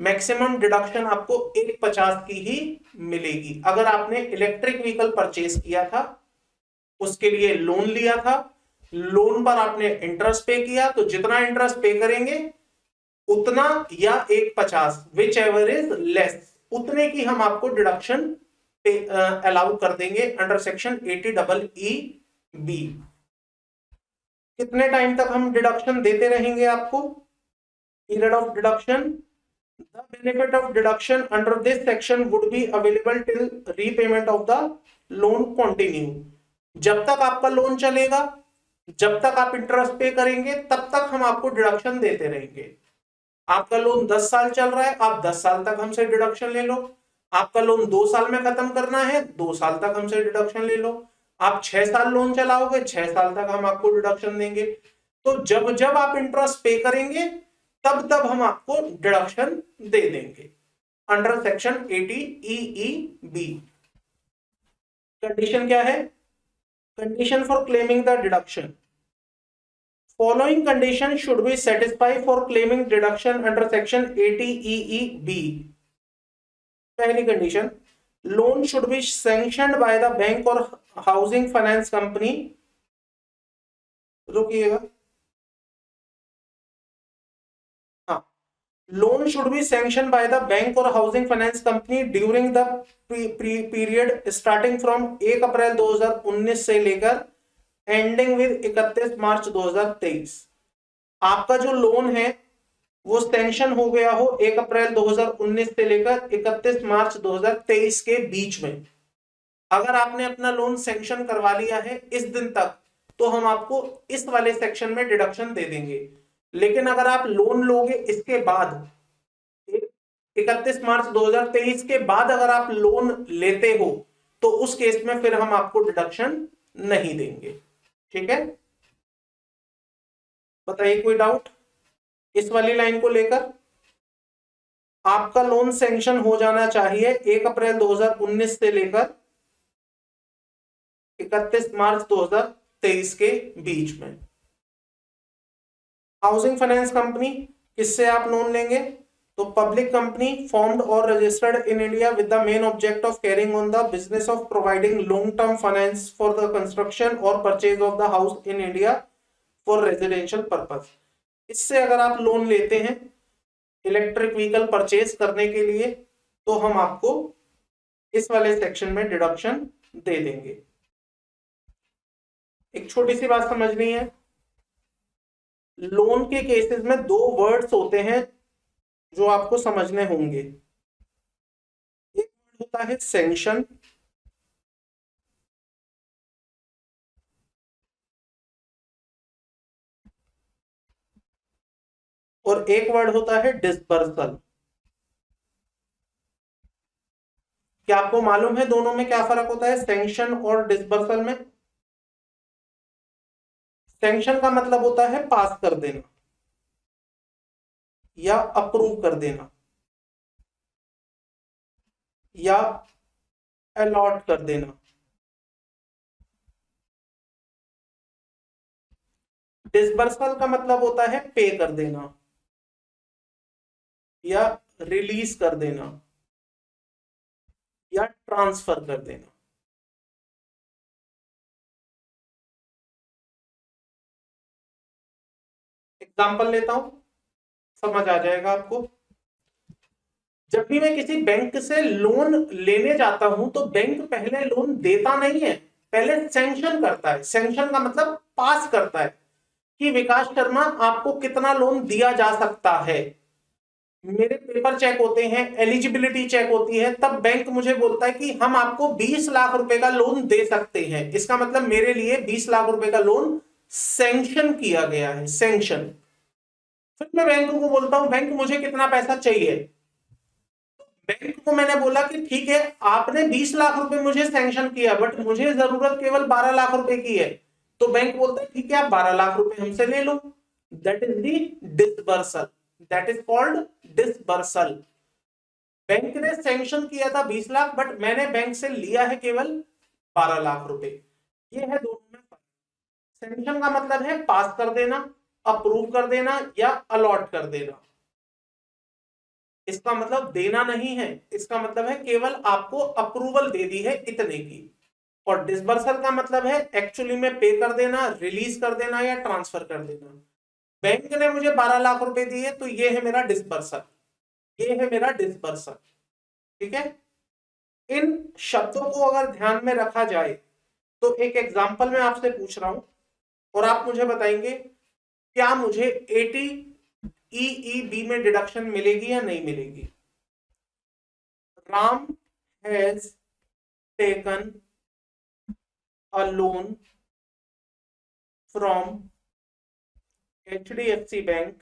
S1: मैक्सिमम डिडक्शन आपको 1/50 की ही मिलेगी अगर आपने इलेक्ट्रिक व्हीकल परचेज किया था, उसके लिए लोन लिया था, लोन पर आपने इंटरेस्ट पे किया, तो जितना इंटरेस्ट पे करेंगे उतना या 1/50 विच एवर इज लेस, उतने की हम आपको डिडक्शन अलाउ कर देंगे अंडर सेक्शन 80EEB। कितने टाइम तक हम डिडक्शन देते रहेंगे आपको? Period of deduction, the benefit of deduction under this section would be available till repayment of the loan continue. जब तक आपका लोन चलेगा, जब तक आप इंटरेस्ट पे करेंगे, तब तक हम आपको डिडक्शन देते रहेंगे। आपका लोन 10 साल चल रहा है, आप 10 साल तक हमसे डिडक्शन ले लो। आपका लोन 2 साल में खत्म करना है, 2 साल तक हमसे डिडक्शन ले लो। आप 6 साल लोन चलाओगे, 6 साल तक हम आपको डिडक्शन देंगे। तो जब जब आप इंटरेस्ट पे करेंगे तब तब हम आपको डिडक्शन दे देंगे अंडर सेक्शन 80EEB। कंडीशन क्या है? Condition for claiming the deduction, following condition should be satisfied for claiming deduction under section 80EEB। पहली condition, loan should be sanctioned by the bank or housing finance company। रुकिएगा, हाँ, loan should be sanctioned by the bank or housing finance company during the period starting from 1 अप्रैल 2019 से लेकर ending with 31 मार्च 2023। आपका जो loan है वो sanction हो गया हो 1 अप्रैल 2019 से लेकर 31 मार्च 2023 के बीच में। अगर आपने अपना लोन सैंक्शन करवा लिया है इस दिन तक, तो हम आपको इस वाले सेक्शन में डिडक्शन दे देंगे। लेकिन अगर आप लोन लोगे इसके बाद 31 मार्च 2023 के बाद अगर आप लोन लेते हो, तो उस केस में फिर हम आपको डिडक्शन नहीं देंगे। ठीक है, बताइए कोई डाउट इस वाली लाइन को लेकर? आपका लोन सैंक्शन हो जाना चाहिए 1 अप्रैल 2019 से लेकर 31 मार्च 2023 के बीच में। हाउसिंग फाइनेंस कंपनी किससे आप लोन लेंगे? तो पब्लिक कंपनी फॉर्म्ड और registered in India with the main object of carrying on the business of providing long term finance for the construction और purchase of the house in India for residential purpose. इससे अगर आप loan लेते हैं electric vehicle purchase करने के लिए तो हम आपको इस वाले सेक्शन में डिडक्शन दे देंगे। एक छोटी सी बात समझनी है, लोन के केसेस में दो वर्ड्स होते हैं जो आपको समझने होंगे। एक वर्ड होता है सैंक्शन और एक वर्ड होता है डिसबर्सल। क्या आपको मालूम है दोनों में क्या फर्क होता है, सैंक्शन और डिसबर्सल में? सैंक्शन का मतलब होता है पास कर देना या अप्रूव कर देना या अलॉट कर देना। डिसबर्सल का मतलब होता है पे कर देना या रिलीज कर देना या ट्रांसफर कर देना। एग्जाम्पल लेता हूं, समझ आ जाएगा आपको। जब भी मैं किसी बैंक से लोन लेने जाता हूं तो बैंक पहले लोन देता नहीं है, पहले सैंक्शन करता है। सैंक्शन का मतलब पास करता है कि विकास शर्मा आपको कितना लोन दिया जा सकता है। मेरे पेपर चेक होते हैं, एलिजिबिलिटी चेक होती है, तब बैंक मुझे बोलता है कि हम आपको 20 लाख रुपए का लोन दे सकते हैं। इसका मतलब मेरे लिए 20 लाख रुपए का लोन सैंक्शन किया गया है, सैंक्शन। फिर मैं बैंक को बोलता हूं बैंक मुझे कितना पैसा चाहिए। बैंक को मैंने बोला कि ठीक है आपने 20 लाख रुपए मुझे सैंक्शन किया बट मुझे जरूरत केवल 12 लाख रुपए की है। तो बैंक बोलता है ठीक है आप 12 लाख रुपए हमसे ले लो। That is the disbursal, that is called disbursal. Bank ने सैंक्शन किया था 20 लाख बट मैंने बैंक से लिया है केवल 12 लाख रुपए। ये है दोनों में फर्क। सैंक्शन का मतलब है पास कर देना, अप्रूव कर देना या अलॉट कर देना। इसका मतलब देना नहीं है, इसका मतलब है केवल आपको अप्रूवल दे दी है इतने की। और डिसबर्सल का मतलब है एक्चुअली में पे कर देना, रिलीज कर देना या ट्रांसफर कर देना। बैंक ने मुझे 12 लाख रुपए दिए तो ये है मेरा डिसबर्सल, ये है मेरा डिसबर्सल। ठीक है, इन शब्दों को अगर ध्यान में रखा जाए तो एक एग्जांपल मैं आपसे पूछ रहा हूं और आप मुझे बताएंगे क्या मुझे 80 ईईबी में डिडक्शन मिलेगी या नहीं मिलेगी। Ram has taken a loan from HDFC Bank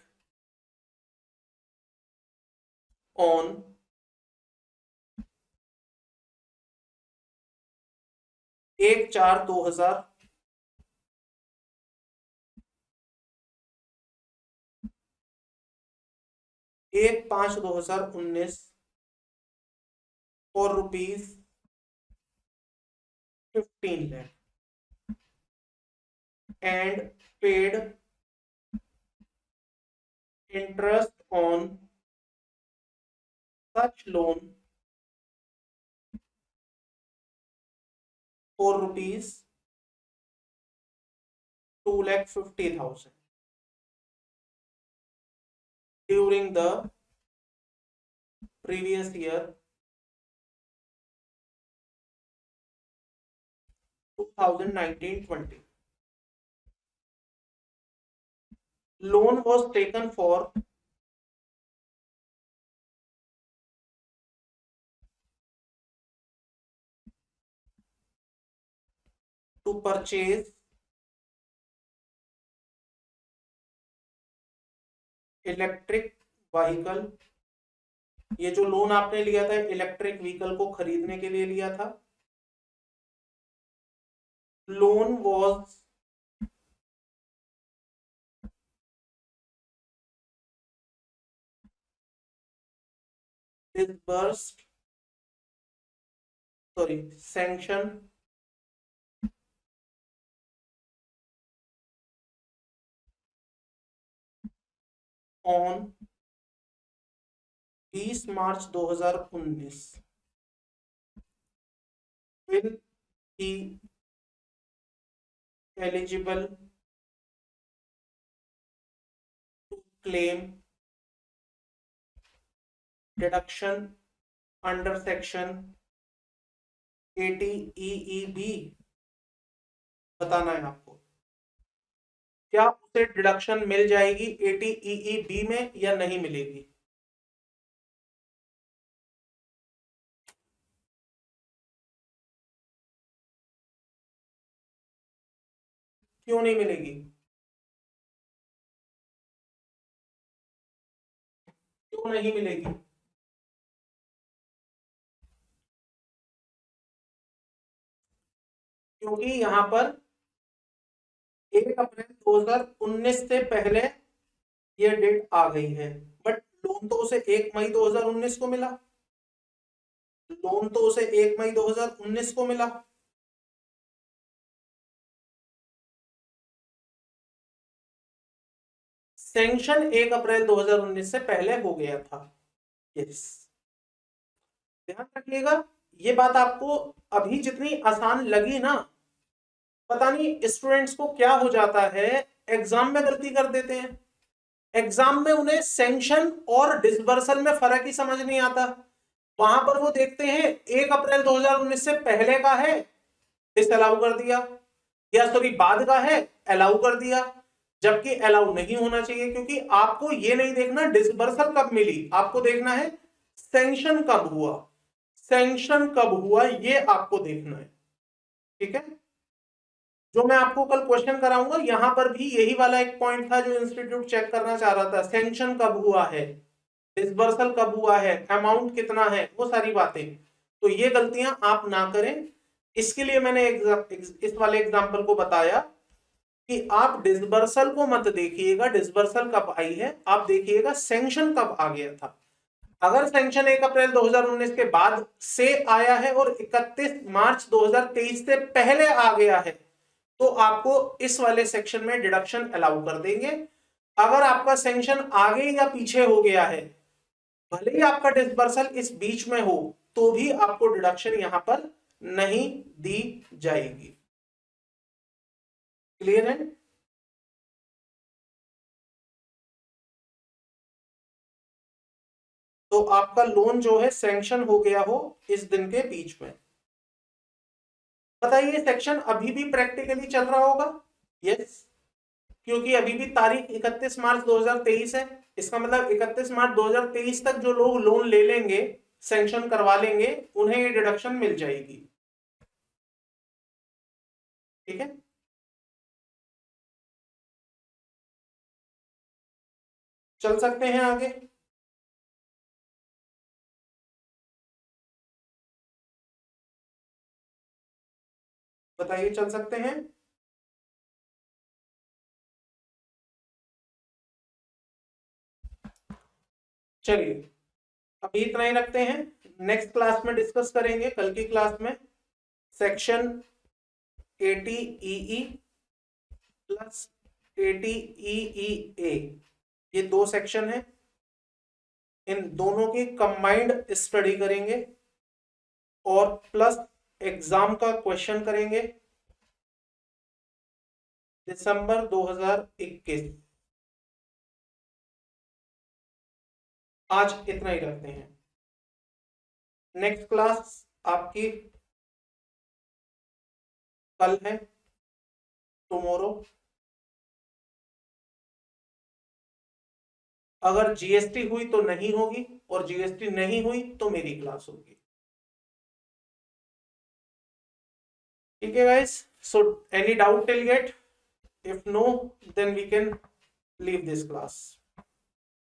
S1: on 1/4/2000 1/5/2019 for ₹15 lakh and paid interest on such loan for ₹2,50,000 during the previous year 2019-20. Loan was taken for to purchase electric vehicle. ये जो लोन आपने लिया था electric vehicle को खरीदने के लिए लिया था। Loan was disbursed, sanction on 20 March 2019 will be eligible to claim deduction under section 80 EEB। बताना है आपको क्या उसे डिडक्शन मिल जाएगी 80 EEB में या नहीं मिलेगी। क्यों नहीं मिलेगी? क्यों नहीं मिलेगी? क्योंकि यहां पर 1 अप्रैल 2019 से पहले ये डेट आ गई है, बट लोन तो उसे 1 मई 2019 को मिला। लोन तो उसे 1 मई 2019 को मिला। सैंक्शन 1 अप्रैल 2019 से पहले हो गया था। यस, ध्यान रखिएगा ये बात आपको अभी जितनी आसान लगी ना, पता नहीं स्टूडेंट्स को क्या हो जाता है, एग्जाम में गलती कर देते हैं। एग्जाम में उन्हें सैंक्शन और डिसबर्सल में फर्क ही समझ नहीं आता। वहां पर वो देखते हैं 1 अप्रैल 2019 से पहले का है, डिसअलाउ कर दिया, या सॉरी बाद का है, अलाउ कर दिया, जबकि अलाउ नहीं होना चाहिए। क्योंकि आपको ये नहीं देखना डिसबर्सल कब मिली, आपको देखना है सैंक्शन कब हुआ। सैंक्शन कब हुआ ये आपको देखना है, ठीक है। जो मैं आपको कल क्वेश्चन कराऊंगा यहां पर भी यही वाला एक पॉइंट था जो इंस्टीट्यूट चेक करना चाह रहा था, सैंक्शन कब हुआ है, डिसबर्सल कब हुआ है, अमाउंट कितना है, वो सारी बातें। तो ये गलतियां आप ना करें, इसके लिए मैंने इस वाले एग्जांपल को बताया कि आप डिसबर्सल को मत देखिएगा, डिसबर्सल कब आई है, आप देखिएगा सैंक्शन कब आ गया था। अगर सैंक्शन 1 अप्रैल 2019 के बाद से आया है और 31 मार्च 2023 से पहले आ गया है तो आपको इस वाले सेक्शन में डिडक्शन अलाउ कर देंगे। अगर आपका सैंक्शन आगे या पीछे हो गया है, भले ही आपका डिसबर्सल इस बीच में हो, तो भी आपको डिडक्शन यहां पर नहीं दी जाएगी। क्लियर है? तो आपका लोन जो है सैंक्शन हो गया हो इस दिन के बीच में। बताइए सेक्शन अभी भी प्रैक्टिकली चल रहा होगा? यस, क्योंकि अभी भी तारीख 31 मार्च 2023 है। इसका मतलब 31 मार्च 2023 तक जो लोग लोन ले लेंगे, सैंक्शन करवा लेंगे, उन्हें ये डिडक्शन मिल जाएगी। ठीक है, चल सकते हैं आगे। बताइए, चल सकते हैं? चलिए अभी इतना ही रखते हैं, नेक्स्ट क्लास में डिस्कस करेंगे। कल की क्लास में सेक्शन 80 EE प्लस 80 EEA, ये 2 सेक्शन है, इन दोनों की कंबाइंड स्टडी करेंगे और प्लस एग्जाम का क्वेश्चन करेंगे दिसंबर 2021। आज इतना ही रखते हैं। नेक्स्ट क्लास आपकी कल है, टुमारो। अगर जीएसटी हुई तो नहीं होगी, और जीएसटी नहीं हुई तो मेरी क्लास होगी। ठीक है guys, so any doubt till yet? If no, then we can leave this class.